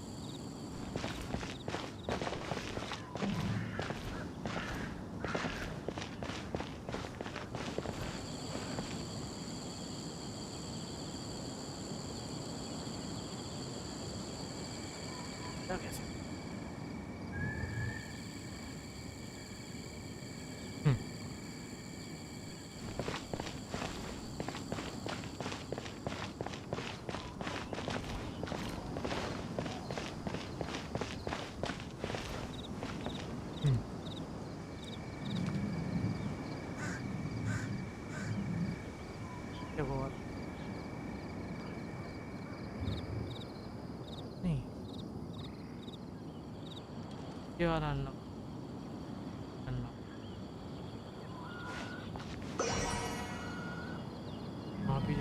ये वाला अनलॉक वहाँ भी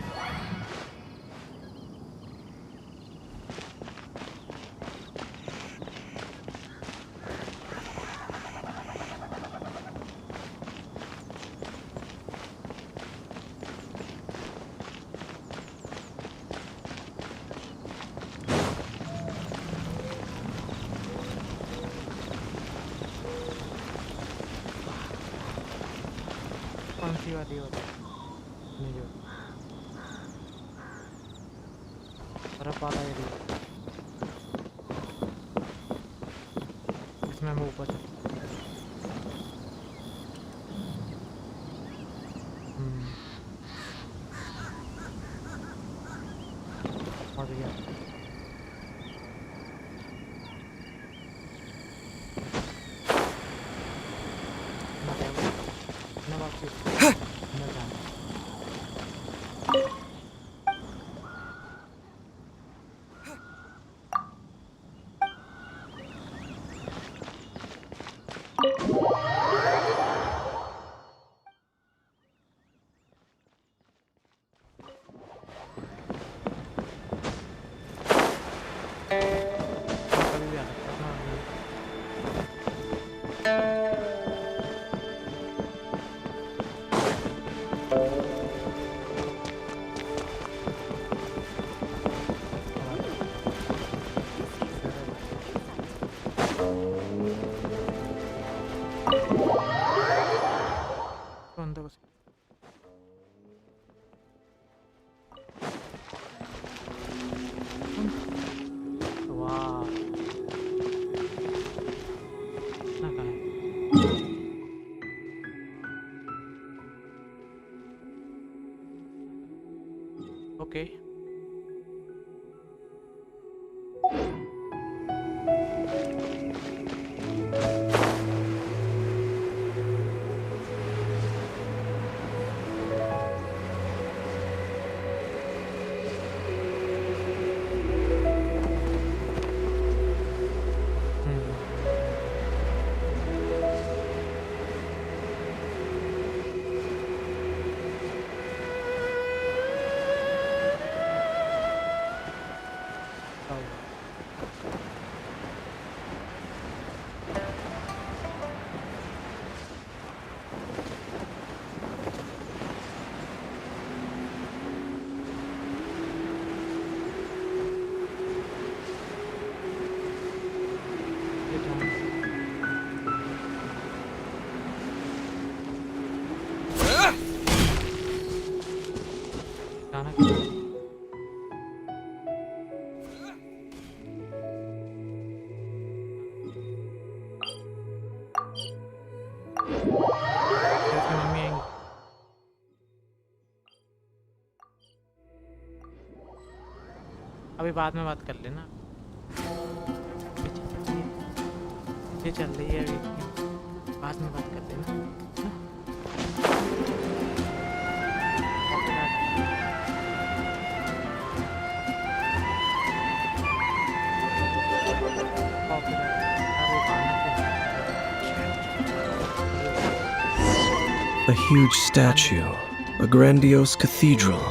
कौन सी वाली होती नहीं जो बर्फ वाला एरिया इसमें हम ऊपर पहुंच गया Okay. अभी बाद में बात कर लेना ये चल रही है अभी बाद में बात कर लेना A huge statue, a grandiose cathedral.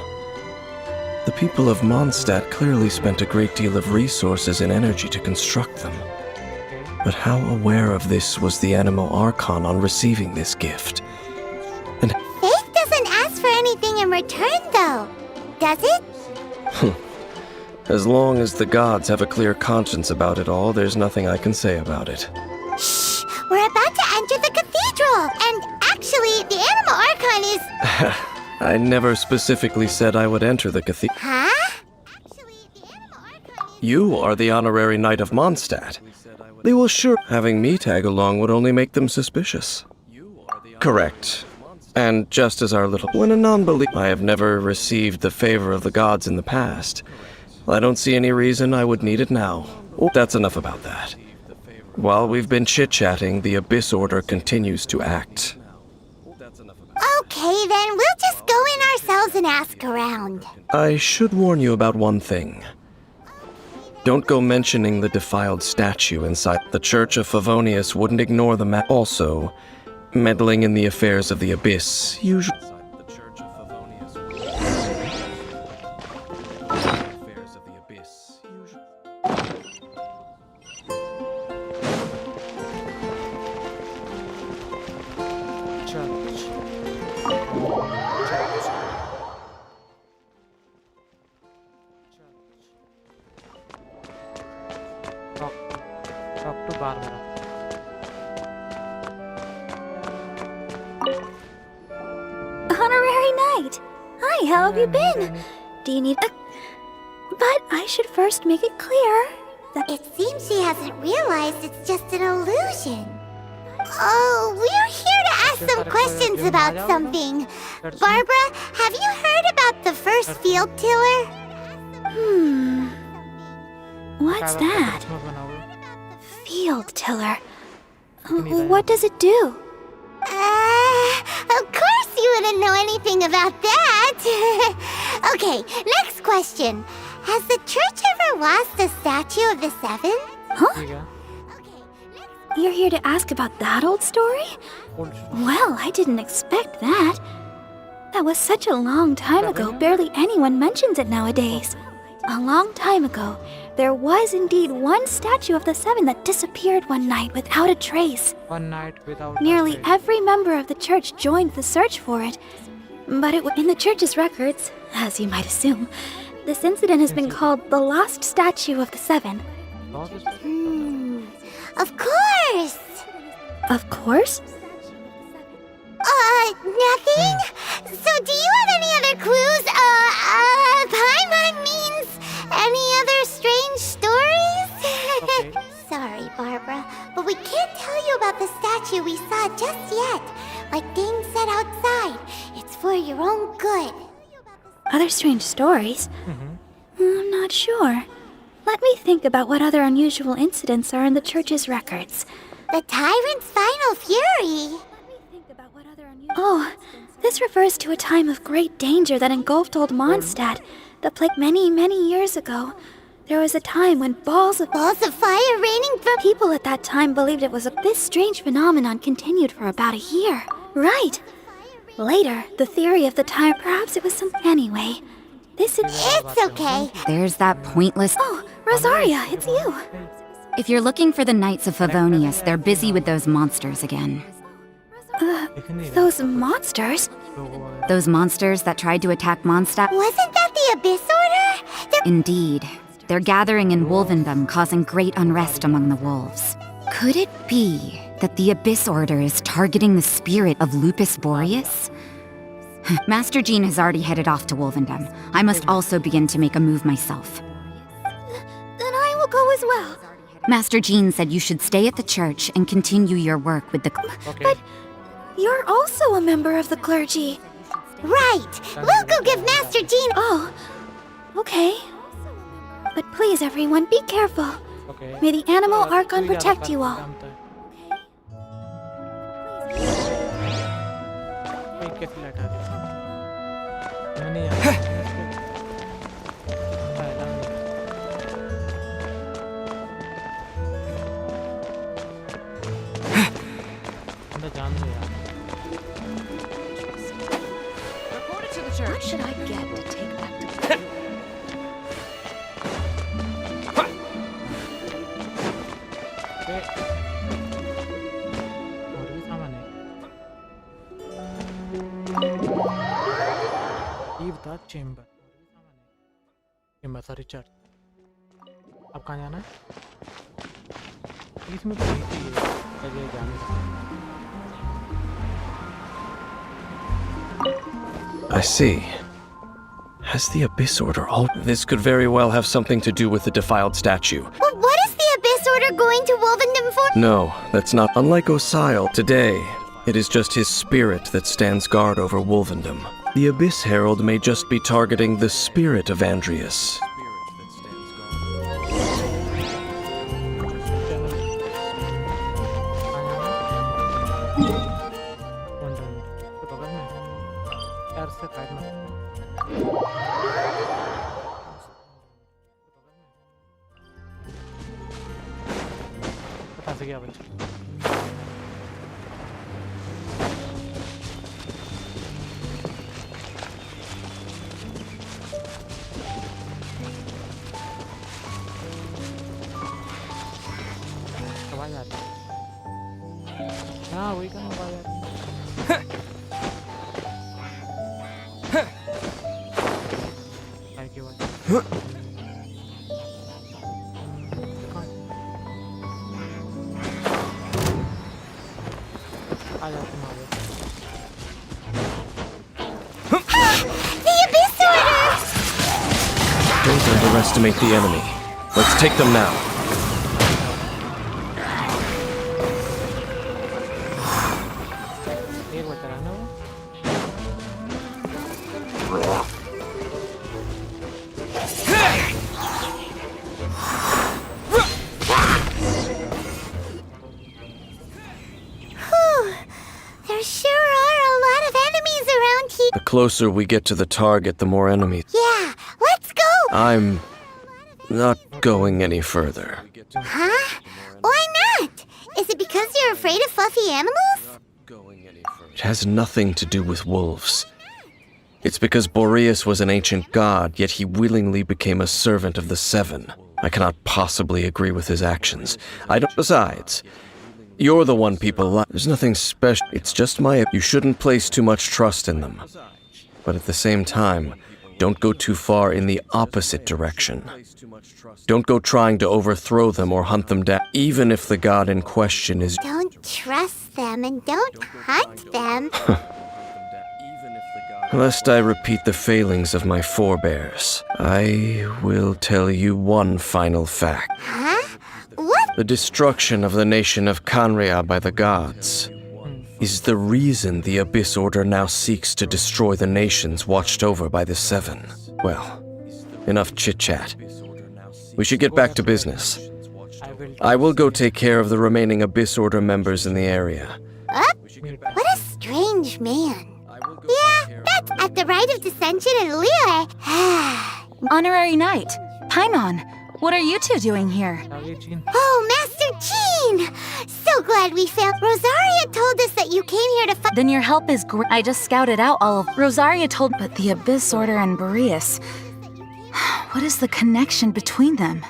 The people of Mondstadt clearly spent a great deal of resources and energy to construct them. But how aware of this was the Animal Archon on receiving this gift? And Faith doesn't ask for anything in return, though, does it? as long as the gods have a clear conscience about it all, there's nothing I can say about it. Shh! We're about to enter the cathedral! And actually, the Animal Archon is... I never specifically said I would enter the cathedral. Huh? You are the honorary knight of Mondstadt. They will sure... Having me tag along would only make them suspicious. Correct. And just as our little... When a non-believer... I have never received the favor of the gods in the past. I don't see any reason I would need it now. That's enough about that. While we've been chit-chatting, the Abyss Order continues to act. Okay, then we'll just go in ourselves and ask around. I should warn you about one thing. Don't go mentioning the defiled statue inside. The Church of Favonius wouldn't ignore the Also, meddling in the affairs of the Abyss usually... very night. Hi, how have you been? Do you need a... But I should first make it clear that... It seems she hasn't realized it's just an illusion. Oh, we're here to ask some questions about something. Barbara, have you heard about the first field tiller? What's that? Field tiller. What does it do? Of course you wouldn't know anything about that. Okay, next question. Has the church ever lost a statue of the seven? Huh? You're here to ask about that old story? Well, I didn't expect that. That was such a long time ago, barely anyone mentions it nowadays. A long time ago, there was indeed one statue of the seven that disappeared one night without a trace. One night without Nearly a trace. every member of the church joined the search for it. But in the church's records, as you might assume, this incident has been called the Lost Statue of the Seven. Of course! Of course? Nothing? So do you have any other clues? Paimon means any other strange stories? Okay. Sorry, Barbara, but we can't tell you about the statue we saw just yet. Like Dane said outside, it's for your own good. Other strange stories? I'm not sure. Let me think about what other unusual incidents are in the church's records. The tyrant's final fury. Oh, this refers to a time of great danger that engulfed old Mondstadt, the plague many, many years ago. There was a time when balls of fire raining from... People at that time believed it was this strange phenomenon continued for about a year. Right. Later, the theory of the time, perhaps it was some... Anyway, this is... It's okay. There's that pointless... Oh, Rosaria, it's you. If you're looking for the Knights of Favonius, they're busy with those monsters again. Those monsters? Those monsters that tried to attack Mondstadt? Wasn't that the Abyss Order? Indeed. They're gathering in Wolvendom, causing great unrest among the wolves. Could it be that the Abyss Order is targeting the spirit of Lupus Boreas? Master Jean has already headed off to Wolvendom. I must also begin to make a move myself. Then I will go as well. Master Jean said you should stay at the church and continue your work with the... But you're also a member of the clergy. Right! We'll go give Master Jean... Oh, okay. But please, everyone, be careful. Okay. May the Animal Archon protect you all. What should I get to take back to... Leave the chamber. Sorry, church. अब कहाँ जाना है? इसमें तो नहीं थी ये जाने I see. Has the Abyss Order all... This could very well have something to do with the defiled statue. But what is the Abyss Order going to Wolvendom for? No, that's not... Unlike Osile, today, it is just his spirit that stands guard over Wolvendom. The Abyss Herald may just be targeting the spirit of Andreas. हाँ वही कहाँ आवाज आ रही है आ जा तुम आ जाओ underestimate the enemy. Let's take them now. एक बचा रहा ना वो। Whew. There sure are a lot of enemies around here. The closer we get to the target, the more enemies. Yeah, let's go! I'm not going any further. Huh? Why not? Is it because you're afraid of fluffy animals? It has nothing to do with wolves. It's because Boreas was an ancient god, yet he willingly became a servant of the Seven. I cannot possibly agree with his actions. I don't. Besides, you're the one people like. There's nothing special. It's just my. You shouldn't place too much trust in them. But at the same time, don't go too far in the opposite direction. Don't go trying to overthrow them or hunt them down, even if the god in question is. Don't trust them and don't hunt them. Lest I repeat the failings of my forebears, I will tell you one final fact. Huh? What? The destruction of the nation of Canria by the gods is the reason the Abyss Order now seeks to destroy the nations watched over by the Seven. Well, enough chit-chat. We should get back to business. I will go take care of the remaining Abyss Order members in the area. What a strange man. Yeah, that's at the rite of dissension in Liyue. Honorary Knight, Paimon, what are you two doing here? Oh, Master Jean! So glad we found. Rosaria told us that you came here to fight. Then your help is great. I just scouted out all of. Rosaria told. But the Abyss Order and Boreas. What is the connection between them?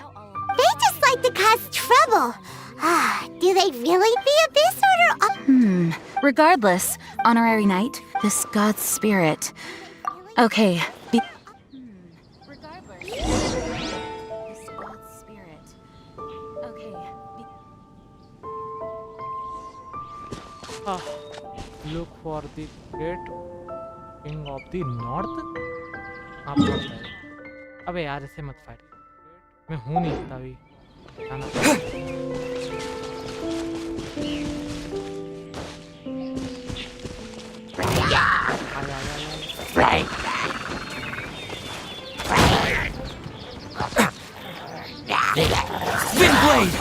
They just like to cause trouble. Do they really? The Abyss Order. Regardless, Honorary Knight, this god's spirit. Okay. Regardless. This god's spirit. Okay. Look for the great king of the north. आप कौन है? अबे यार ऐसे मत fight. मैं हूँ नहीं इतना भी। Right. Spin blade.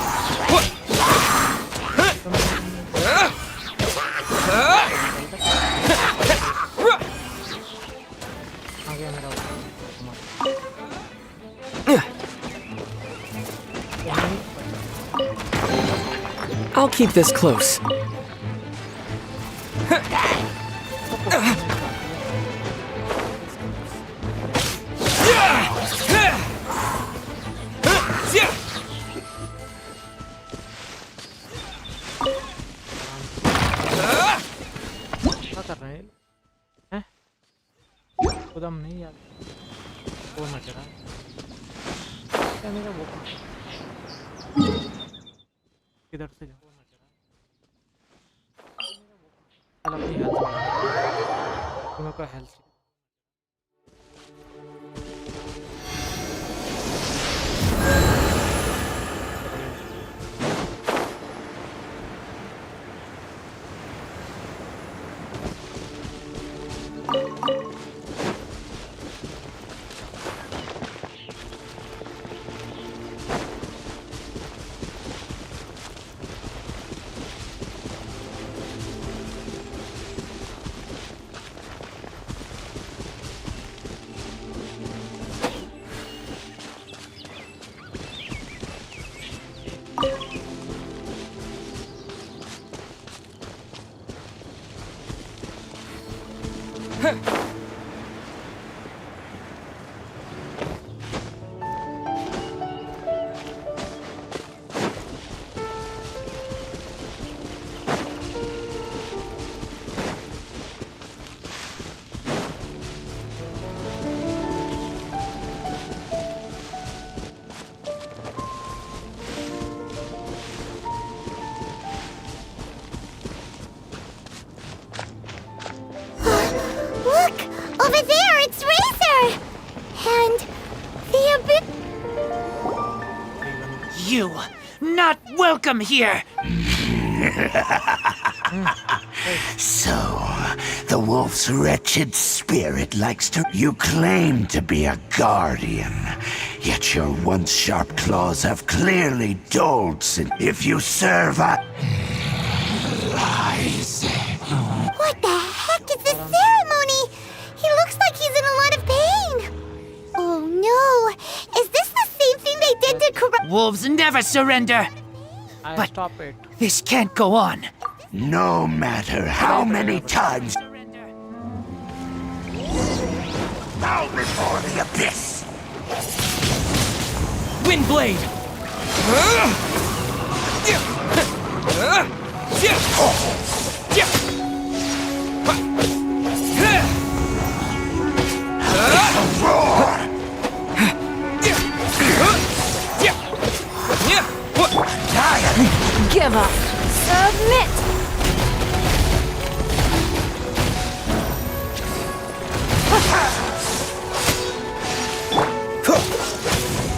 I'll keep this close. क्या कर रहे हैं? हैं? उदम नहीं यार। वो मच रहा है। क्या मेरा वो? किधर से जाओ? चल अपनी हेल्थ बढ़ा। तुम्हें कोई health Look! you. Not welcome here. So, the wolf's wretched spirit likes to... You claim to be a guardian, yet your once sharp claws have clearly dulled since... If you serve a... Lies. What the heck is this ceremony? He looks like he's in a lot of pain. Oh no, is this the same thing they did to corrupt... Wolves never surrender. But stop it. this can't go on. No matter how many times... Bow before the abyss! Windblade! Give up. Submit.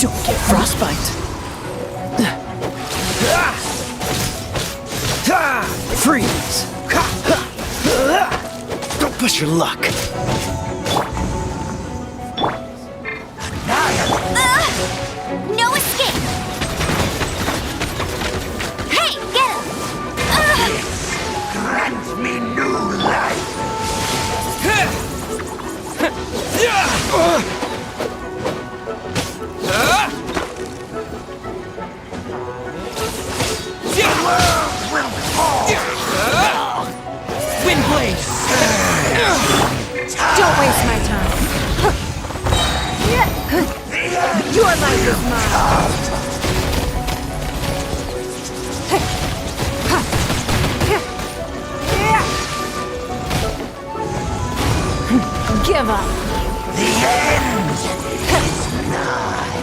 Don't get frostbite. Freeze. Don't push your luck. No escape! Hey, get him! Grant me new life! Windblade! Don't waste my time. Your life is mine. Give up. The end is nigh.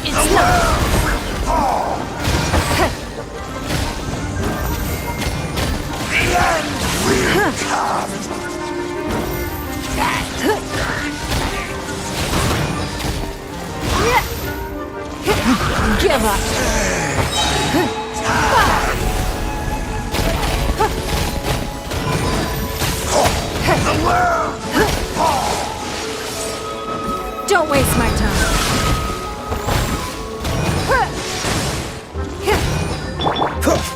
It's not. The end will come. Give up. The world will fall. Don't waste my time.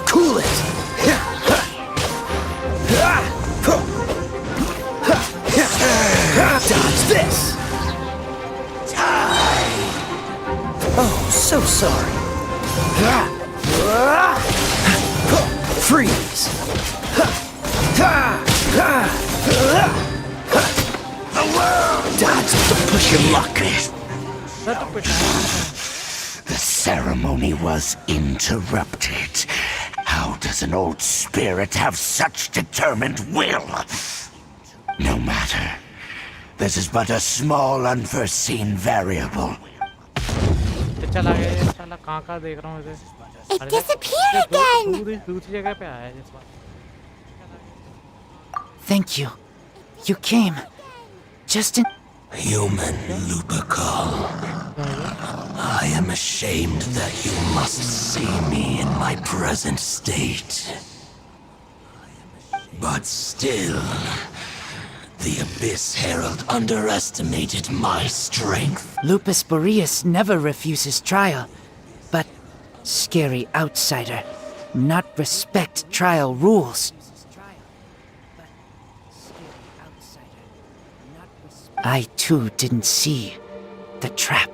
Cool it. Dodge this. Oh, so sorry. Freeze. The world. Dodge to push your luck. The ceremony was interrupted. How does an old spirit have such determined will? No matter. This is but a small unforeseen variable. चला गया ये साला कहाँ देख रहा हूँ इसे It disappeared again! दूसरी जगह पे आया है इस बार Thank you. You came. Just in... Human Lupercal. I am ashamed that you must see me in my present state. But still, the Abyss Herald underestimated my strength. Lupus Boreas never refuses trial, but scary outsider, not respect trial rules. I too didn't see the trap.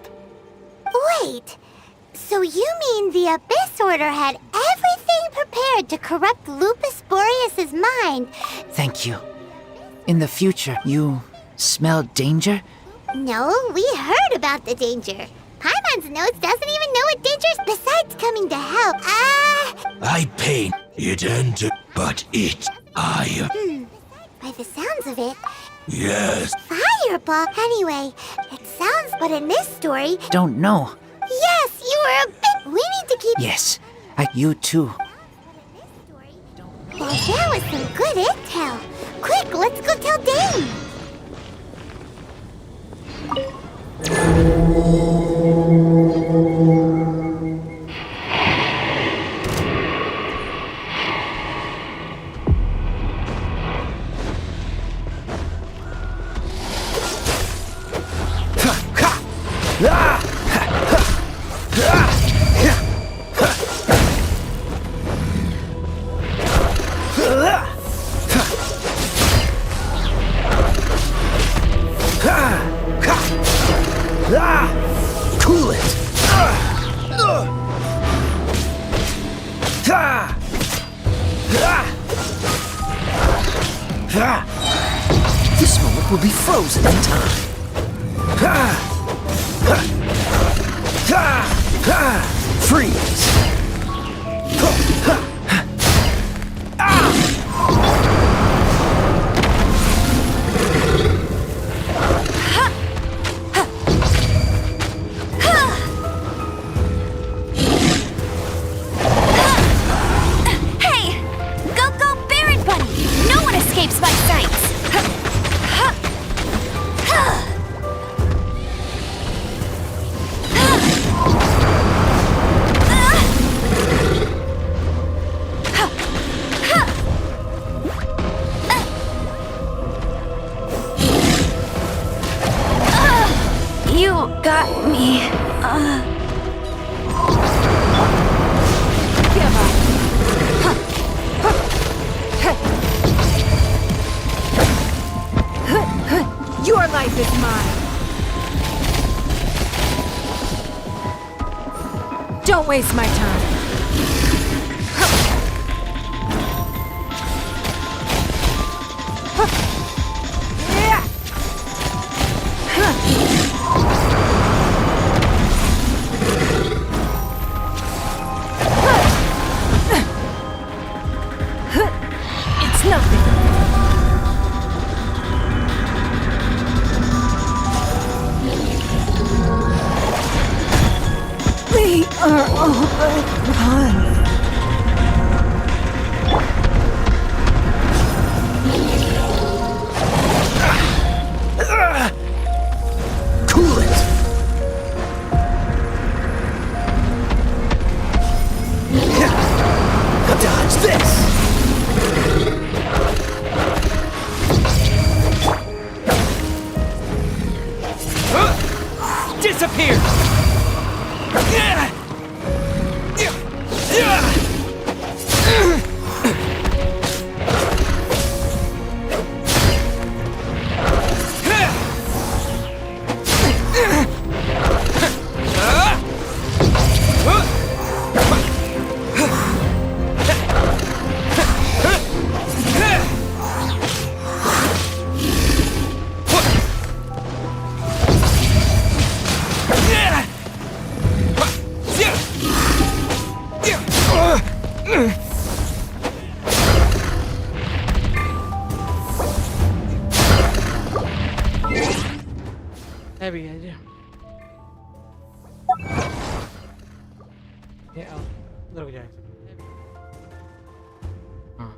Wait, so you mean the Abyss Order had everything prepared to corrupt Lupus Boreas' mind? Thank you. In the future, you smell danger? No, we heard about the danger. Paimon's notes doesn't even know what danger's besides coming to help. I paint it enter, but it, By the sounds of it, yes. Fireball. Anyway, it sounds, but in this story... Don't know. Yes, you You were a bit. We need to keep. Yes, you too. Well, that was some good intel. Quick, let's go tell Dane. Cool it. This moment will be frozen in time. Freeze. Hey! Go, Baron Bunny! No one escapes my sights! You got me. Give up. Your life is mine. Don't waste my time. It's nothing. We are all but one. Cool it. Dodge this. Disappear. Heavy है जी ये आओ रुक जाए हाँ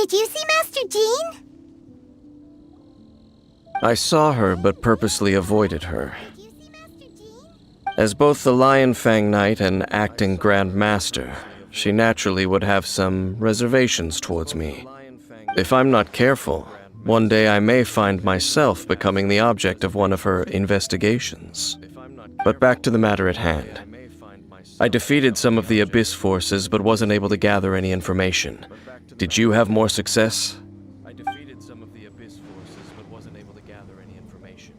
Did you see Master Jean? I saw her, but purposely avoided her. As both the Lion Fang Knight and acting Grand Master, she naturally would have some reservations towards me. If I'm not careful, one day I may find myself becoming the object of one of her investigations. But back to the matter at hand. I defeated some of the Abyss forces, but wasn't able to gather any information. Did you have more success? I defeated some of the Abyss forces, but wasn't able to gather any information.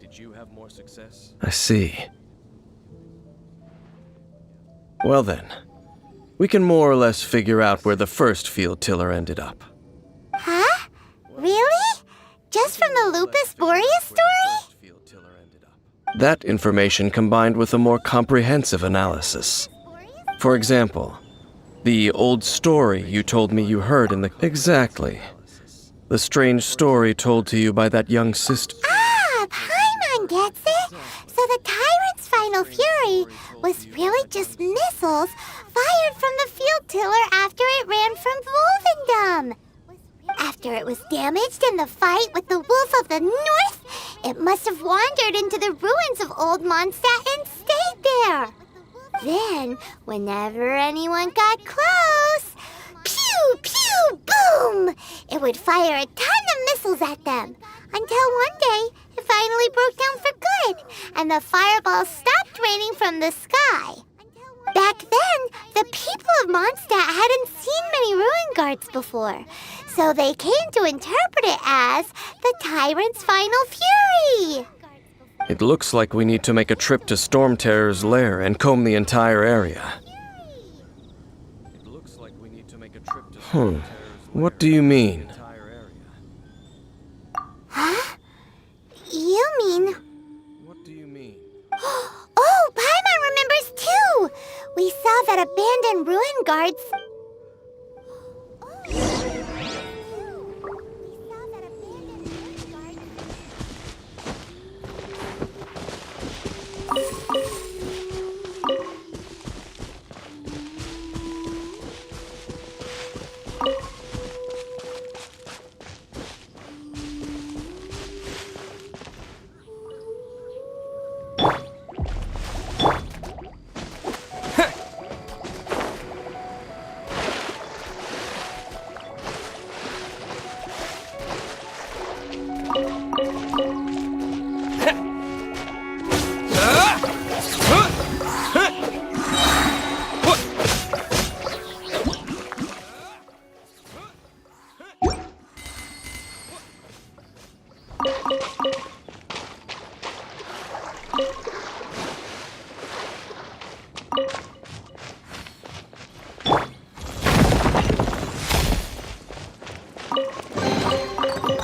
Did you have more success? I see. Well then, we can more or less figure out where the first field tiller ended up. Huh? Really? Just from the Lupus Boreas story? That information combined with a more comprehensive analysis. For example, the old story you told me you heard in the... Exactly. The strange story told to you by that young sister... Ah, Paimon gets it! So the Tyrant's final fury was really just missiles fired from the field tiller after it ran from Wolvendom. After it was damaged in the fight with the Wolf of the North, it must have wandered into the ruins of Old Mondstadt and stayed there. Then, whenever anyone got close, pew, pew, boom! It would fire a ton of missiles at them, until one day it finally broke down for good, and the fireballs stopped raining from the sky. Back then, the people of Mondstadt hadn't seen many ruin guards before, so they came to interpret it as the Tyrant's final fury. It looks like we need to make a trip to Storm Terror's lair and comb the entire area. What do you mean? Huh? You mean... What do you mean? Oh, Paimon remembers too! We saw that abandoned ruin guards...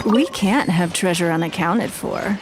We can't have treasure unaccounted for.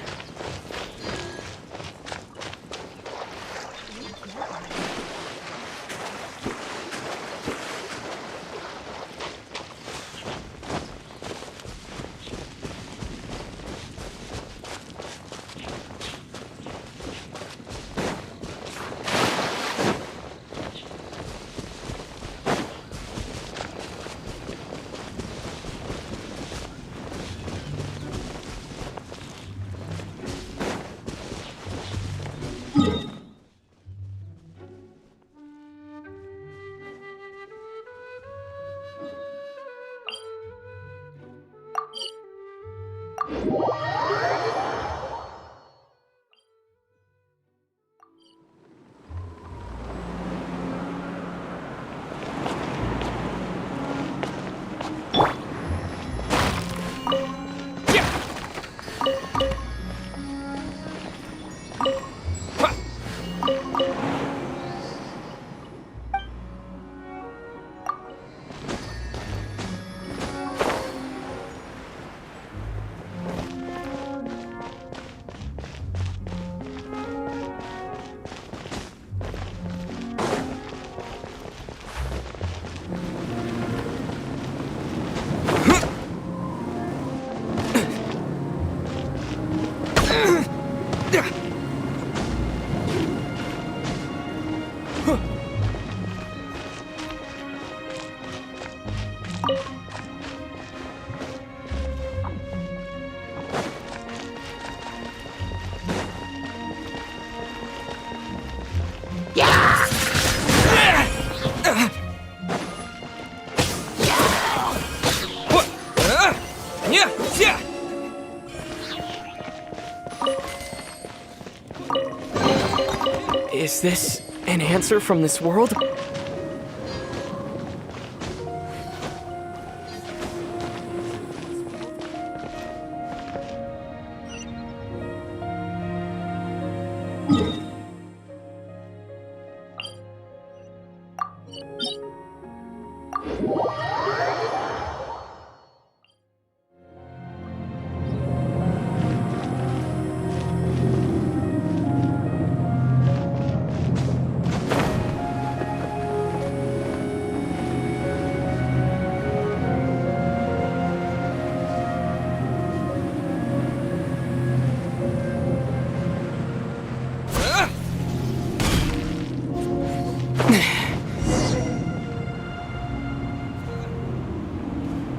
this an answer from this world?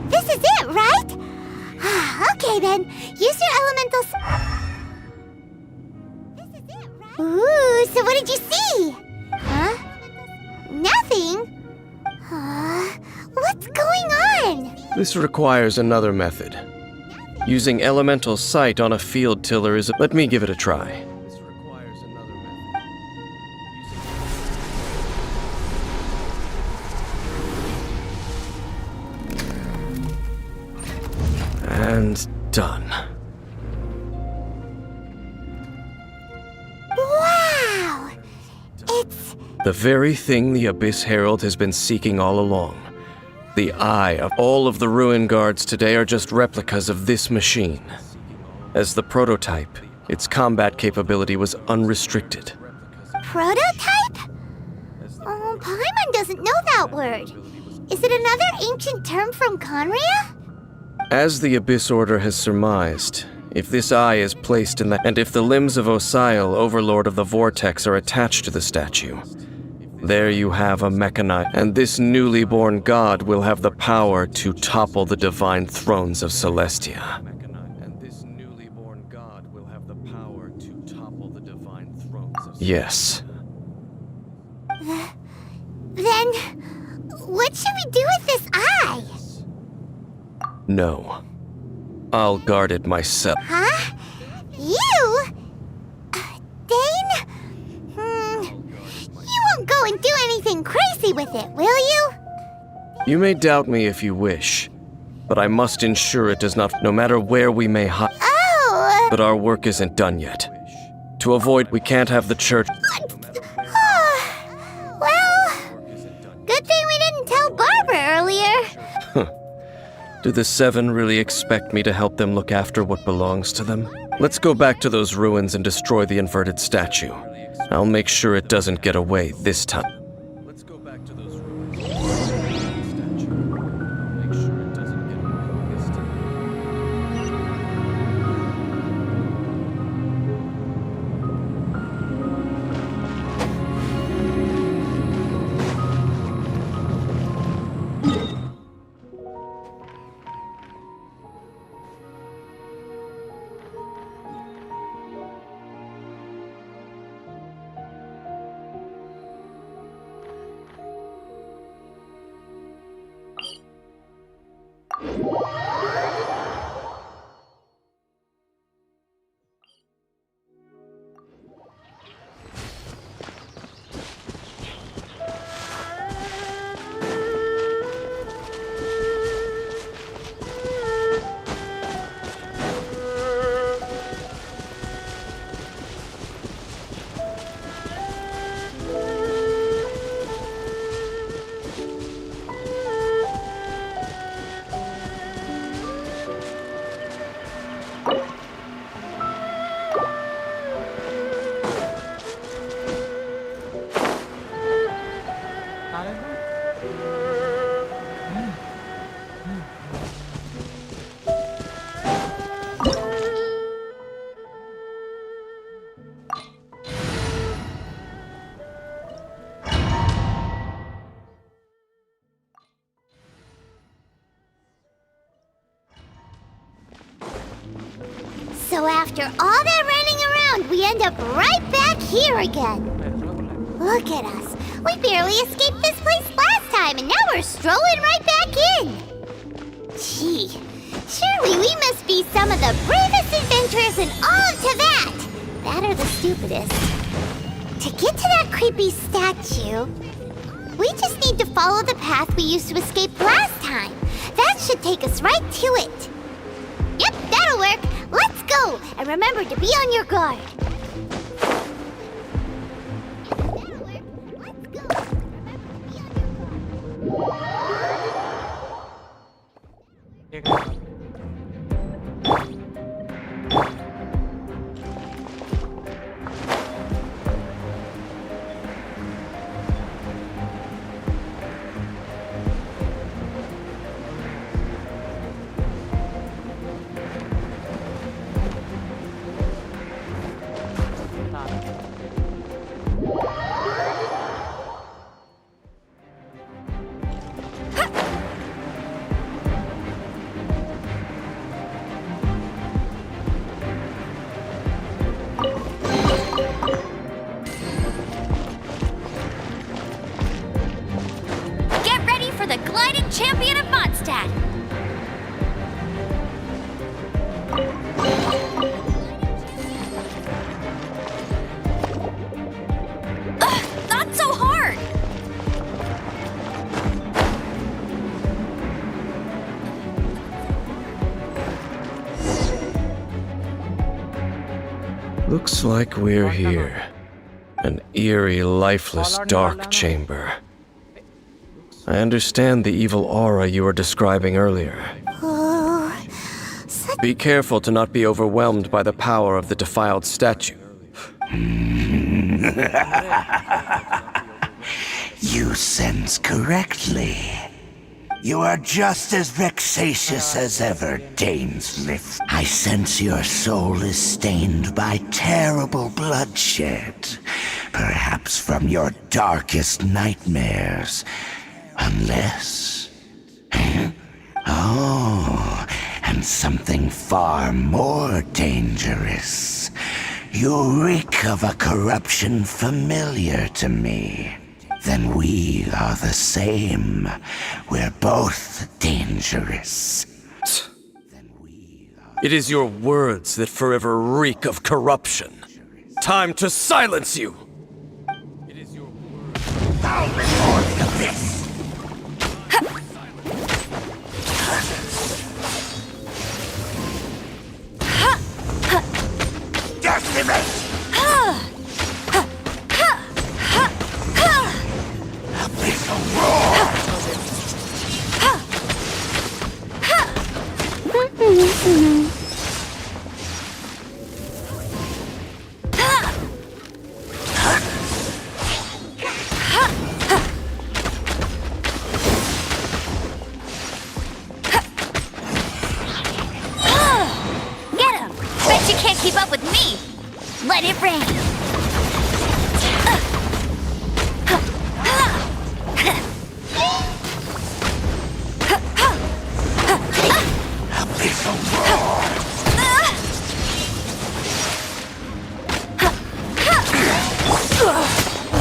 This is it, right? Okay then, use your elementals. This is it, right? Ooh, so what did you see? Huh? Nothing? What's going on? This requires another method. Using elemental sight on a field tiller is Let me give it a try. And done. Wow! It's... The very thing the Abyss Herald has been seeking all along. The eye of all of the ruin guards today are just replicas of this machine. As the prototype, its combat capability was unrestricted. Prototype? Oh, Paimon doesn't know that word. Is it another ancient term from Conria? As the Abyss Order has surmised, if this eye is placed in the... and if the limbs of Osial, Overlord of the Vortex, are attached to the statue, there you have a mechanized... and this newly born god will have the power to topple the divine thrones of Celestia. Yes. Then, what should we do with this eye? No. I'll guard it myself. Huh? You? Dane? You won't go and do anything crazy with it, will you? You may doubt me if you wish, but I must ensure it does not, no matter where we may hide. Oh! But our work isn't done yet. To avoid, we can't have the church... Well, good thing we didn't tell Barbara earlier. Do the Seven really expect me to help them look after what belongs to them? Let's go back to those ruins and destroy the inverted statue. I'll make sure it doesn't get away this time. Let's go back to those ruins. Make sure it doesn't get away this time. So after all that running around, we end up right back here again. Look at us. We barely escaped this place last time, and now we're strolling right back in. Gee, surely we must be some of the bravest adventurers in all of Teyvat. That or the stupidest. To get to that creepy statue, we just need to follow the path we used to escape last time. That should take us right to it. Yep, that'll work. Let's go. And remember to be on your guard. For the gliding champion of Mondstadt! Ugh, not so hard! Looks like we're here. An eerie, lifeless, dark chamber. I understand the evil aura you were describing earlier. Be careful to not be overwhelmed by the power of the defiled statue. You sense correctly. You are just as vexatious as ever, Dainsliff. I sense your soul is stained by terrible bloodshed, perhaps from your darkest nightmares. Unless... Oh, and something far more dangerous. You reek of a corruption familiar to me. Then we are the same. We're both dangerous. It is your words that forever reek of corruption. Time to silence you! It is your words. Bow before the abyss! Decimate! Abyssal roar! Get him! Bet you can't keep up with me! Let it rain! Abyssal roar!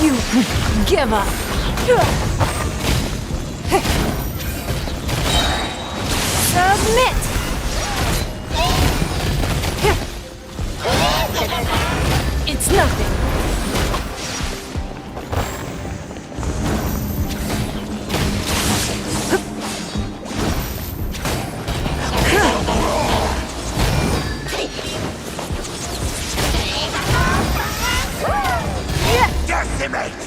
You give up. Submit! It's nothing. Decimate!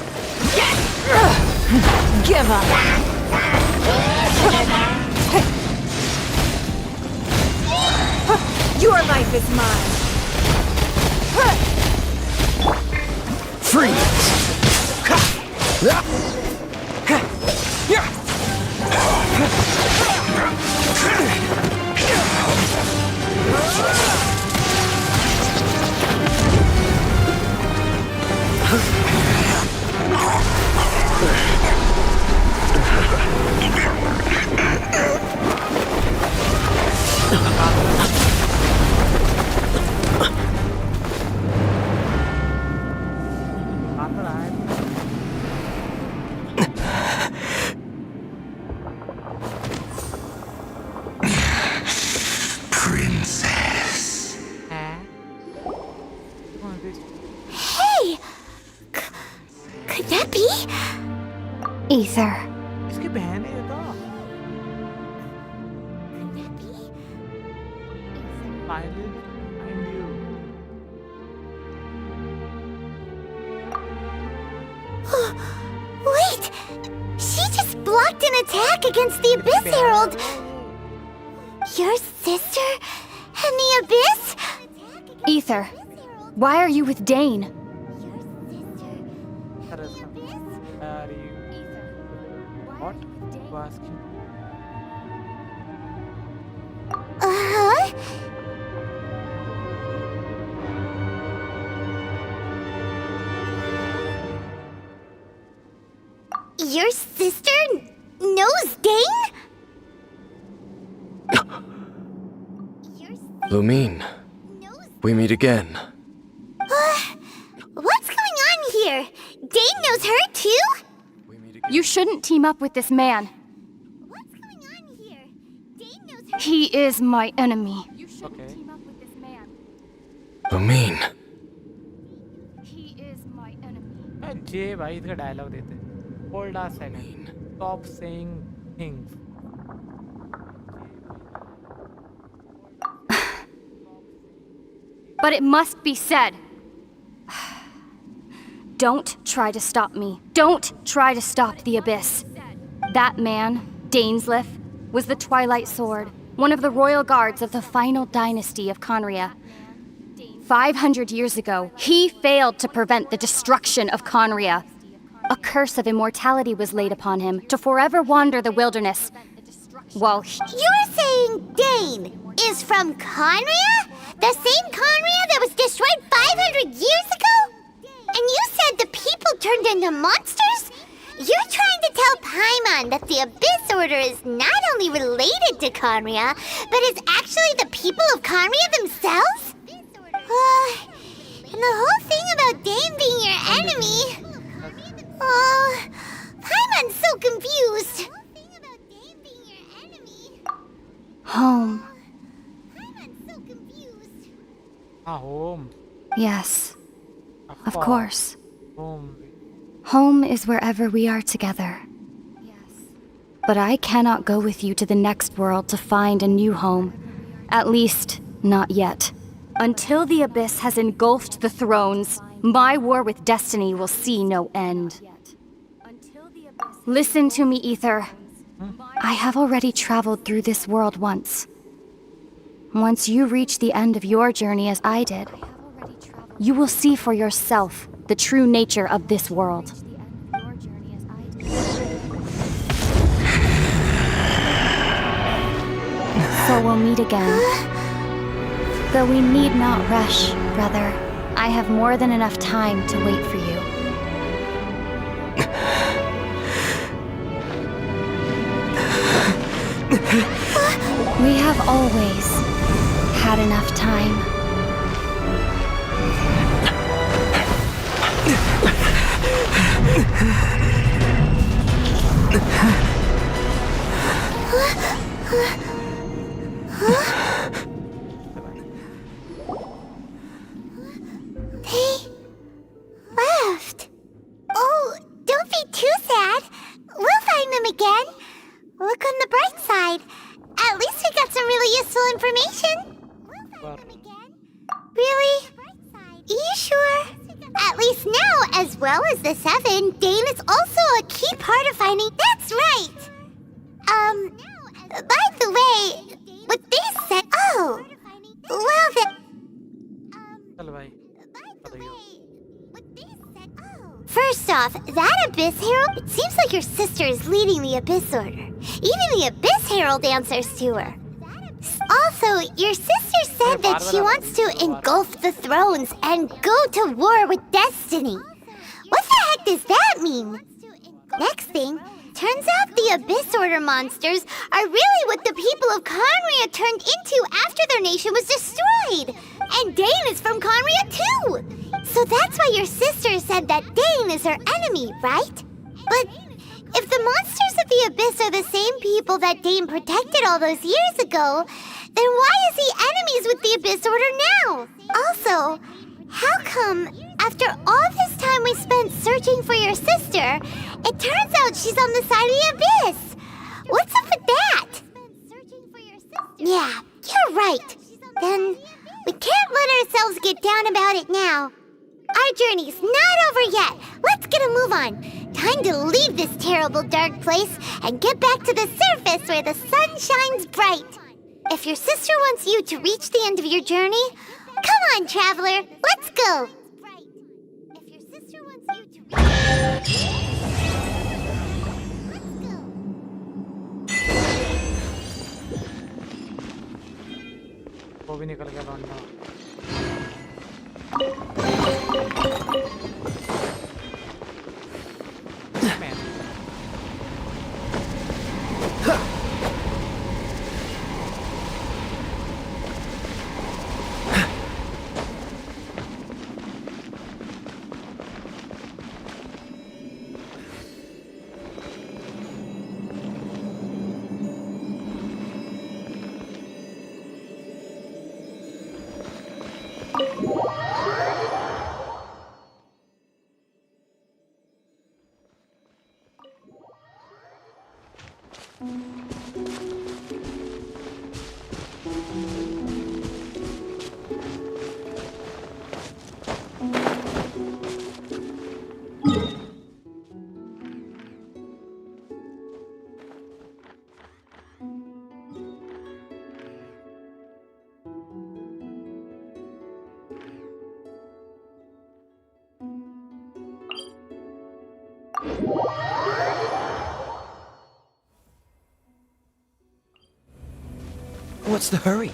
Give up. Your life is mine. Freeze! Ether. इसकी बहन है ये तो finally find you. Wait! She just blocked an attack against the Abyss Herald! Your sister and the Abyss? Ether, why are you with Dane? What? You asking? Uh-huh. Your sister knows Dane? Lumine, we meet again. What's going on here? Dane knows her too? You shouldn't team up with this man. He is my enemy. Okay. Lumine. जे भाई इसका dialogue देते Hold a second. Stop saying things. But it must be said. Don't try to stop me. Don't try to stop the Abyss. That man, Dainsleif, was the Twilight Sword, one of the royal guards of the final dynasty of Conria. 500 years ago, he failed to prevent the destruction of Conria. A curse of immortality was laid upon him to forever wander the wilderness. While he... You're saying Dane is from Conria? The same Conria that was destroyed 500 years ago? And you said the people turned into monsters? You're trying to tell Paimon that the Abyss Order is not only related to Conria, but is actually the people of Conria themselves? And the whole thing about Dane being your enemy... Oh, Paimon's so confused. Home. Home. Yes. Of course. Home. Home is wherever we are together. But I cannot go with you to the next world to find a new home. At least, not yet. Until the Abyss has engulfed the thrones, my war with destiny will see no end. Listen to me, Ether. I have already traveled through this world once. Once you reach the end of your journey as I did, you will see for yourself the true nature of this world. So we'll meet again. Though we need not rush, brother. I have more than enough time to wait for you. We have always had enough time. They left. Oh, don't be too sad. We'll find them again. Look on the bright side. At least we got some really useful information. Really? You sure? At least now, as well as the Seven, Dane is also a key part of finding... That's right! By the way, what they said... Oh! Well, First off, that Abyss Herald, it seems like your sister is leading the Abyss Order. Even the Abyss Herald answers to her. Also, your sister said that she wants to engulf the thrones and go to war with destiny. What the heck does that mean? Next thing, turns out the Abyss Order monsters are really what the people of Conria turned into after their nation was destroyed. And Dane is from Conria too. So that's why your sister said that Dane is her enemy, right? But if the monsters of the Abyss are the same people that Dane protected all those years ago, then why is he enemies with the Abyss Order now? Also, how come, after all this time time we spent searching for your sister, it turns out she's on the side of the abyss. What's up with that? Yeah, you're right. Then we can't let ourselves get down about it now. Our journey's not over yet. Let's get a move on. Time to leave this terrible dark place and get back to the surface where the sun shines bright. If your sister wants you to reach the end of your journey, come on, traveler, let's go. If your sister wants you to वो भी निकल गया लौंडा What's the hurry?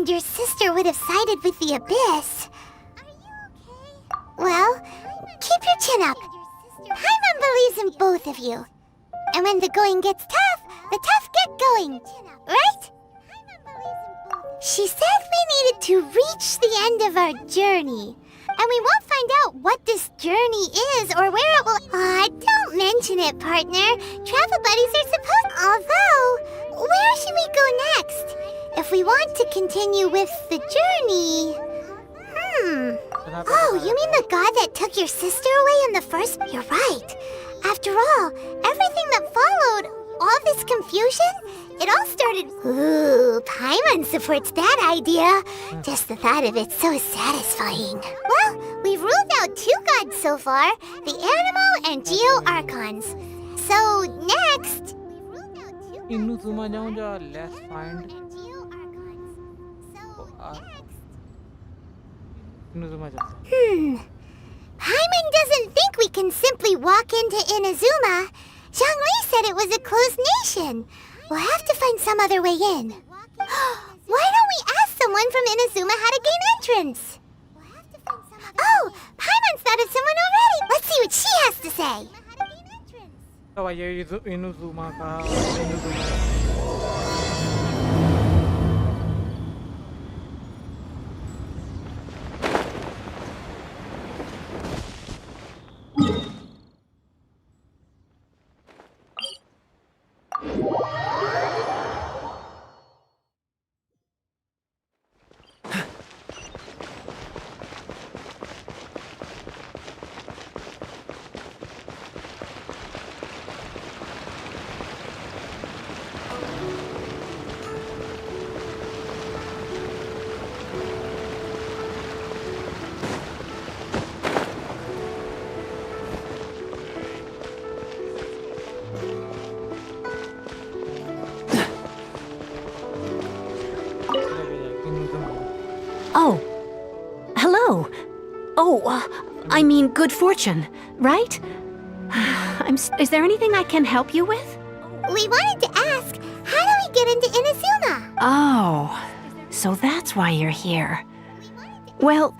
Your sister would have sided with the abyss. Well, keep your chin up. Paimon believes in both of you. And when the going gets tough, the tough get going. Right? She said we needed to reach the end of our journey. And we won't find out what this journey is or where it will... Aw, don't mention it, partner. Travel buddies are supposed... Although, where should we go next? If we want to continue with the journey... Oh, you mean the god that took your sister away in the first... You're right. After all, everything that followed, all this confusion, it all started... Ooh, Paimon supports that idea. Just the thought of it's so satisfying. Well, we've ruled out 2 gods so far, the Animal and Geo Archons. So, next... Inuzuma जाऊंगा, let's find... Paimon doesn't think we can simply walk into Inazuma. Zhongli said it was a closed nation. We'll have to find some other way in. Why don't we ask someone from Inazuma how to gain entrance? Oh, Paimon's thought of someone already. Let's see what she has to say. तो ये Inuzuma का I mean good fortune, right? Is there anything I can help you with? We wanted to ask, how do we get into Inazuma? Oh, so that's why you're here. Well,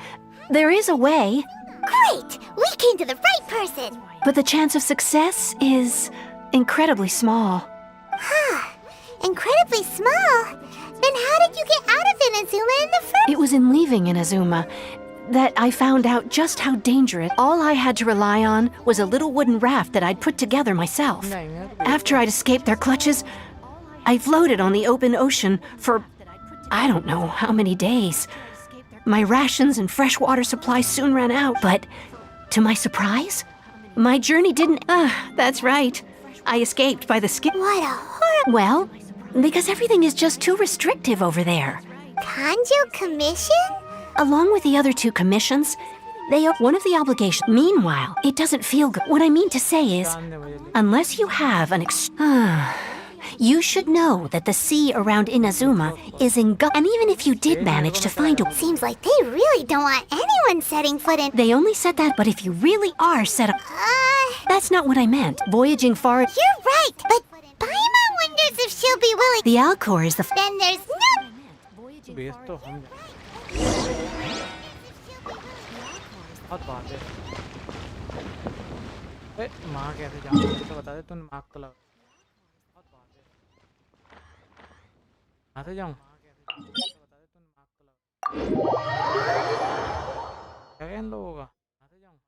there is a way. Great! We came to the right person! But the chance of success is incredibly small. Huh. Incredibly small? Then how did you get out of Inazuma in the first? It was in leaving Inazuma that I found out just how dangerous. All I had to rely on was a little wooden raft that I'd put together myself. After I'd escaped their clutches, I floated on the open ocean for I don't know how many days. My rations and freshwater supply soon ran out, but to my surprise, my journey didn't. That's right. I escaped by the skin. What a horrible. Well, because everything is just too restrictive over there. Kanjo Commission? Along with the other 2 commissions, they are one of the obligations. Meanwhile, it doesn't feel good. What I mean to say is, unless you have an you should know that the sea around Inazuma is engulfed. And even if you did manage to find a... Seems like they really don't want anyone setting foot in... They only said that, but if you really are set up... That's not what I meant. Voyaging far... You're right, but Paimon wonders if she'll be willing... The Alcor is the... Then there's no... बहुत बात है। ए, माँ कैसे जाऊँ? तो बता दे, तूने माँ को लगा। बहुत बात है। कहाँ से जाऊँ? तो बता दे, तूने माँ को लगा। क्या इन लोगों का? कहाँ से जाऊँ?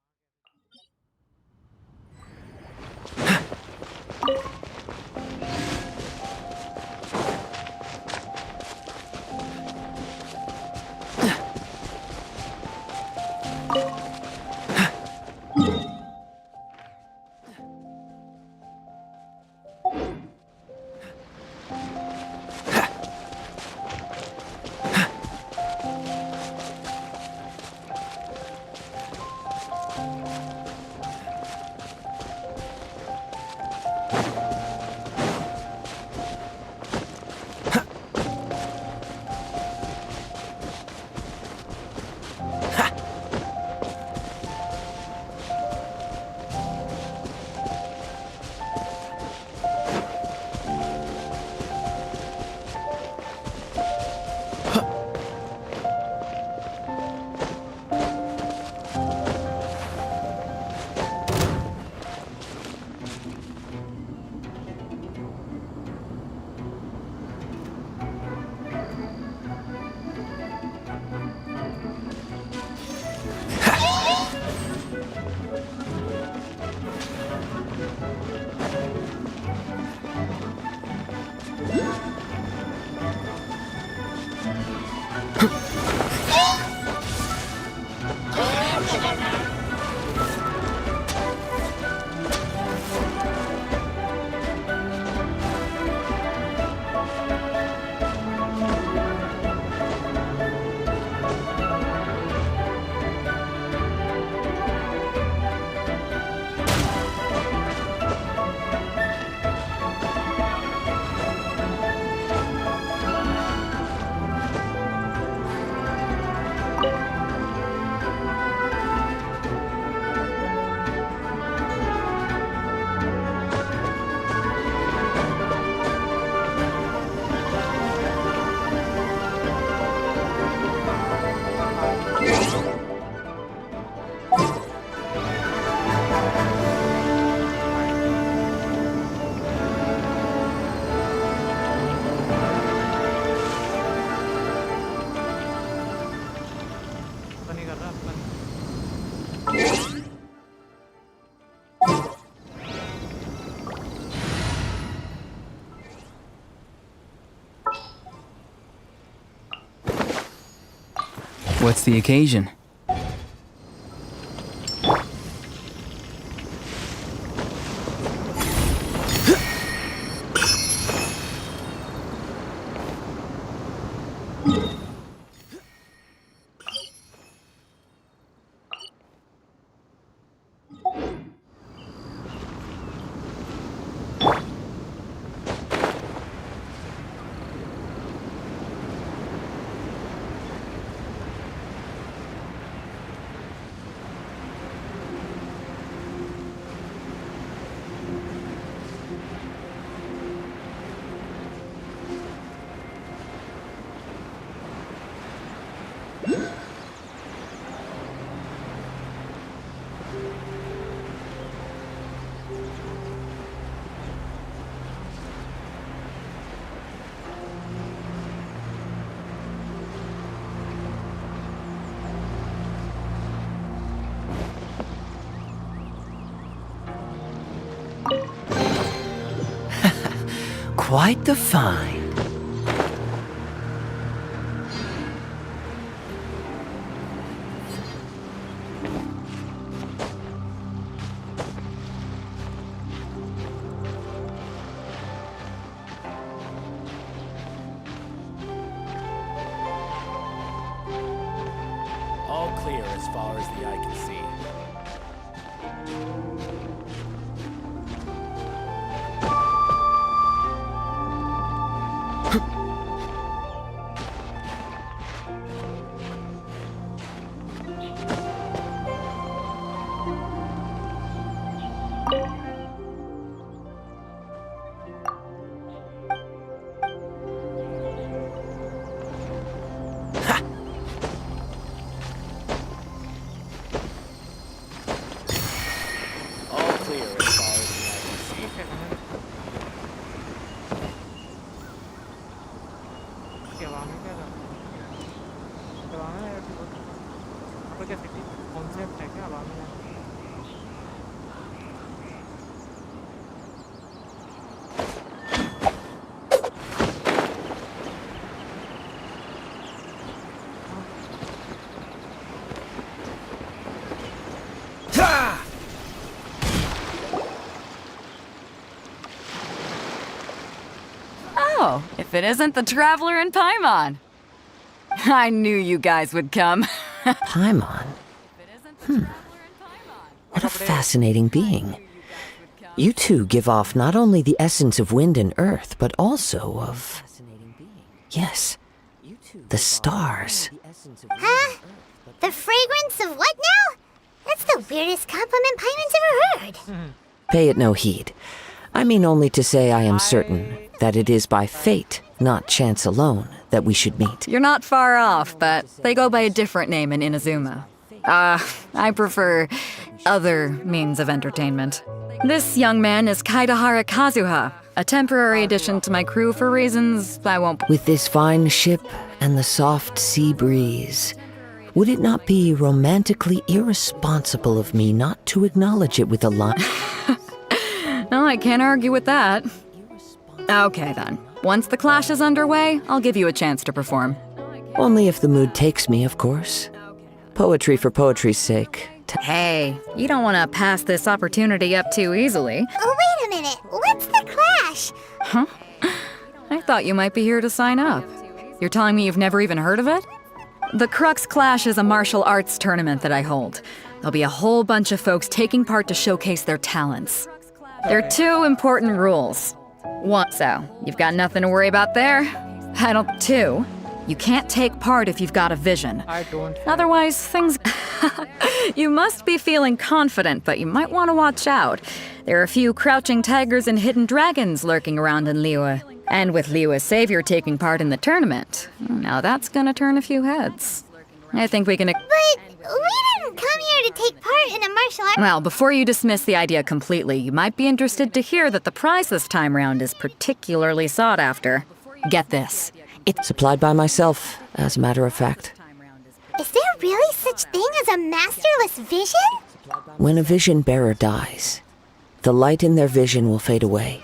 What's the occasion? quite the find. All clear as far as the eye can see. Oh, if it isn't the Traveler in Paimon. I knew you guys would come. Paimon? What a fascinating being. You two give off not only the essence of wind and earth, but also of... Yes, the stars. Huh? The fragrance of what now? That's the weirdest compliment Paimon's ever heard. Pay it no heed. I mean only to say I am certain that it is by fate, not chance alone, that we should meet. You're not far off, but they go by a different name in Inazuma. I prefer other means of entertainment. This young man is Kaidahara Kazuha, a temporary addition to my crew for reasons I won't... With this fine ship and the soft sea breeze, would it not be romantically irresponsible of me not to acknowledge it with a line? No, I can't argue with that. Okay then. Once the clash is underway, I'll give you a chance to perform. Only if the mood takes me, of course. Poetry for poetry's sake. Hey, you don't want to pass this opportunity up too easily. Oh, wait a minute. What's the clash? Huh? I thought you might be here to sign up. You're telling me you've never even heard of it? The Crux Clash is a martial arts tournament that I hold. There'll be a whole bunch of folks taking part to showcase their talents. There are two important rules. One, so you've got nothing to worry about there. Two, you can't take part if you've got a vision. I don't. Otherwise, things... You must be feeling confident, but you might want to watch out. There are a few crouching tigers and hidden dragons lurking around in Liyue. And with Liyue's savior taking part in the tournament, now that's gonna turn a few heads. I think we can... But we didn't come here to take part in a martial art... Well, before you dismiss the idea completely, you might be interested to hear that the prize this time round is particularly sought after. Get this. It's supplied by myself, as a matter of fact. Is there really such thing as a masterless vision? When a vision bearer dies, the light in their vision will fade away.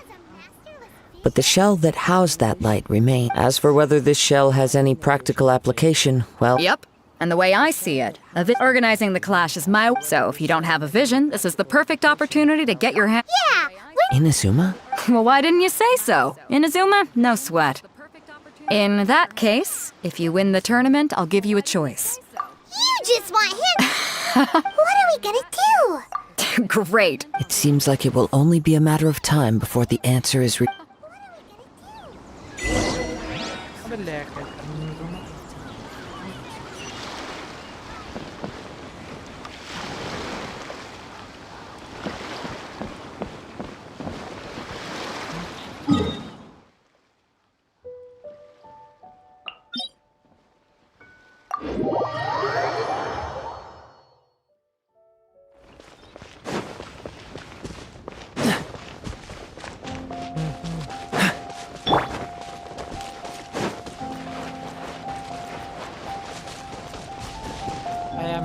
But the shell that housed that light remains. As for whether this shell has any practical application, well... Yep. And the way I see it, organizing the clash is my... So if you don't have a vision, this is the perfect opportunity to get your hand... Yeah, Inazuma? Well, why didn't you say so? Inazuma? No sweat. In that case, if you win the tournament, I'll give you a choice. You just want him... What are we gonna do? Great. It seems like it will only be a matter of time before the answer is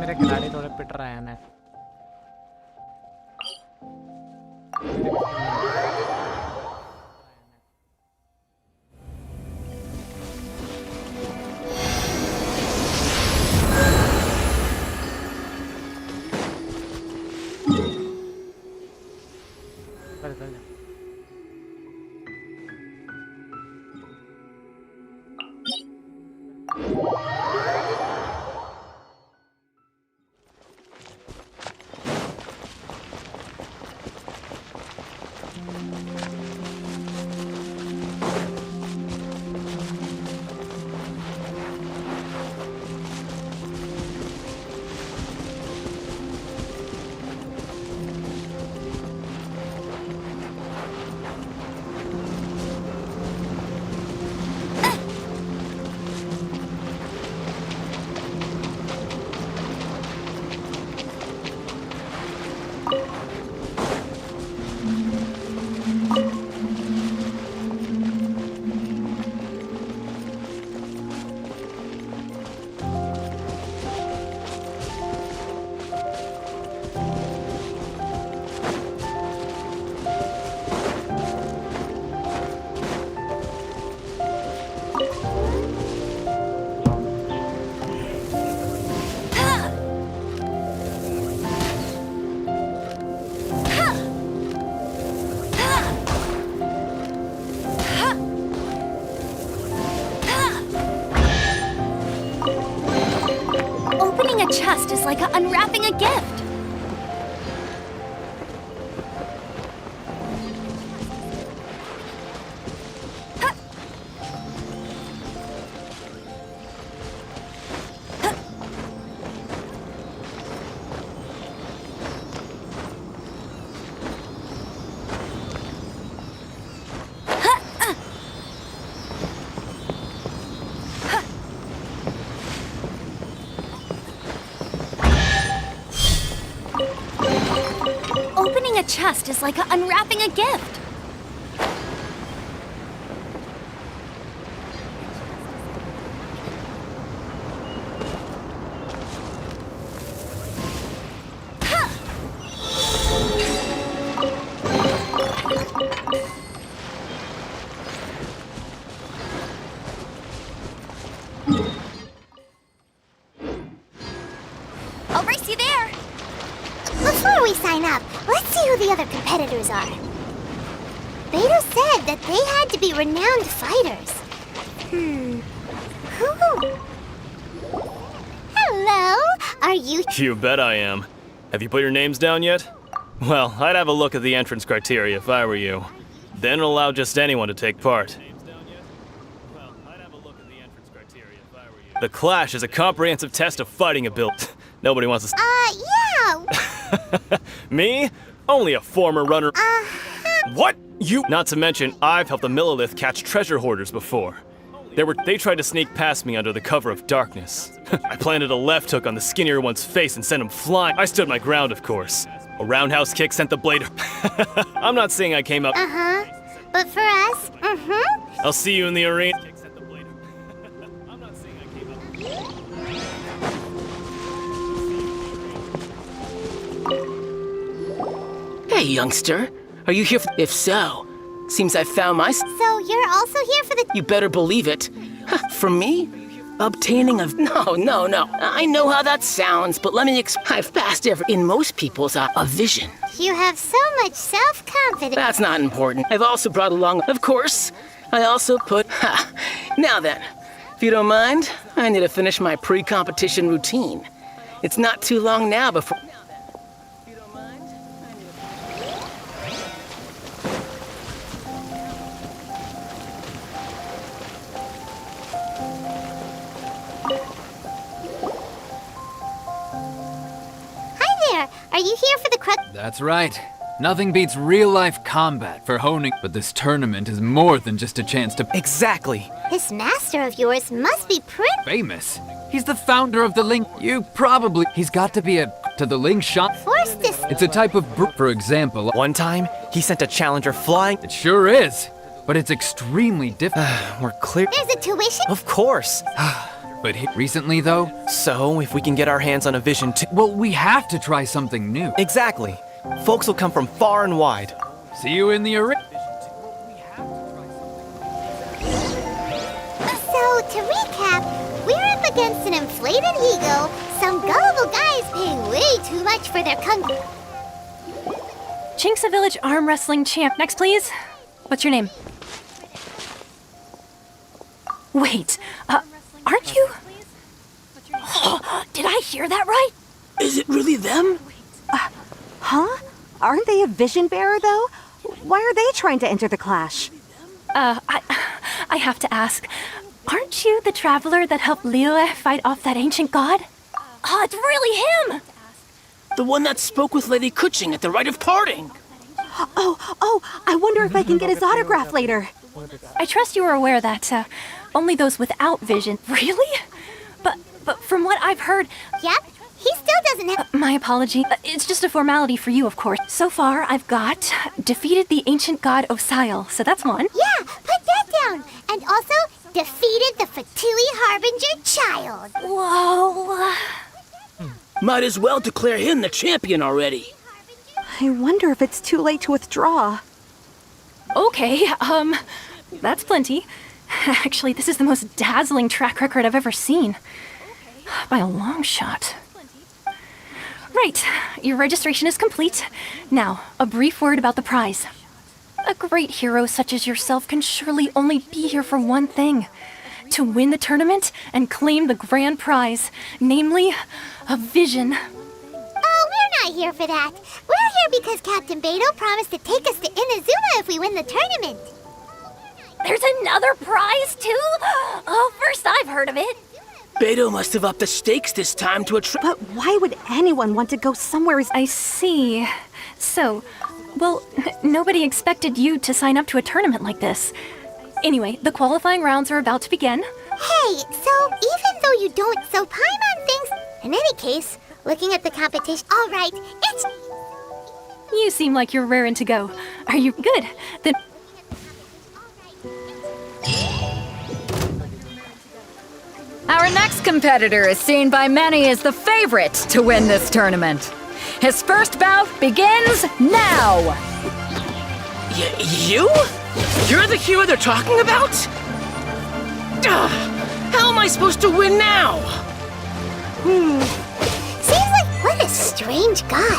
मेरे खिलाड़ी थोड़े पिट रहे हैं ना बदल जाए। Opening a chest is like unwrapping a gift. Opening a chest is like unwrapping a gift. I'll race you there. Before we sign up, let's see who the other competitors are. Beto said that they had to be renowned fighters. Who? Hello? Are you... You bet I am. Have you put your names down yet? Well, I'd have a look at the entrance criteria if I were you. Then allow just anyone to take part. The Clash is a comprehensive test of fighting ability. Nobody wants to... yeah! Me? Only a former runner... What? You... Not to mention, I've helped the Millilith catch treasure hoarders before. They tried to sneak past me under the cover of darkness. I planted a left hook on the skinnier one's face and sent him flying. I stood my ground, of course. A roundhouse kick sent the blade... I'm not saying I came up... But for us, I'll see you in the arena. Hey, youngster. Are you here for... If so, seems I found my... So you're also here for the... You better believe it. For me? Obtaining of... No. I know how that sounds, but let me I've passed in most people's a vision. You have so much self-confidence. That's not important. I've also brought along... Of course, I also put... Now then, if you don't mind, I need to finish my pre-competition routine. It's not too long now before... Are you here for the crux? That's right. Nothing beats real-life combat for honing, but this tournament is more than just a chance to... Exactly. This master of yours must be famous. He's the founder of the Link... He's got to be to the Link shop. It's a type of for example... One time, he sent a challenger flying... It sure is. But it's extremely difficult. We're clear... There's a tuition? Of course. But recently, though? So, if we can get our hands on a vision too... Well, we have to try something new. Exactly. Folks will come from far and wide. See you in the arena. So, to recap, we're up against an inflated ego, some gullible guys paying way too much for their Chinksa Village arm wrestling champ. Next, please. What's your name? Wait, aren't you? Did I hear that right? Is it really them? Huh? Aren't they a vision bearer, though? Why are they trying to enter the clash? I have to ask. Aren't you the traveler that helped Liyue fight off that ancient god? Oh, it's really him! The one that spoke with Lady Kuching at the rite of parting. Oh, I wonder if I can get his autograph later. I trust you are aware that only those without vision. Really? But from what I've heard... Yep, he still doesn't have... my apology. It's just a formality for you, of course. So far, I've got defeated the ancient god Osial, so that's one. Yeah, put that down. And also defeated the Fatui Harbinger child. Whoa. Might as well declare him the champion already. I wonder if it's too late to withdraw. Okay, that's plenty. Actually, this is the most dazzling track record I've ever seen. By a long shot. Right, your registration is complete. Now, a brief word about the prize. A great hero such as yourself can surely only be here for one thing. To win the tournament and claim the grand prize, namely, a vision. Oh, we're not here for that. We're here because Captain Beto promised to take us to Inazuma if we win the tournament. There's another prize, too? Oh, first I've heard of it. Beto must have upped the stakes this time to attract... But why would anyone want to go somewhere I see. So, well, nobody expected you to sign up to a tournament like this. Anyway, the qualifying rounds are about to begin. Hey, so even though you don't so pine on things, in any case, looking at the competition, all right, it's... You seem like you're raring to go. Are you good? Then... Our next competitor is seen by many as the favorite to win this tournament. His first bout begins now! You? You're the hero they're talking about? How am I supposed to win now? Seems like what a strange guy.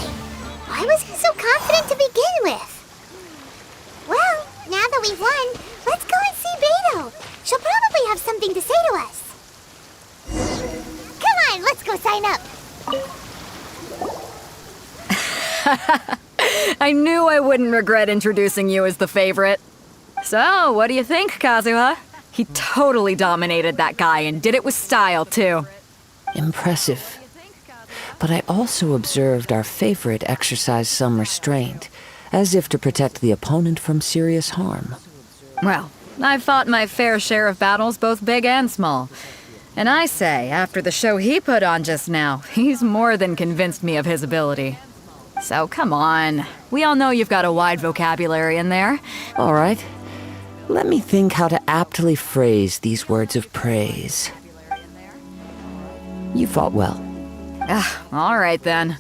Why was he so confident to begin with? Well, now that we've won, let's go and see Beto. She'll probably have something to say to us. Come on, let's go sign up. I knew I wouldn't regret introducing you as the favorite. So, what do you think, Kazuha? He totally dominated that guy and did it with style, too. Impressive. But I also observed our favorite exercise some restraint, as if to protect the opponent from serious harm. Well, I've fought my fair share of battles, both big and small. And I say, after the show he put on just now, he's more than convinced me of his ability. So come on. We all know you've got a wide vocabulary in there. All right. Let me think how to aptly phrase these words of praise. You fought well. All right then.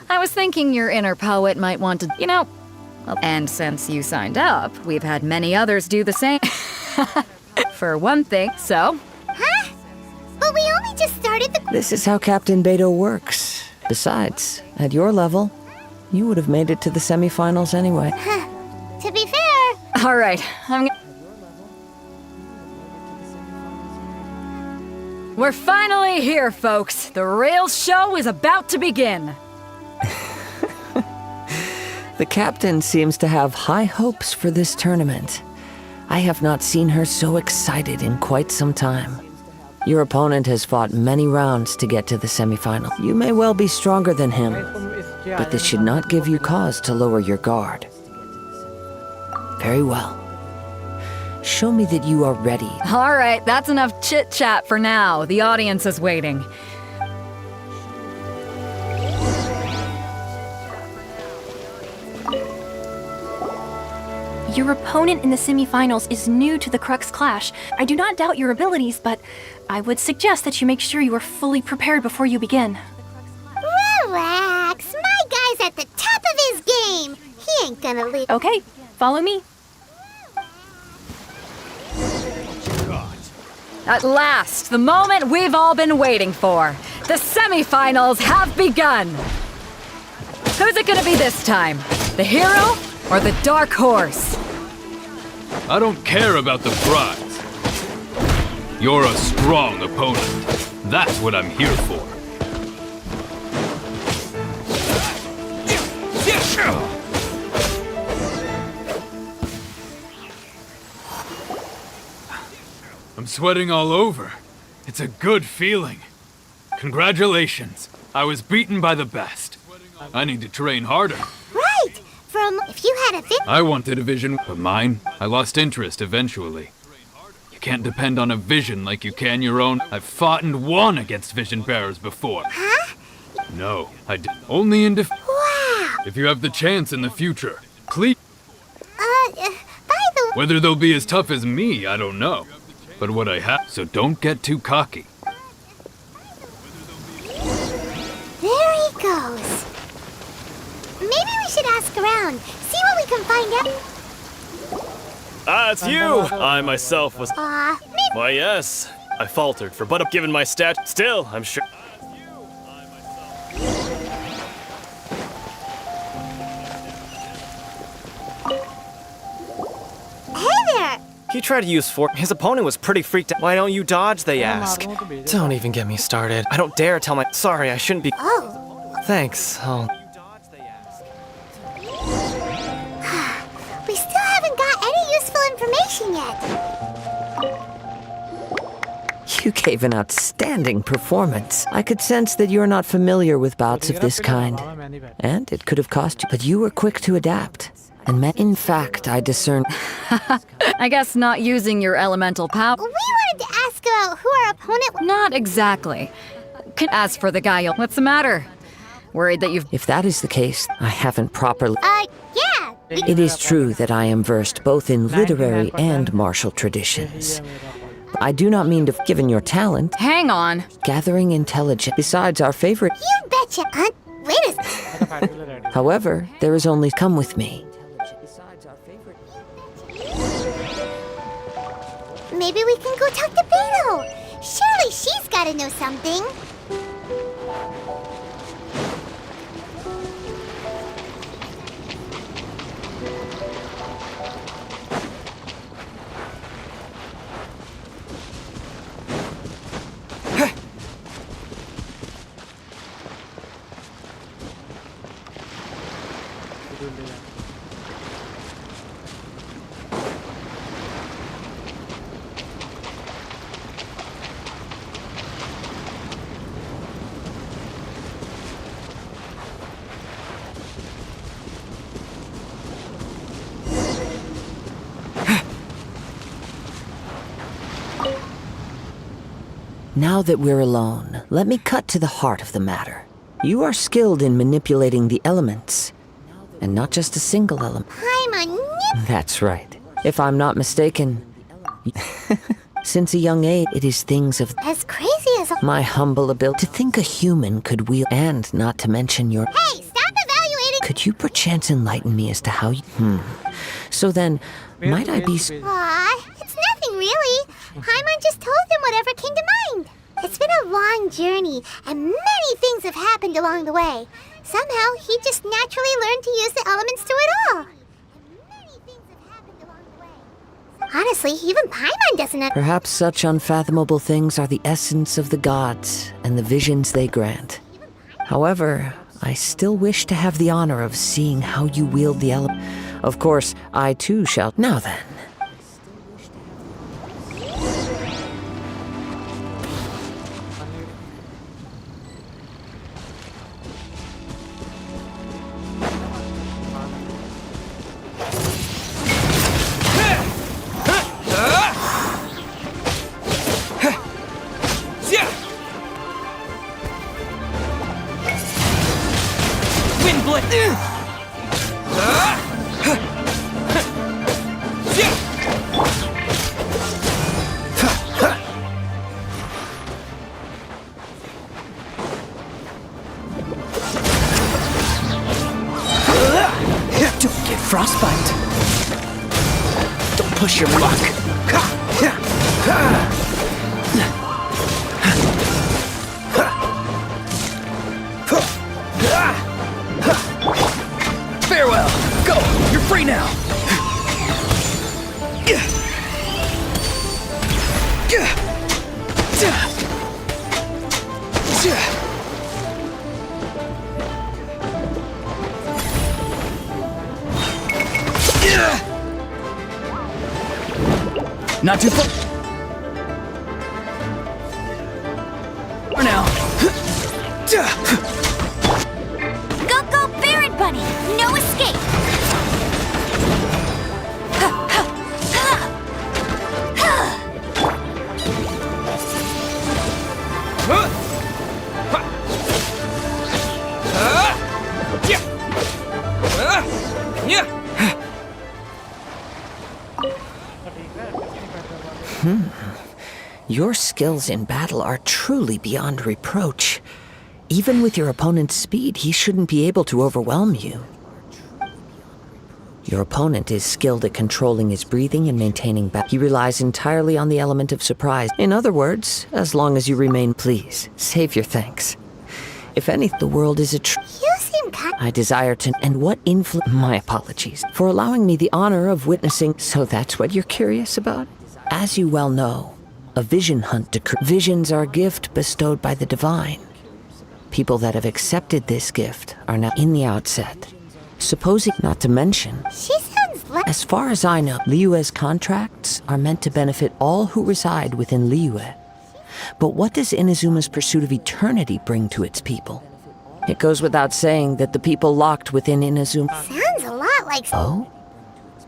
I was thinking your inner poet might want to, and since you signed up, we've had many others do the same. For one thing, so... Huh? But we only just started the... This is how Captain Beto works. Besides, at your level, you would have made it to the semifinals anyway. To be fair... All right, We're finally here, folks. The real show is about to begin. The captain seems to have high hopes for this tournament. I have not seen her so excited in quite some time. Your opponent has fought many rounds to get to the semifinal. You may well be stronger than him, but this should not give you cause to lower your guard. Very well. Show me that you are ready. All right, that's enough chit-chat for now. The audience is waiting. Your opponent in the semifinals is new to the Crux Clash. I do not doubt your abilities, but I would suggest that you make sure you are fully prepared before you begin. Relax. My guy's at the top of his game. He ain't gonna leave. Okay, follow me. At last, the moment we've all been waiting for. The semifinals have begun. Who's it gonna be this time? The hero or the dark horse? I don't care about the prize. You're a strong opponent. That's what I'm here for. I'm sweating all over. It's a good feeling. Congratulations. I was beaten by the best. I need to train harder. Right! If you had a I wanted a vision, but mine, I lost interest eventually. You can't depend on a vision like you can your own. I've fought and won against vision bearers before. Huh? No, I did. Only in Wow! If you have the chance in the future, please. By the Whether they'll be as tough as me, I don't know. But what I have, so don't get too cocky. There he goes. Maybe we should ask around, see what we can find out. Ah, it's you! I myself was. Maybe. Why, yes. I faltered for but given my stat. Still, I'm sure. Hey there! He tried to use force. His opponent was pretty freaked out. Why don't you dodge, they ask. Don't even get me started. I don't dare tell my. Sorry, I shouldn't be. Oh. Thanks. Oh. We still haven't got any useful information yet. You gave an outstanding performance. I could sense that you're not familiar with bouts of this kind. And it could have cost you, but you were quick to adapt. And in fact, I discerned. I guess not using your elemental power. We wanted to ask about who our opponent was. Not exactly. As for the guy, what's the matter? Worried that you've. If that is the case, I haven't properly. Yeah. It is true that I am versed both in literary and martial traditions. I do not mean to, given your talent. Hang on. Gathering intelligence. Besides our favorite. You betcha, Aunt. Wait a second. However, there is only come with me. Maybe we can go talk to Beto. Surely she's got to know something. Now that we're alone, let me cut to the heart of the matter. You are skilled in manipulating the elements, and not just a single element. I'm a nip. That's right. If I'm not mistaken, since a young age, it is things of as crazy as my humble ability to think a human could wield, and not to mention your. Hey, stop evaluating. Could you perchance enlighten me as to how you? So then, might I be? It's nothing really. Paimon just told them whatever came to mind. It's been a long journey, and many things have happened along the way. Somehow, he just naturally learned to use the elements through it all. Honestly, even Paimon doesn't know. Perhaps such unfathomable things are the essence of the gods and the visions they grant. However, I still wish to have the honor of seeing how you wield the element. Of course, I too shall. Now then. Don't get frostbite. Don't push your luck. Farewell. free now! Not too far now. Go, go, Baron Bunny! No escape! Your skills in battle are truly beyond reproach. Even with your opponent's speed, he shouldn't be able to overwhelm you. Your opponent is skilled at controlling his breathing and maintaining balance. He relies entirely on the element of surprise. In other words, as long as you remain, please, save your thanks. If anything, the world is a You seem kind. I desire to, and what influence? My apologies for allowing me the honor of witnessing. So that's what you're curious about? As you well know, a vision hunt visions are a gift bestowed by the divine. People that have accepted this gift are now in the outset. Supposing, not to mention, She sounds like. as far as I know, Liyue's contracts are meant to benefit all who reside within Liyue. But what does Inazuma's pursuit of eternity bring to its people? It goes without saying that the people locked within Inazuma... Sounds a lot like. Oh?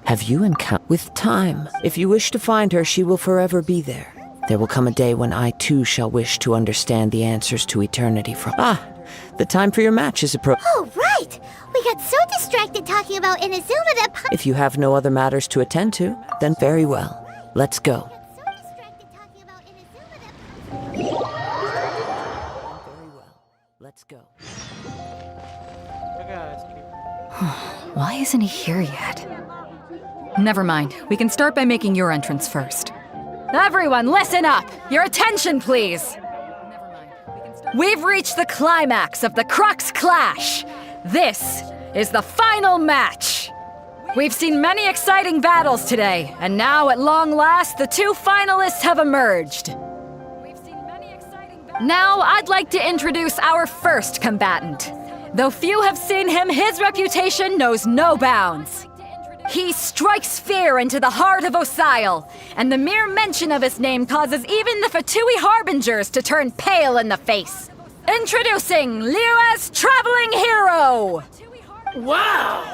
Have you encountered... With time, if you wish to find her, she will forever be there. There will come a day when I too shall wish to understand the answers to eternity from... Ah, the time for your match is approaching. Oh, right! We got so distracted talking about Inazuma that. If you have no other matters to attend to, then very well. Let's go. Let's go. Why isn't he here yet? Never mind. We can start by making your entrance first. Everyone, listen up! Your attention, please! We've reached the climax of the Crux Clash! This is the final match! We've seen many exciting battles today, and now at long last, the two finalists have emerged. Now, I'd like to introduce our first combatant. Though few have seen him, his reputation knows no bounds. He strikes fear into the heart of Osile, and the mere mention of his name causes even the Fatui Harbingers to turn pale in the face. Introducing Liyue's traveling hero! Wow!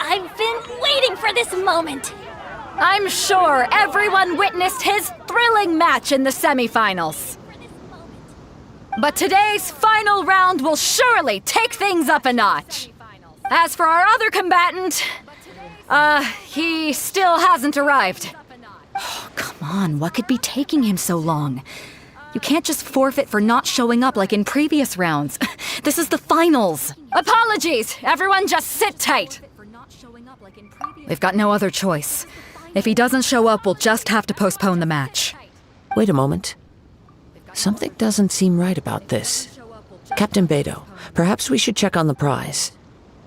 I've been waiting for this moment. I'm sure everyone witnessed his thrilling match in the semifinals. But today's final round will surely take things up a notch. As for our other combatant, he still hasn't arrived. Oh, come on, what could be taking him so long? You can't just forfeit for not showing up like in previous rounds. This is the finals. Apologies, everyone just sit tight. We've got no other choice. If he doesn't show up, we'll just have to postpone the match. Wait a moment. Something doesn't seem right about this. Captain Beto, perhaps we should check on the prize.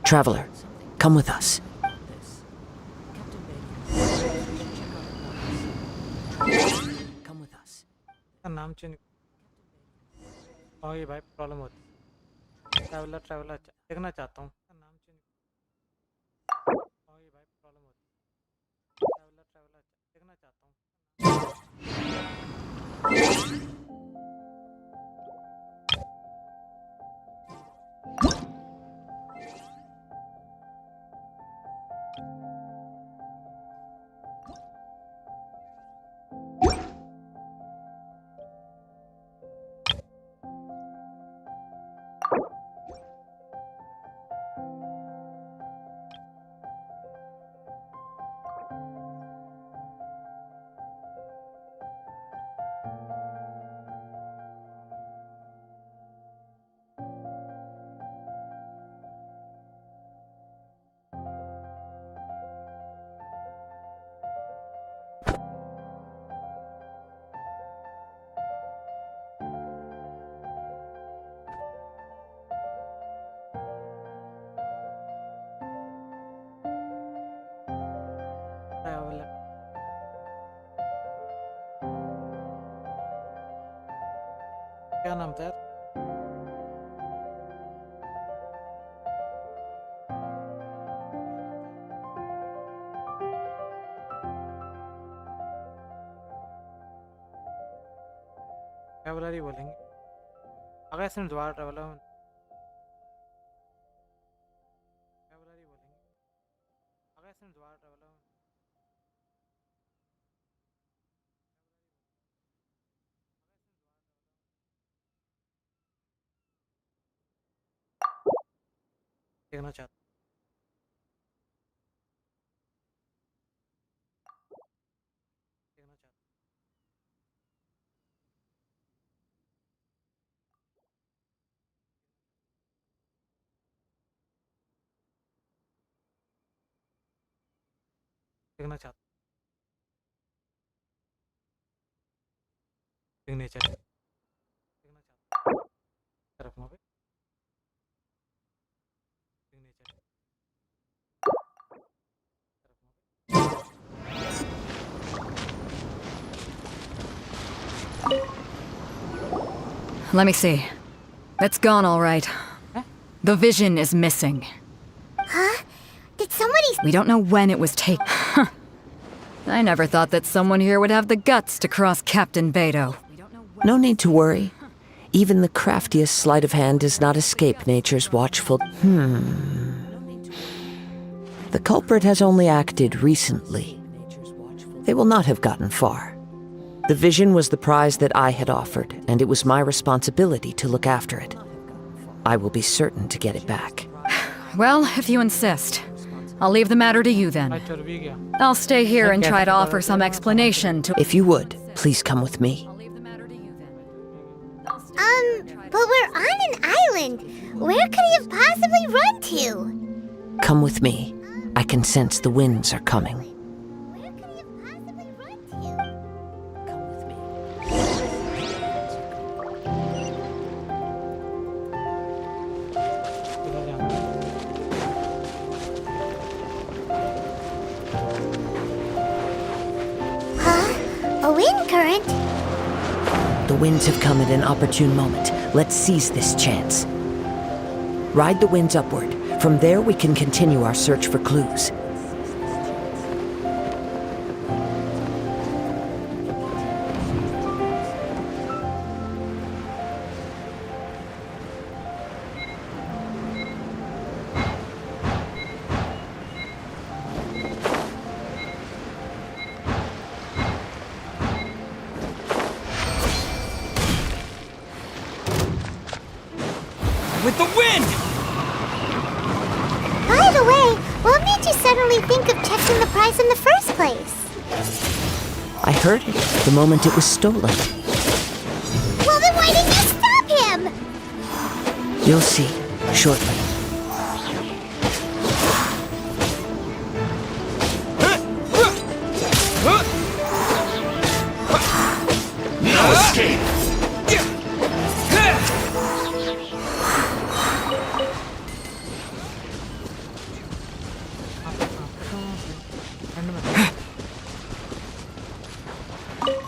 Traveler, come with us. Come with us. नाम change ये भाई problem होती है traveller देखना चाहता हूँ नाम change ये भाई प्रॉब्लम होती है ट्रैवलर देखना चाहता हूँ क्या नाम था? ट्रैवलर ही बोलेंगे। अगर इसमें दोबारा ट्रैवलर ही बोलेंगे। अगर इसमें दोबारा ट्रैवलर देखना चाहता देखना चाहता देखना चाहता सिग्नेचर देखना चाहता तरफ में signature Let me see. It's gone all right. The vision is missing. Huh? Did somebody... We don't know when it was taken. I never thought that someone here would have the guts to cross Captain Beto. No need to worry. Even the craftiest sleight of hand does not escape nature's watchful... The culprit has only acted recently. They will not have gotten far. The vision was the prize that I had offered, and it was my responsibility to look after it. I will be certain to get it back. Well, if you insist. I'll leave the matter to you then. I'll stay here and try to offer some explanation to... If you would, please come with me. But we're on an island. Where could he have possibly run to? Come with me. I can sense the winds are coming. Where could he have possibly run to? Come with me. Huh? A wind current? The winds have come at an opportune moment. Let's seize this chance. Ride the winds upward. From there, we can continue our search for clues. With the wind! By the way, what made you suddenly think of checking the prize in the first place? I heard it the moment it was stolen. Well, then why didn't you stop him? You'll see shortly. No escape!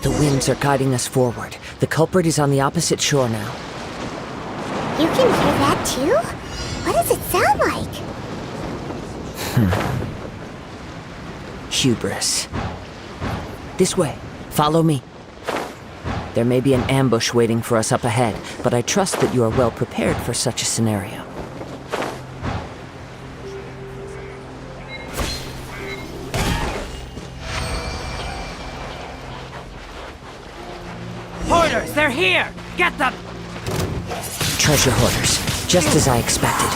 The winds are guiding us forward. The culprit is on the opposite shore now. You can hear that too? What does it sound like? Hubris. This way. Follow me. There may be an ambush waiting for us up ahead, but I trust that you are well prepared for such a scenario. Hoarders, they're here! Get them! Treasure hoarders, just as I expected.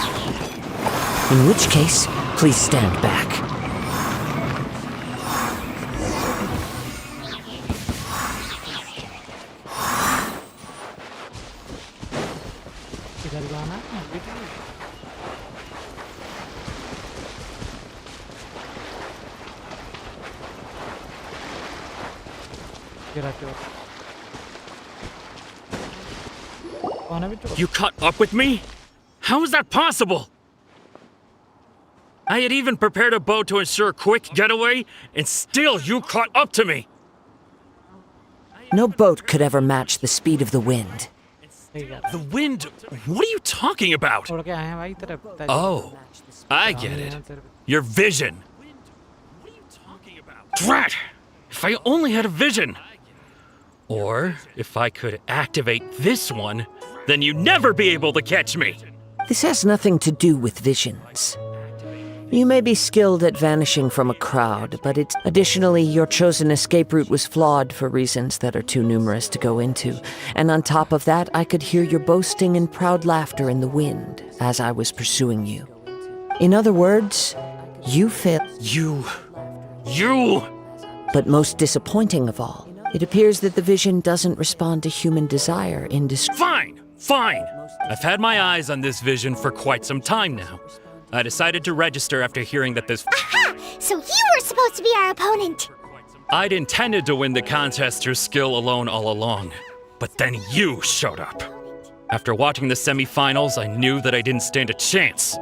In which case, please stand back. किधर जाना है? गिरा चोर You caught up with me? How is that possible? I had even prepared a boat to ensure a quick getaway, and still you caught up to me! No boat could ever match the speed of the wind. The wind? What are you talking about? उड़ के आए हैं भाई तेरे पिताजी। Oh, I get it. Your vision. Drat! If I only had a vision! Or if I could activate this one, then you'd never be able to catch me! This has nothing to do with visions. You may be skilled at vanishing from a crowd, but it's... Additionally, your chosen escape route was flawed for reasons that are too numerous to go into. And on top of that, I could hear your boasting and proud laughter in the wind as I was pursuing you. In other words, you failed. You... But most disappointing of all, it appears that the vision doesn't respond to human desire in Fine! I've had my eyes on this vision for quite some time now. I decided to register after hearing that this... Aha! So you were supposed to be our opponent! I'd intended to win the contest through skill alone all along, but then you showed up. After watching the semifinals, I knew that I didn't stand a chance.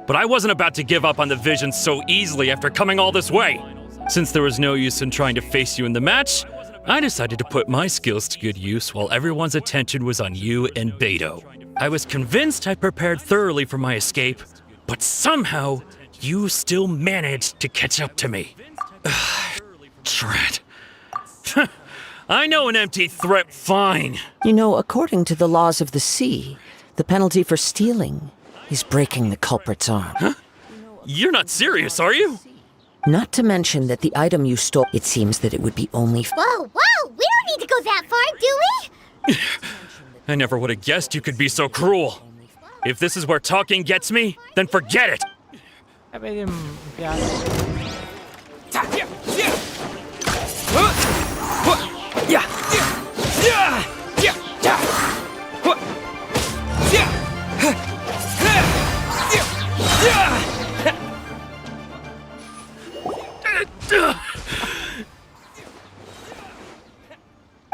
But I wasn't about to give up on the vision so easily after coming all this way. Since there was no use in trying to face you in the match, I decided to put my skills to good use while everyone's attention was on you and Beto. I was convinced I prepared thoroughly for my escape, but somehow, you still managed to catch up to me. Drat. I know an empty threat fine. You know, according to the laws of the sea, the penalty for stealing is breaking the culprit's arm. Huh? You're not serious, are you? Not to mention that the item you stole, it seems that it would be only... Whoa! We don't need to go that far, do we? I never would have guessed you could be so cruel. If this is where talking gets me, then forget it!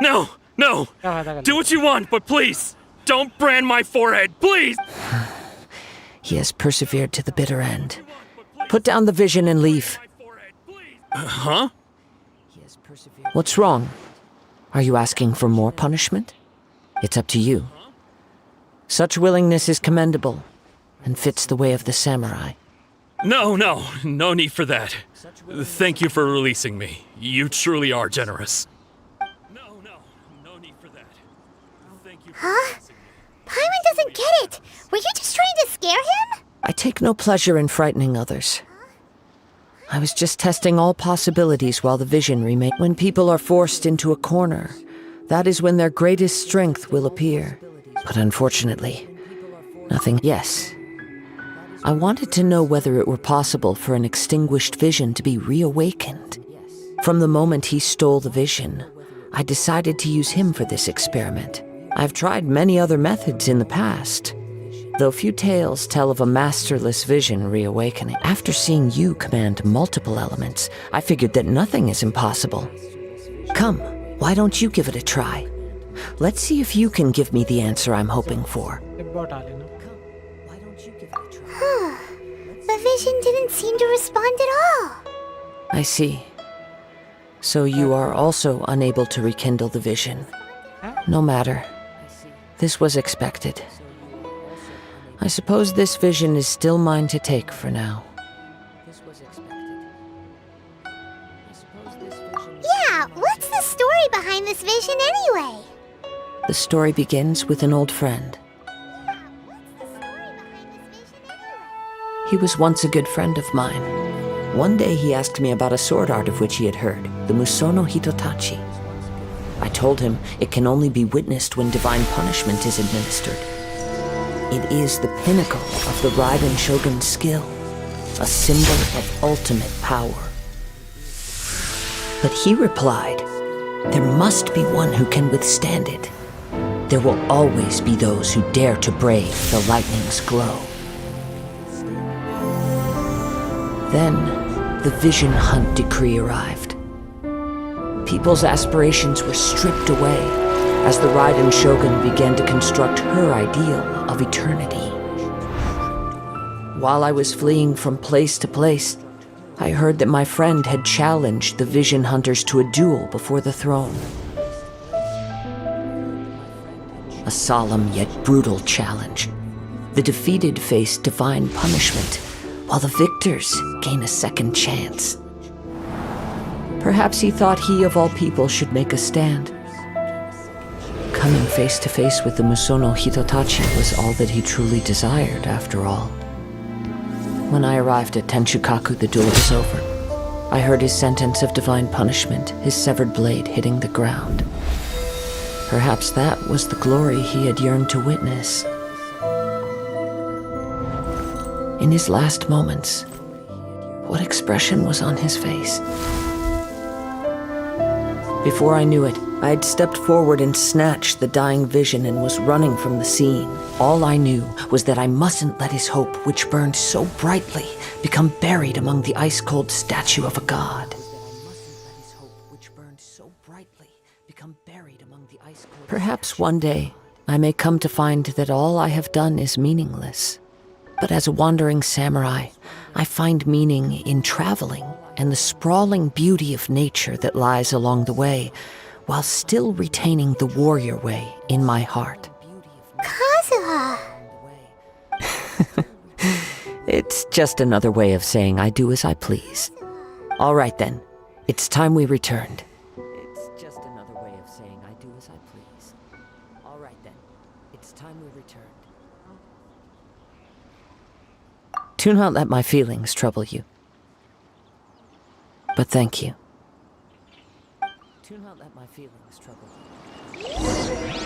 No! Do what you want, but please, don't brand my forehead, please! He has persevered to the bitter end. Put down the vision and leave. Huh? What's wrong? Are you asking for more punishment? It's up to you. Such willingness is commendable and fits the way of the samurai. No need for that. Thank you for releasing me. You truly are generous. No need for that. Thank you for releasing me. Paimon doesn't get it. Were you just trying to scare him? I take no pleasure in frightening others. I was just testing all possibilities while the vision remained. When people are forced into a corner, that is when their greatest strength will appear. But unfortunately, nothing. Yes. I wanted to know whether it were possible for an extinguished vision to be reawakened. From the moment he stole the vision, I decided to use him for this experiment. I've tried many other methods in the past, though few tales tell of a masterless vision reawakening. After seeing you command multiple elements, I figured that nothing is impossible. Come, why don't you give it a try? Let's see if you can give me the answer I'm hoping for. The vision didn't seem to respond at all. I see. So you are also unable to rekindle the vision. No matter. This was expected. I suppose this vision is still mine to take for now. Yeah, what's the story behind this vision anyway? The story begins with an old friend. He was once a good friend of mine. One day he asked me about a sword art of which he had heard, the Musono Hitotachi. I told him it can only be witnessed when divine punishment is administered. It is the pinnacle of the Raiden Shogun's skill, a symbol of ultimate power. But he replied, there must be one who can withstand it. There will always be those who dare to brave the lightning's glow. Then, the Vision Hunt decree arrived. People's aspirations were stripped away as the Raiden Shogun began to construct her ideal of eternity. While I was fleeing from place to place, I heard that my friend had challenged the Vision Hunters to a duel before the throne. a solemn yet brutal challenge. The defeated face divine punishment, while the victors gain a second chance. Perhaps he thought he of all people should make a stand. Coming face to face with the Musono Hitotachi was all that he truly desired, after all. When I arrived at Tenshukaku, the duel was over. I heard his sentence of divine punishment, his severed blade hitting the ground. Perhaps that was the glory he had yearned to witness. In his last moments, what expression was on his face? Before I knew it, I had stepped forward and snatched the dying vision and was running from the scene. All I knew was that I mustn't let his hope, which burned so brightly, become buried among the ice-cold statue of a god. Perhaps one day I may come to find that all I have done is meaningless. But as a wandering samurai, I find meaning in traveling and the sprawling beauty of nature that lies along the way, while still retaining the warrior way in my heart. Kazuha! It's just another way of saying I do as I please. All right then, it's time we returned. It's just another way of saying I do as I please. All right then, it's time we returned. Do not let my feelings trouble you. But thank you. Do not let my feelings trouble you. But thank you.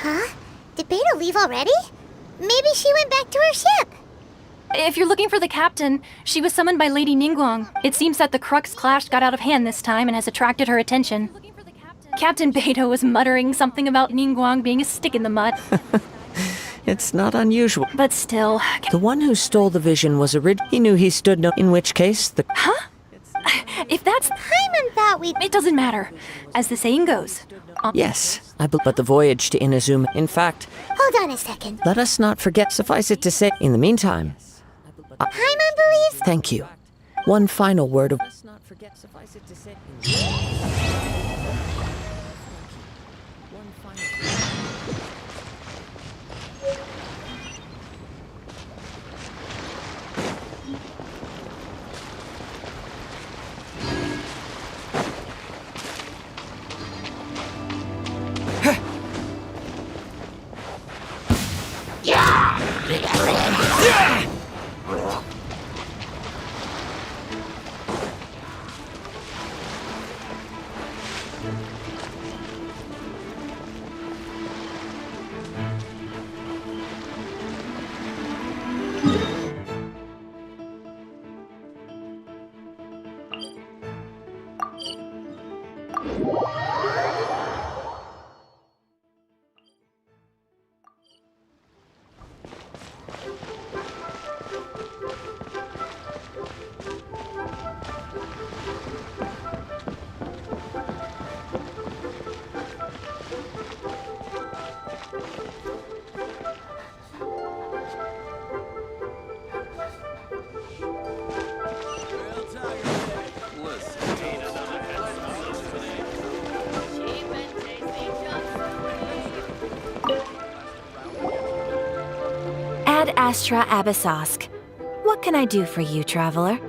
Huh? Did Beta leave already? Maybe she went back to her ship. If you're looking for the captain, she was summoned by Lady Ningguang. It seems that the Crux clash got out of hand this time and has attracted her attention. Captain Beto was muttering something about Ningguang being a stick in the mud. It's not unusual. But still... The one who stole the vision was he knew he stood no... In which case, the... Huh? If that's... Paimon thought we... It doesn't matter. As the saying goes. Yes, but the voyage to Inazuma... In fact... Hold on a second. Let us not forget, suffice it to say, in the meantime... Paimon believes... Thank you. One final word of... Ad Astra Abyssosk. What can I do for you, traveler?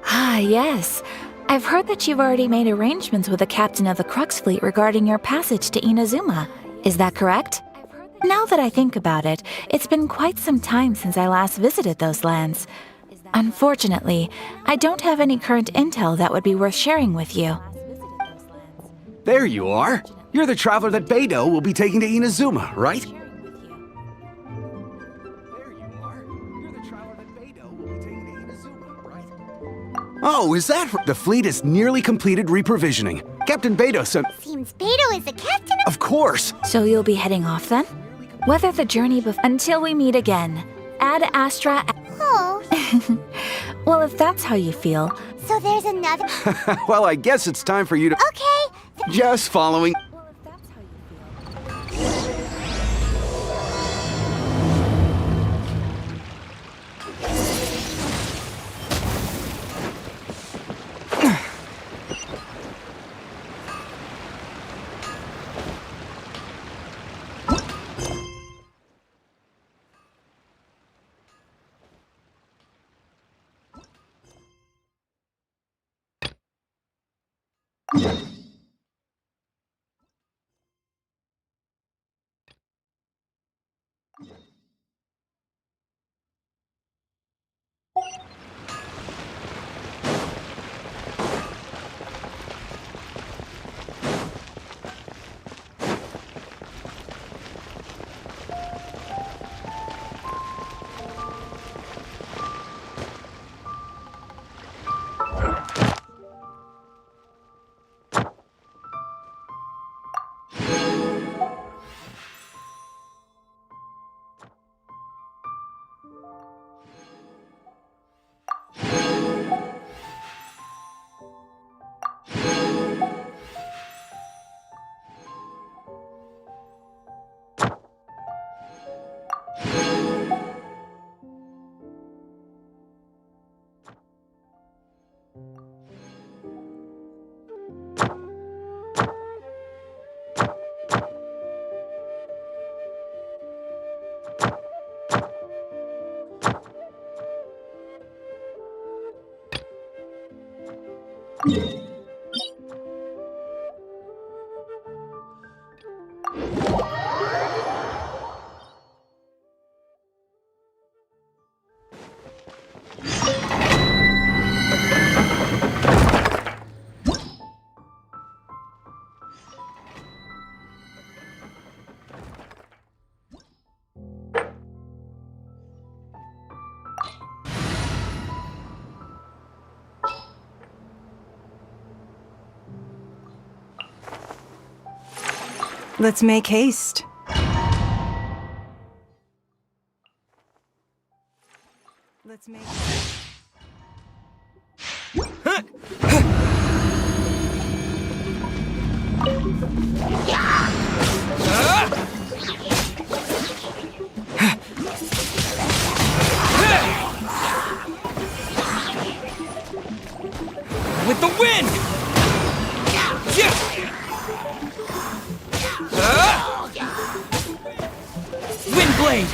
Ah, yes. I've heard that you've already made arrangements with the captain of the Crux fleet regarding your passage to Inazuma. Is that correct? Now that I think about it, it's been quite some time since I last visited those lands. Unfortunately, I don't have any current intel that would be worth sharing with you. There you are. You're the traveler that Beidou will be taking to Inazuma, right? There you are. You're the traveler that Beidou will be taking Oh, is that... The fleet is nearly completed reprovisioning. Captain Beto sent... Seems Beto is the captain of... Of course! So you'll be heading off then? Weather the journey until we meet again. Ad Astra... Oh. Well, if that's how you feel... So there's another... Well, I guess it's time for you to... Okay. Just following... Let's make haste. Let's make haste. With the wind! Windblade!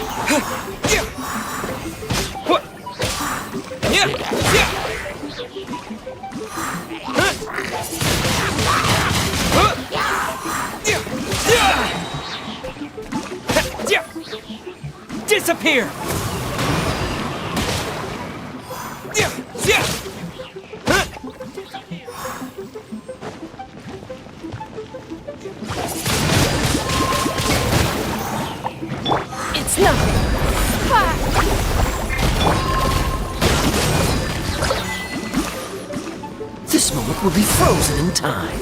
Disappear! It's nothing. This moment will be frozen in time.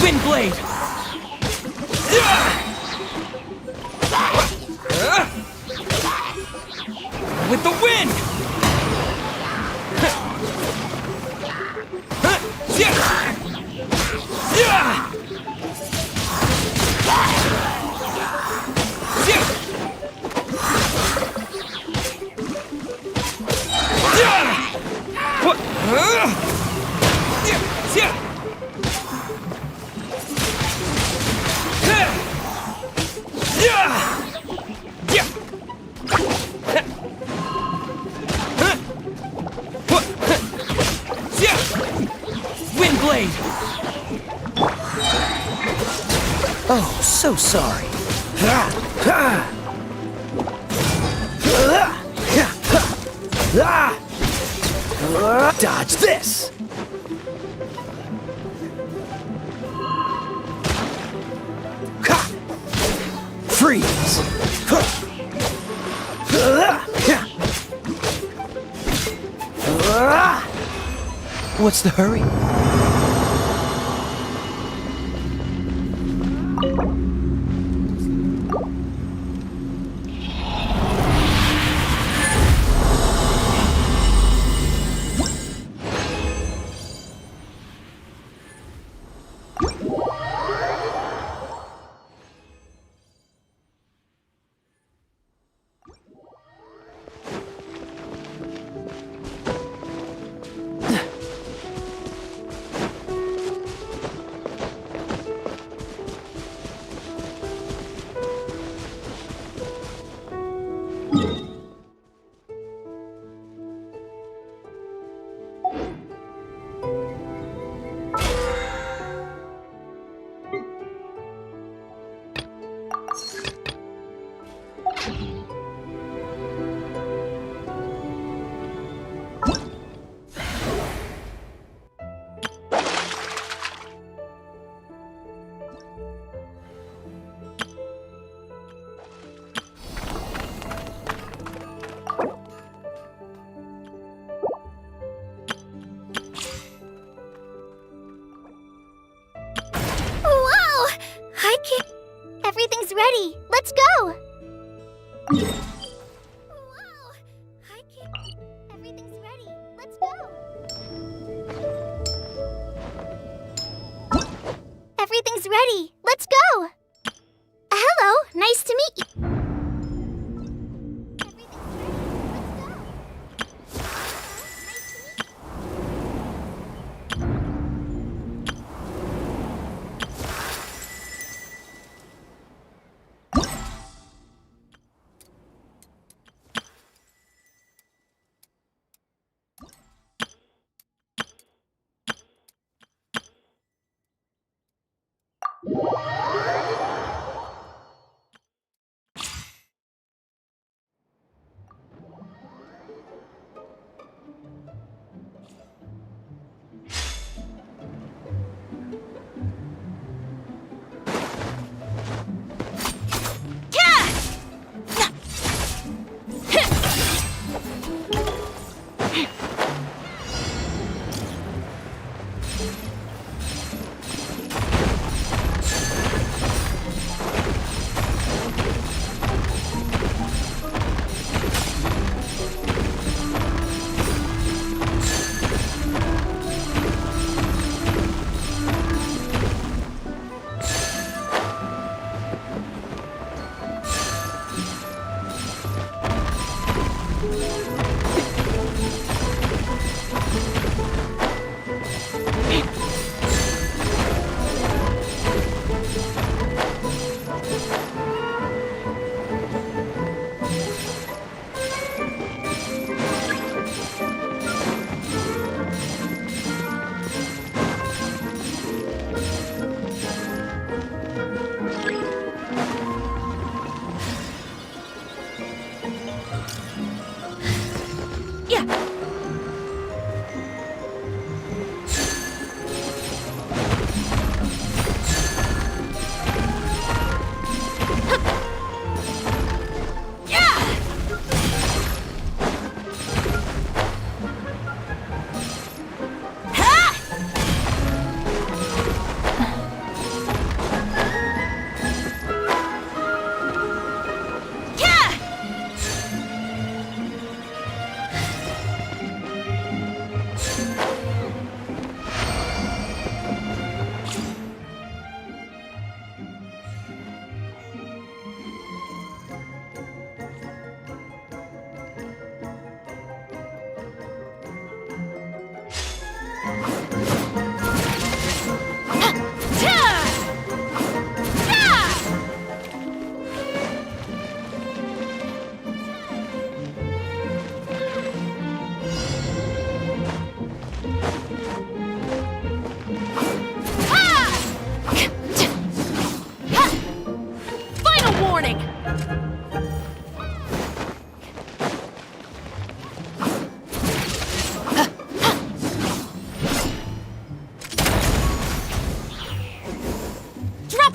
Windblade! With the wind! blade! Oh, so sorry. Dodge this! Freeze! What's the hurry? Whoa! I can't. Everything's ready. Let's go! Whoa! I can't. Everything's ready. Let's go! Everything's ready. Let's go! Hello, nice to meet you.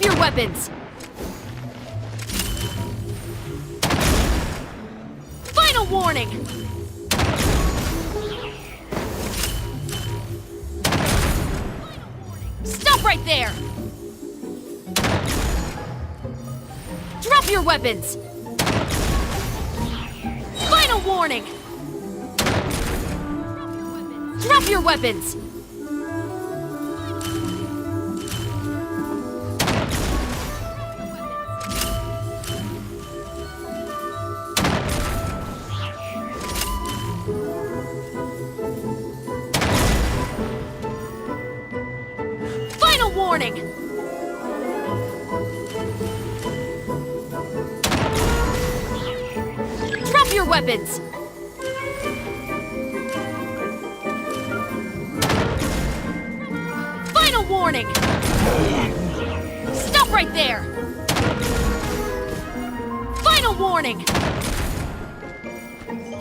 Drop your weapons! Final warning! Stop right there! Drop your weapons! Final warning! Drop your weapons! Final warning! Drop your weapons! Final warning! Stop right there! Final warning!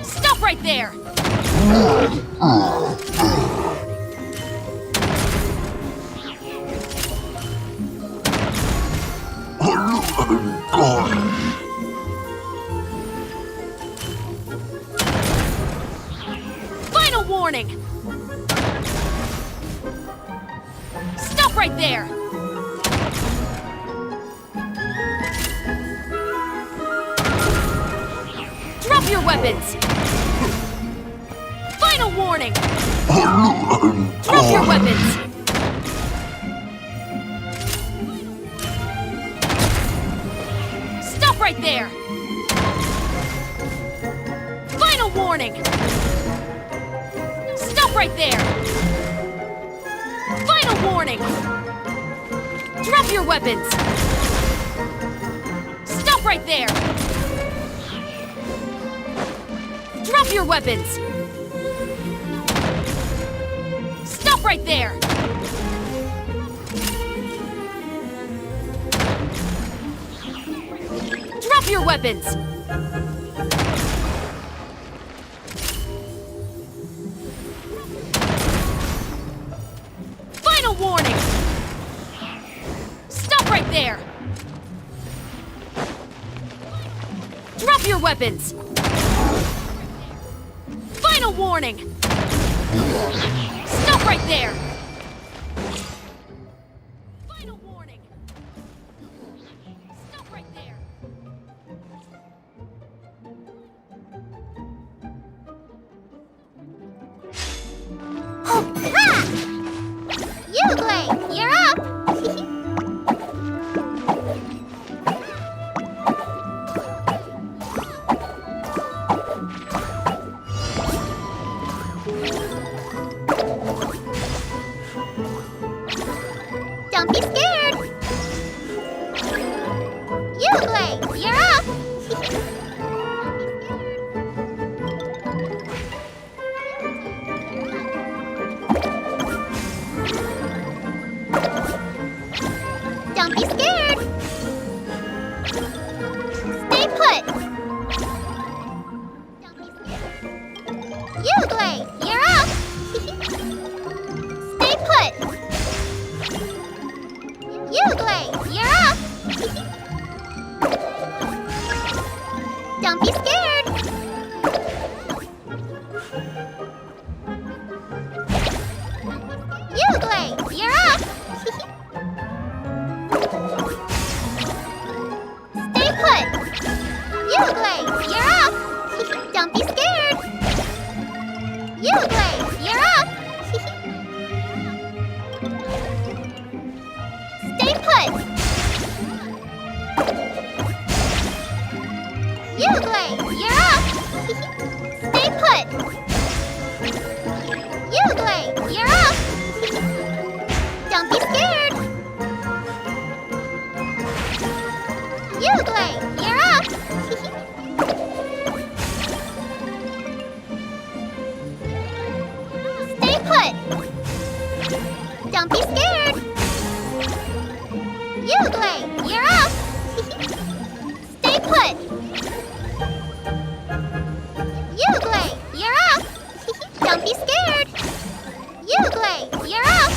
Stop right there! Final warning! Stop right there! Drop your weapons! Final warning! Drop your weapons! Stop right there! Final warning! Stop right there! Final warning! Drop your weapons! Stop right there! Drop your weapons! Stop right there! Drop your weapons! Final warning! Stop right there! Drop your weapons! Final warning! Stop right there! Final warning! Stop right there! You, Blake, you're up! Don't be scared! You, Blake, you're up! Don't be scared! Stay put! You, Blake, you're up! Stay put! You, Blake, you're up! Don't be scared! You, Blake, you're up! Stay put! You, Blake, you're up! Don't be scared! You, Blake, you're up! Stay put! You, Blake, you're up! Stay put! You, Blake, you're up! Don't be scared! You, Blake, you're up! Stay put! Don't be scared! You, Blake, you're up! Stay put! You, Blake, you're up! Don't be scared! You, Blake, you're up!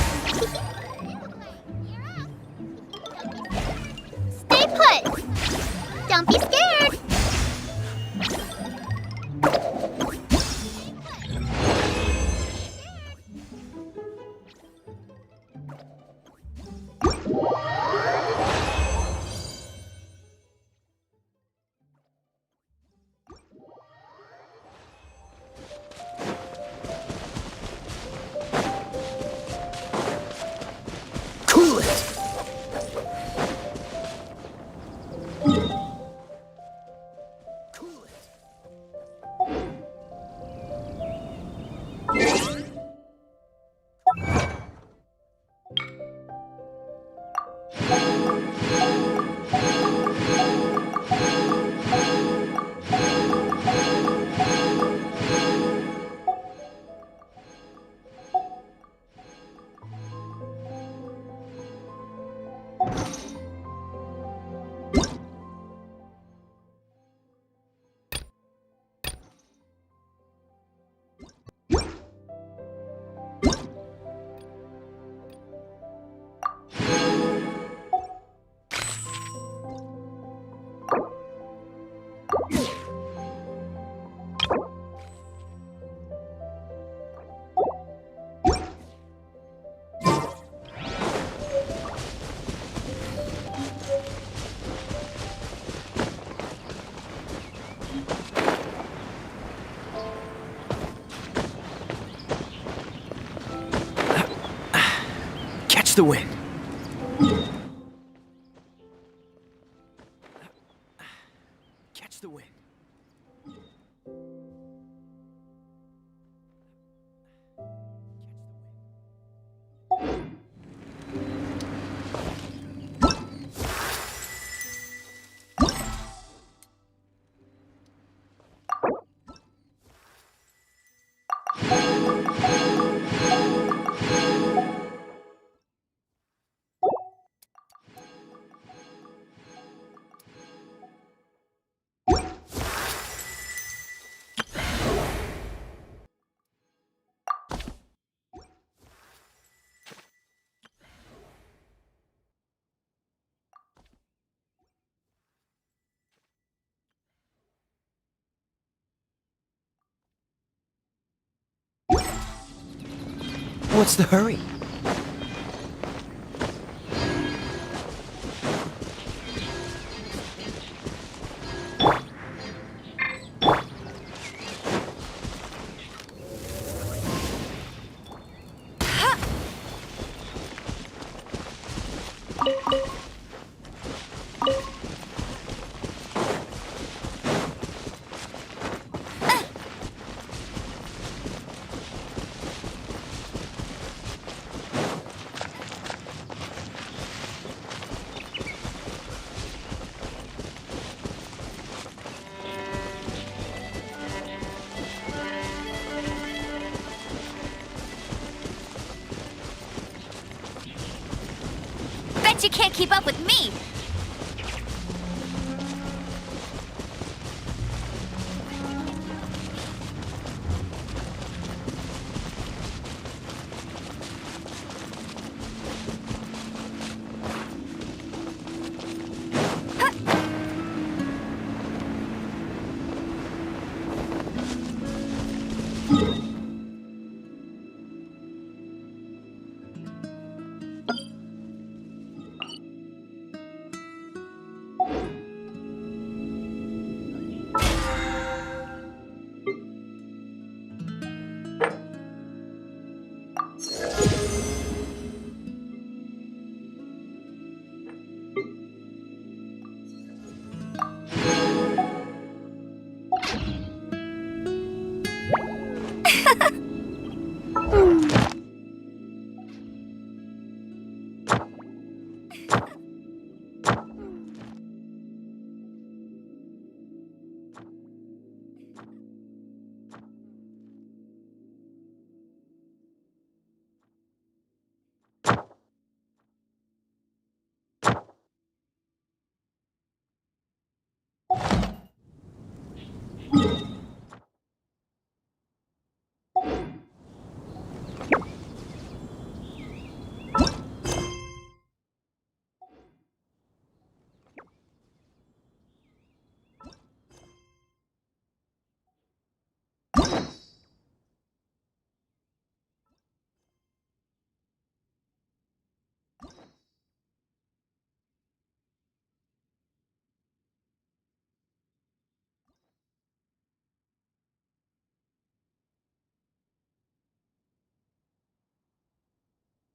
Catch the wind. Catch the wind. What's the hurry? You can't keep up with me!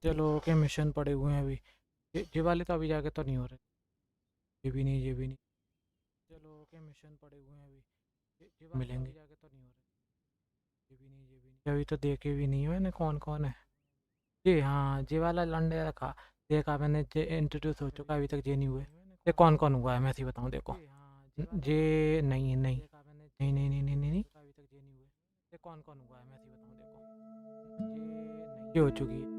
चलो okay mission पड़े हुए हैं अभी ये वाले तो अभी जाके तो नहीं हो रहे ये भी नहीं ये भी नहीं चलो ओके मिशन पड़े हुए हैं अभी मिलेंगे जाके तो नहीं हो रहे ये भी नहीं ये भी नहीं अभी तो देखे भी नहीं मैंने कौन कौन है जी हाँ जी वाला लंडे रखा देखा मैंने जे इंट्रोड्यूस हो चुका अभी तक जे नहीं हुए ये कौन कौन हुआ है मैं ऐसे ही बताऊँ देखो जे नहीं नहीं नहीं नहीं नहीं नहीं नहीं अभी तक जे नहीं हुए ये कौन कौन हुआ है मैं ऐसे ही बताऊँ देखो ये हो चुकी है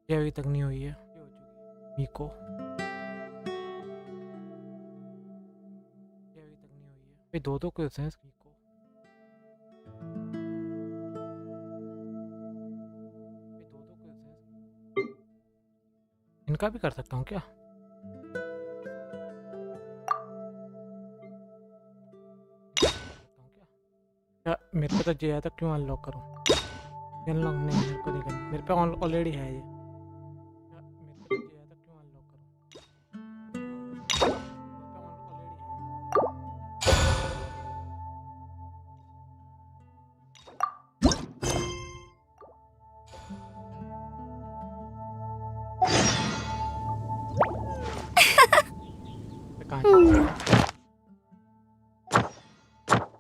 ये अभी तक नहीं हुई है मीको ये अभी तक नहीं हुई है भाई दो क्वेश्चन हैं मीको इनका भी कर सकता हूँ क्या मेरे पे तो जे आया था क्यों अनलॉक करूँ अनलॉक नहीं मेरे को नहीं करना मेरे पे ऑलरेडी है ये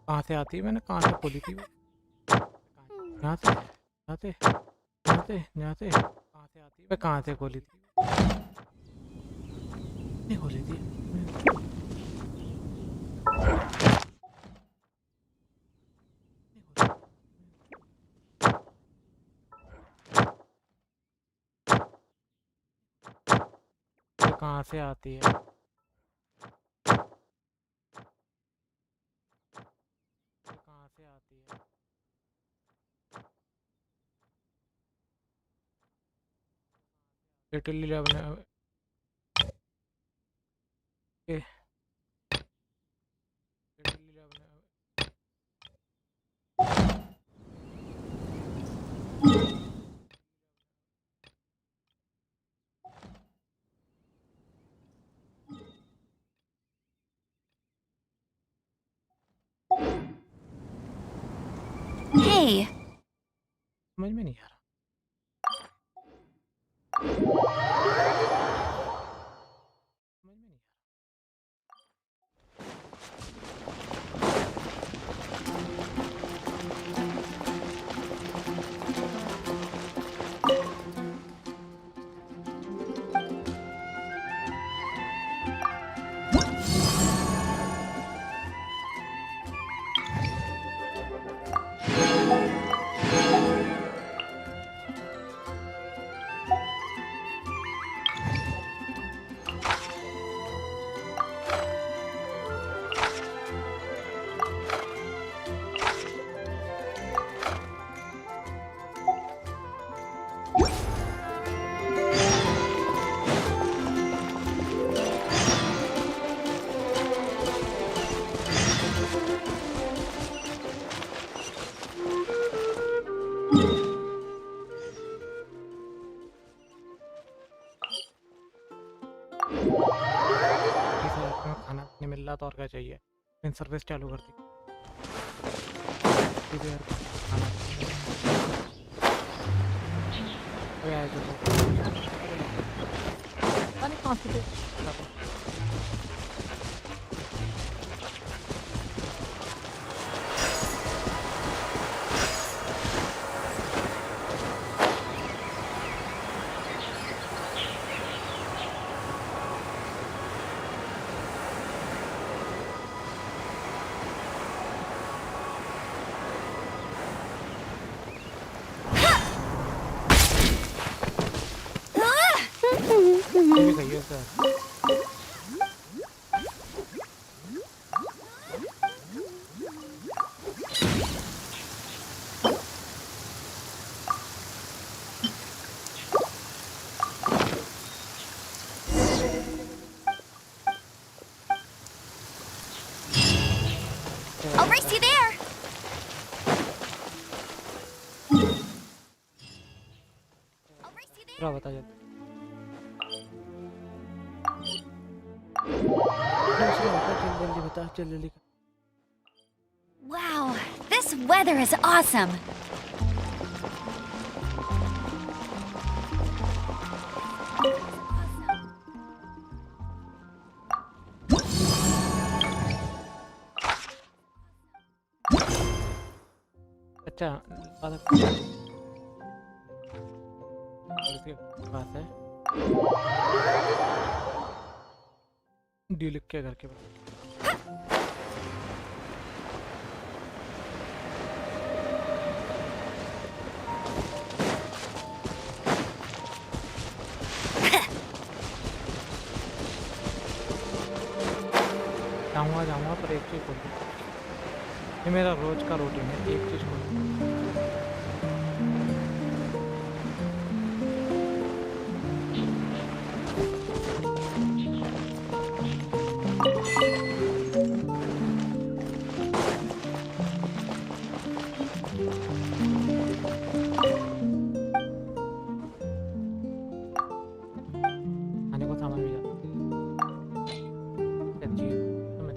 कहाँ से आती है? मैंने कहाँ से खोली थी वो? यहाँ से यहाँ से यहाँ से यहाँ से कहाँ से आती है? मैं कहाँ से खोली थी? नहीं खोली थी। कहाँ से आती है? कहाँ से आती है? Little 11 Hey. समझ में नहीं आ रहा। खाना नहीं मिल रहा तो और क्या चाहिए? इन सर्विस चालू कर दी। खाना कहाँ से I'll race you there. बता जाते Wow, this weather is awesome. अच्छा बात है डी लिख के घर के बाद जाऊँगा पर एक चीज़ बोल, ये मेरा रोज का रूटीन है, एक चीज़ बोल। खाने को सामान भी जाता तो मैं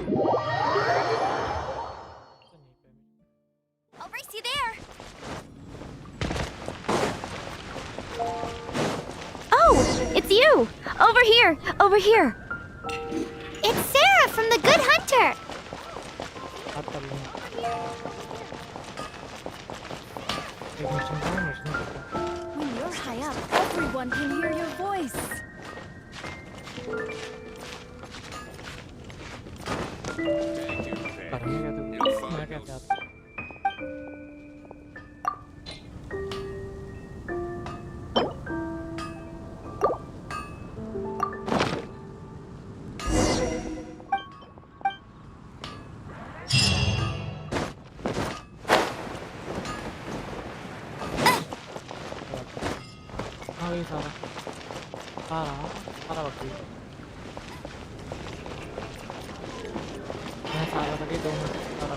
I'll race you there. Oh, it's you! Over here! Over here! It's Sarah from the Good Hunter. When you're high up, everyone can hear your voice. सारा बकरी मैं सारा था कि 2 मिनट सारा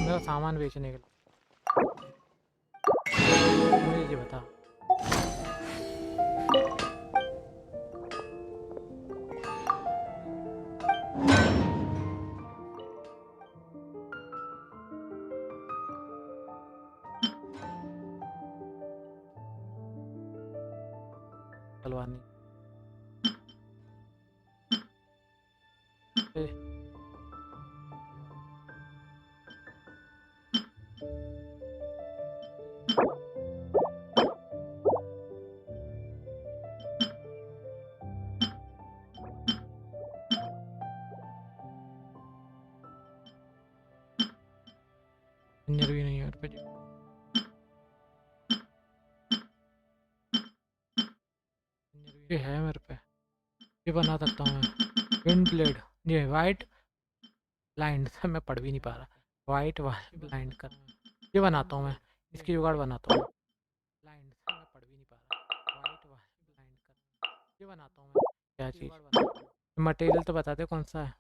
मेरा सामान बेचने के लिए मुझे ये बता तलवानी इंजर भी नहीं है मेरे पे ये है मेरे पे ये बना सकता हूँ मैं विंड ब्लेड ये वाइट ब्लाइंड से मैं पढ़ भी नहीं पा रहा वाइट ब्लाइंड कर ये बनाता हूँ मैं इसकी जुगाड़ बनाता हूँ ब्लाइंड से मैं पढ़ भी नहीं पा रहा वाइट ब्लाइंड कर ये बनाता हूँ मैं क्या चीज़ मटेरियल तो बता दे कौन सा है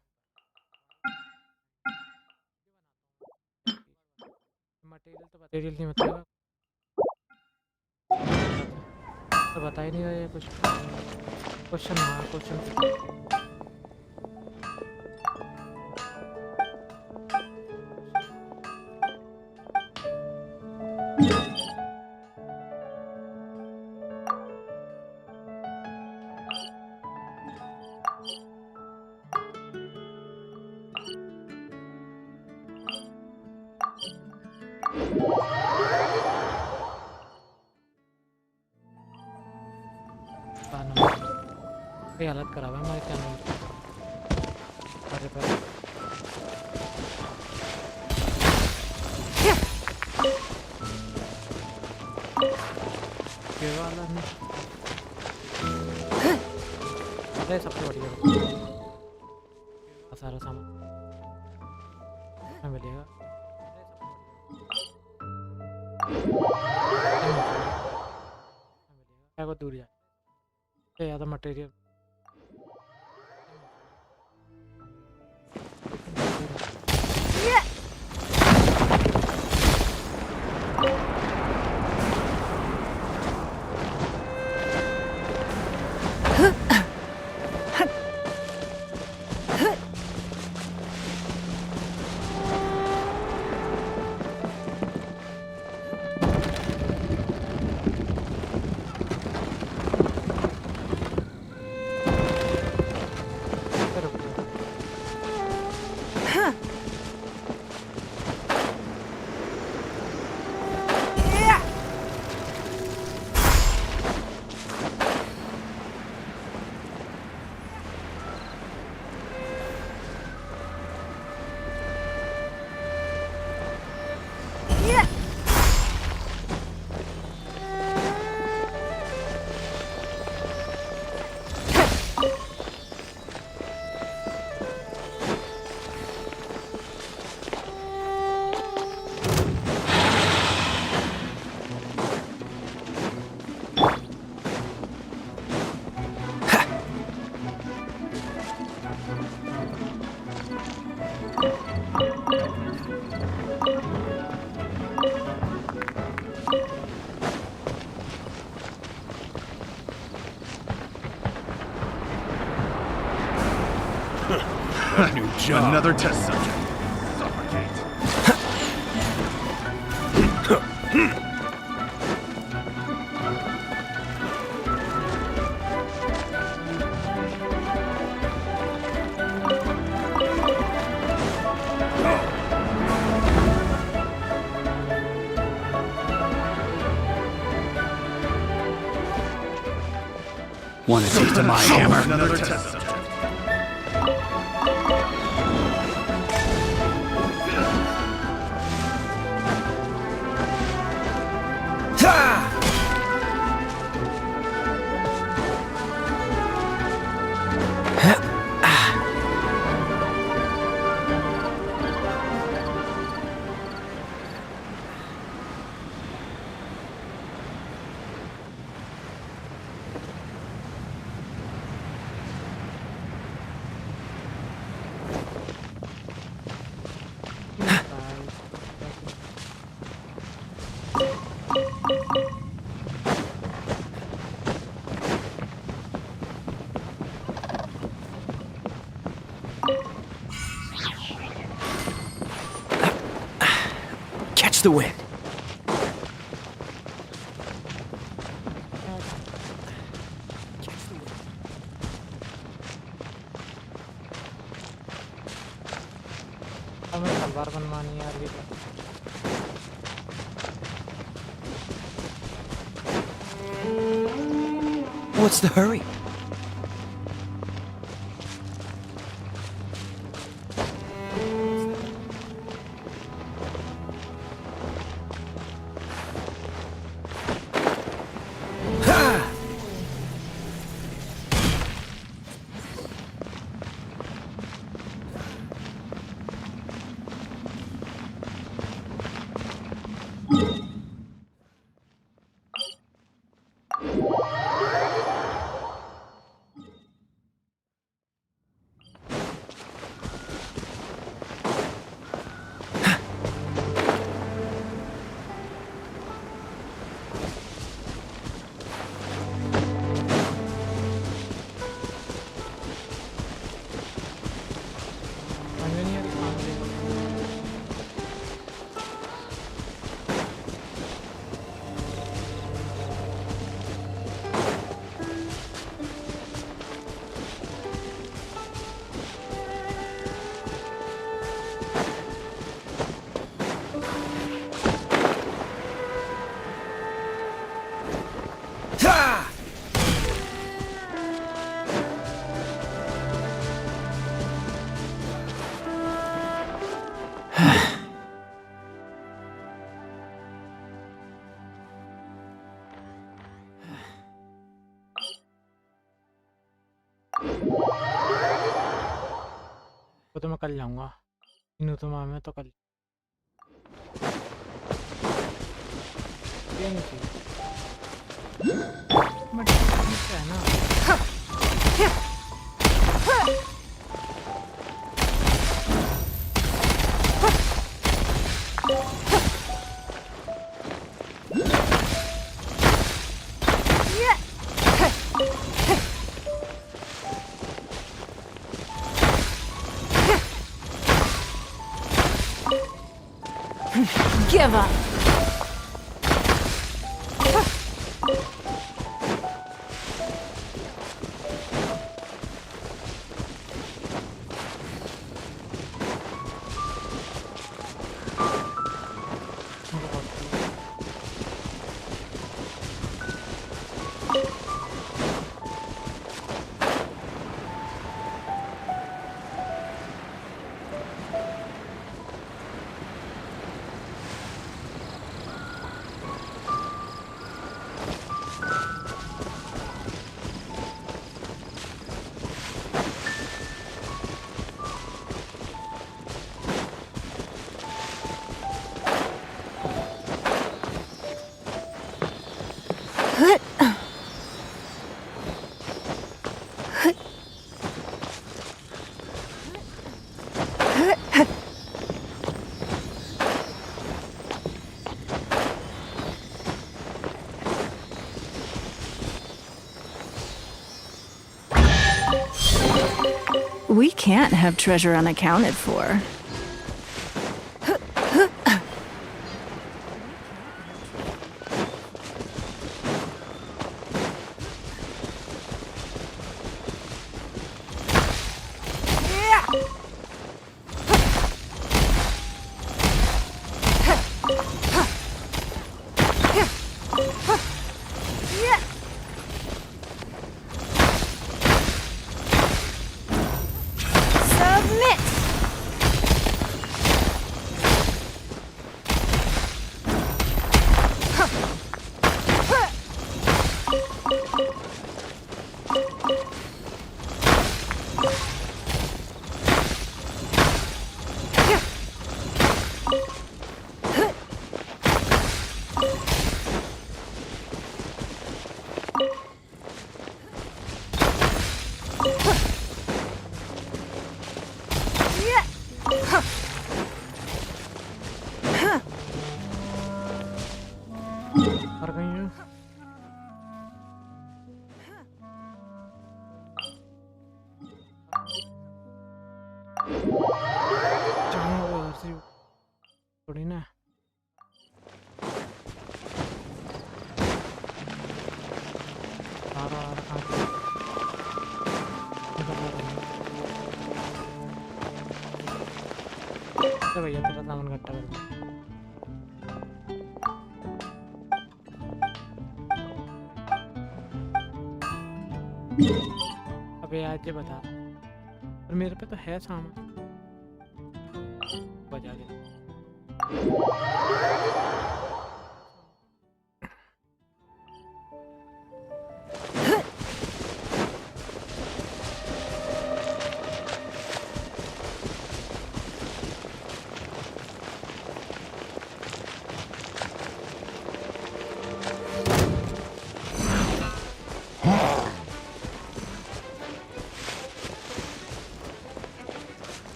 मटेरियल नहीं बताएगा तो बता ही नहीं रहा है कुछ क्वेश्चन हाँ क्वेश्चन हालत खराब है हमारे क्या नहीं अरे पर ये वाला नहीं अरे सबसे बढ़िया सारा सामान मिलेगा क्या को दूर जाए ज़्यादा material job. Another test subject. Suffocate. Want a taste of my hammer? Another test subject. Catch the wind. हमें तलवार बनवानी है अभी तक। What's the hurry? वो तो मैं कल जाऊंगा इन तो मैं तो कल ये नहीं चाहिए बट ठीक है ना Give up. We can't have treasure unaccounted for. थोड़ी ना सारा भैया तेरा सामान इकट्ठा कर अबे आज ये बता और मेरे पे तो है सामान बजा दे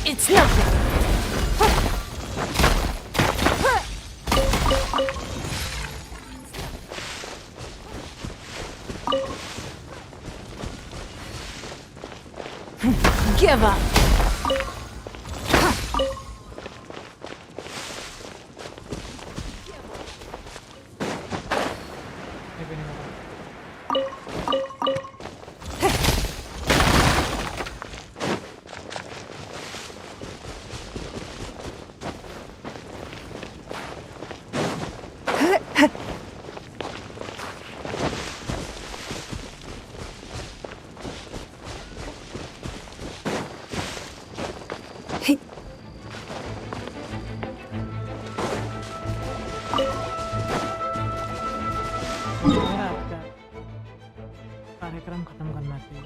It's nothing. Give up. कार्यक्रम खत्म करना चाहिए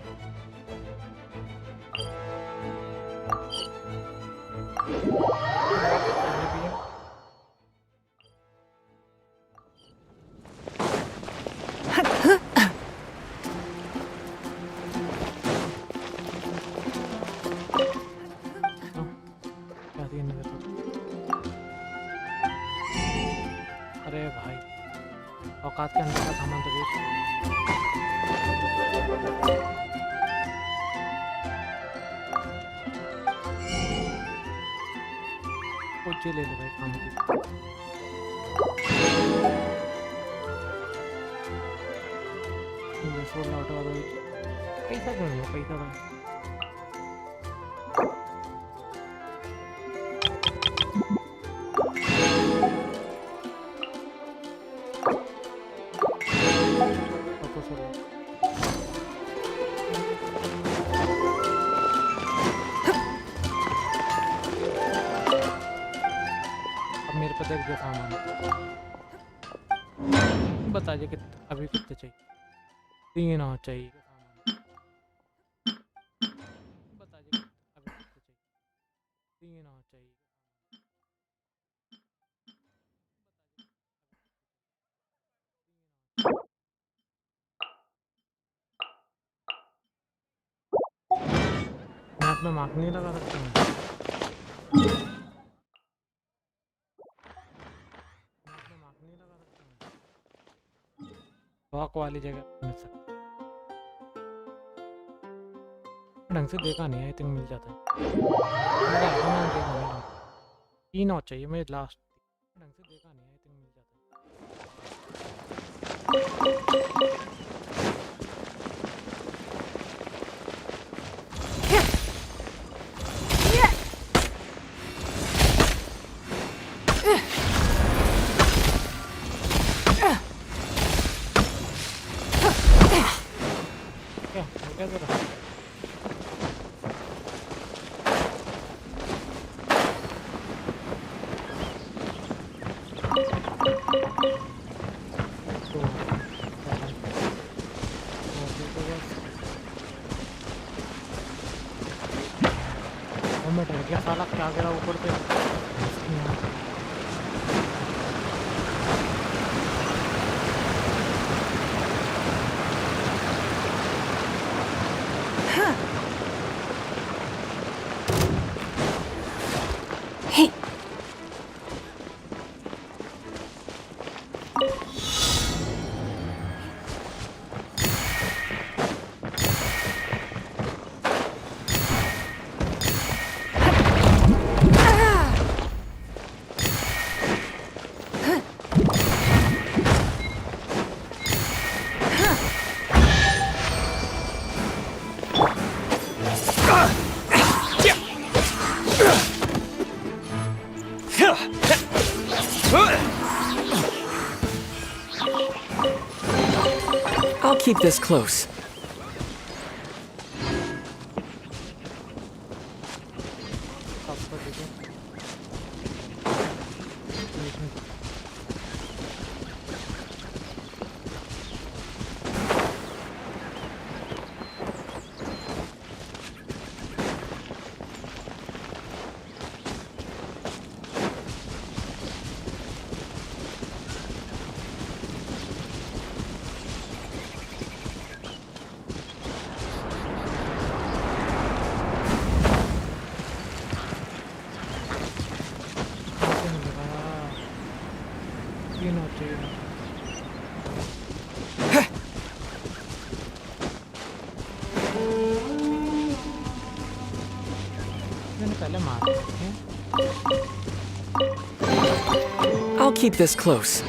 अरे भाई औकात के अंदर का सामान तो बेच कुछ ले ले भाई काम की पैसा क्यों नहीं पैसा भाई देख दे सामान बता दे कि अभी कितने चाहिए 3 और चाहिए बता दे अभी कितने चाहिए 3 और चाहिए में मार्क नहीं लगा सकते हैं। वॉक वाली जगह मिल सकती ढंग से देखा नहीं, आई थिंक मिल जाता है। तीन और चाहिए मुझे लास्ट, ढंग से देखा नहीं, आई थिंक मिल जाता है। क्या कर रहा है? मैं डर गया साला, क्या गिरा ऊपर पे। I'll keep this close. I'll keep this close.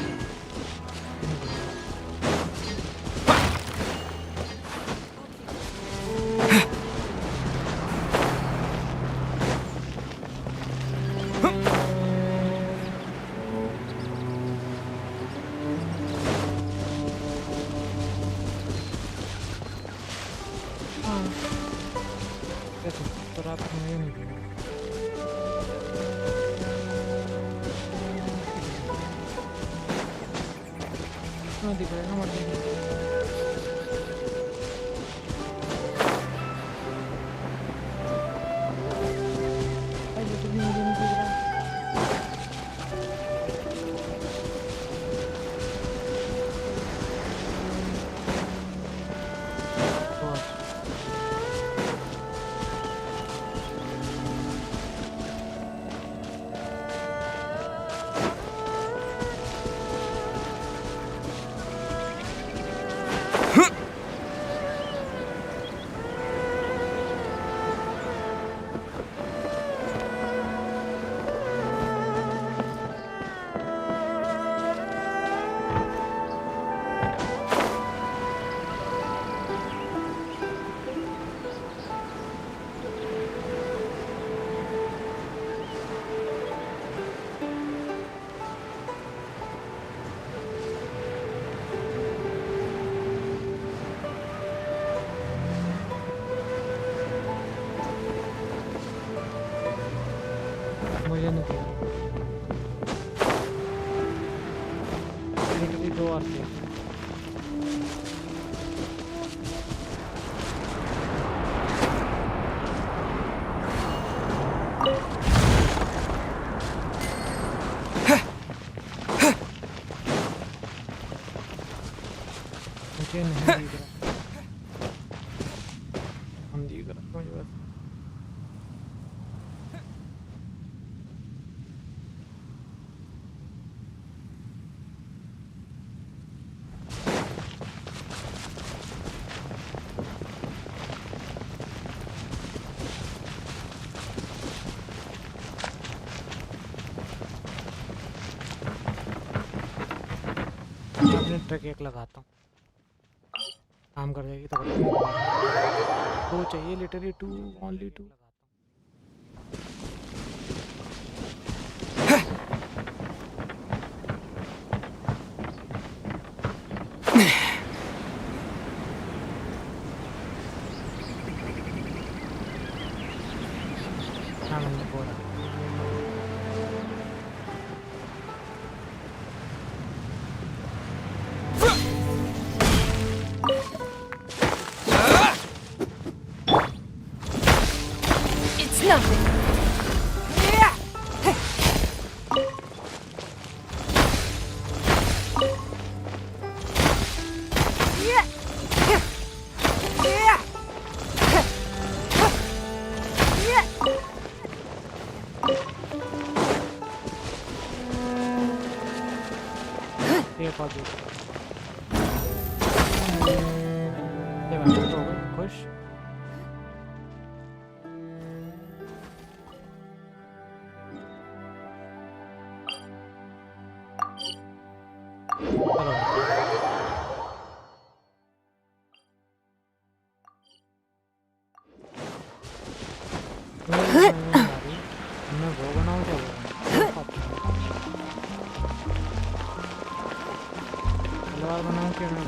मुझे नहीं पता, दो आते हैं। मुझे नहीं दिख रहा, हम दिख रहा मुझे बस। इलेक्ट्रिक एक लगाता हूँ, काम कर जाएगी तो दो चाहिए, लिटरली 2, ओनली 2। It's nothing. खुश। मैं वो बनाऊँ क्या तलवार बनाऊँ क्या मैं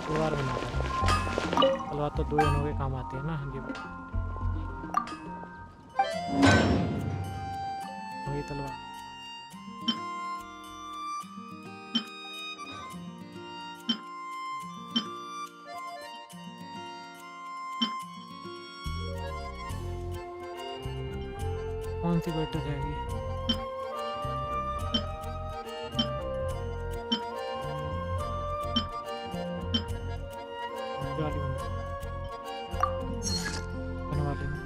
तलवार बनाता हूँ। तलवार तो 2 जनों के काम आती है ना। ये वही तलवार कौन सी बेटर जाएगी? बनवा लेना।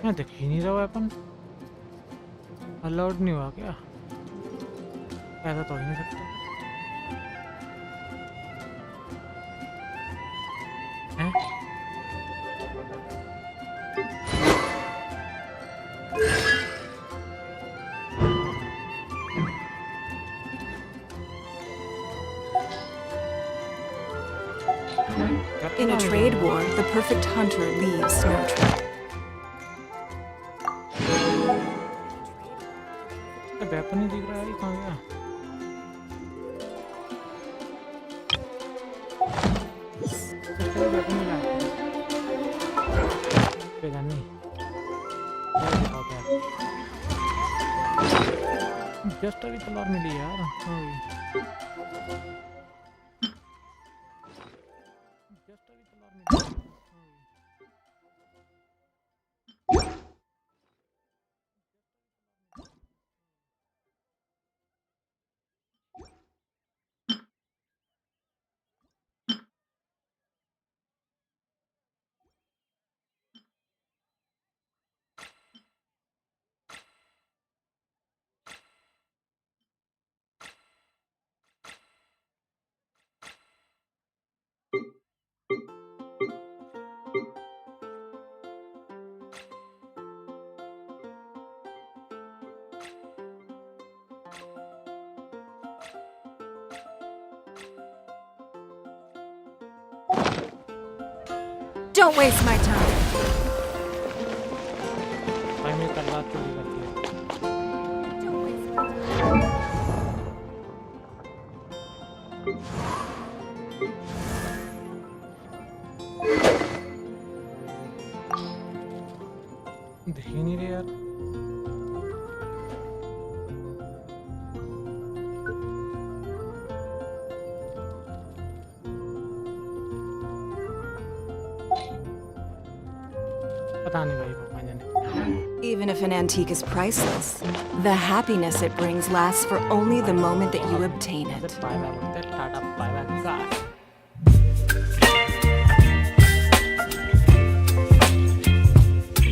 मैं दिख ही नहीं रहा वेपन। अलाउड नहीं हुआ क्या? ऐसा तो ही नहीं सकता। हैं? In a trade war, the perfect hunter leaves no trace. Weapon ही दिख रहा है, कहाँ गया? वेपन ही लाया। नहीं। जस्ट अभी तलवार मिली यार। Don't waste my time. भाई मेरी तलवार चोरी करती है। दिख ही नहीं रहे यार। पता नहीं भाई भगवान जाने। Even if an antique is priceless, the happiness it brings lasts for only the moment that you obtain it. Bye bye, tata bye bye.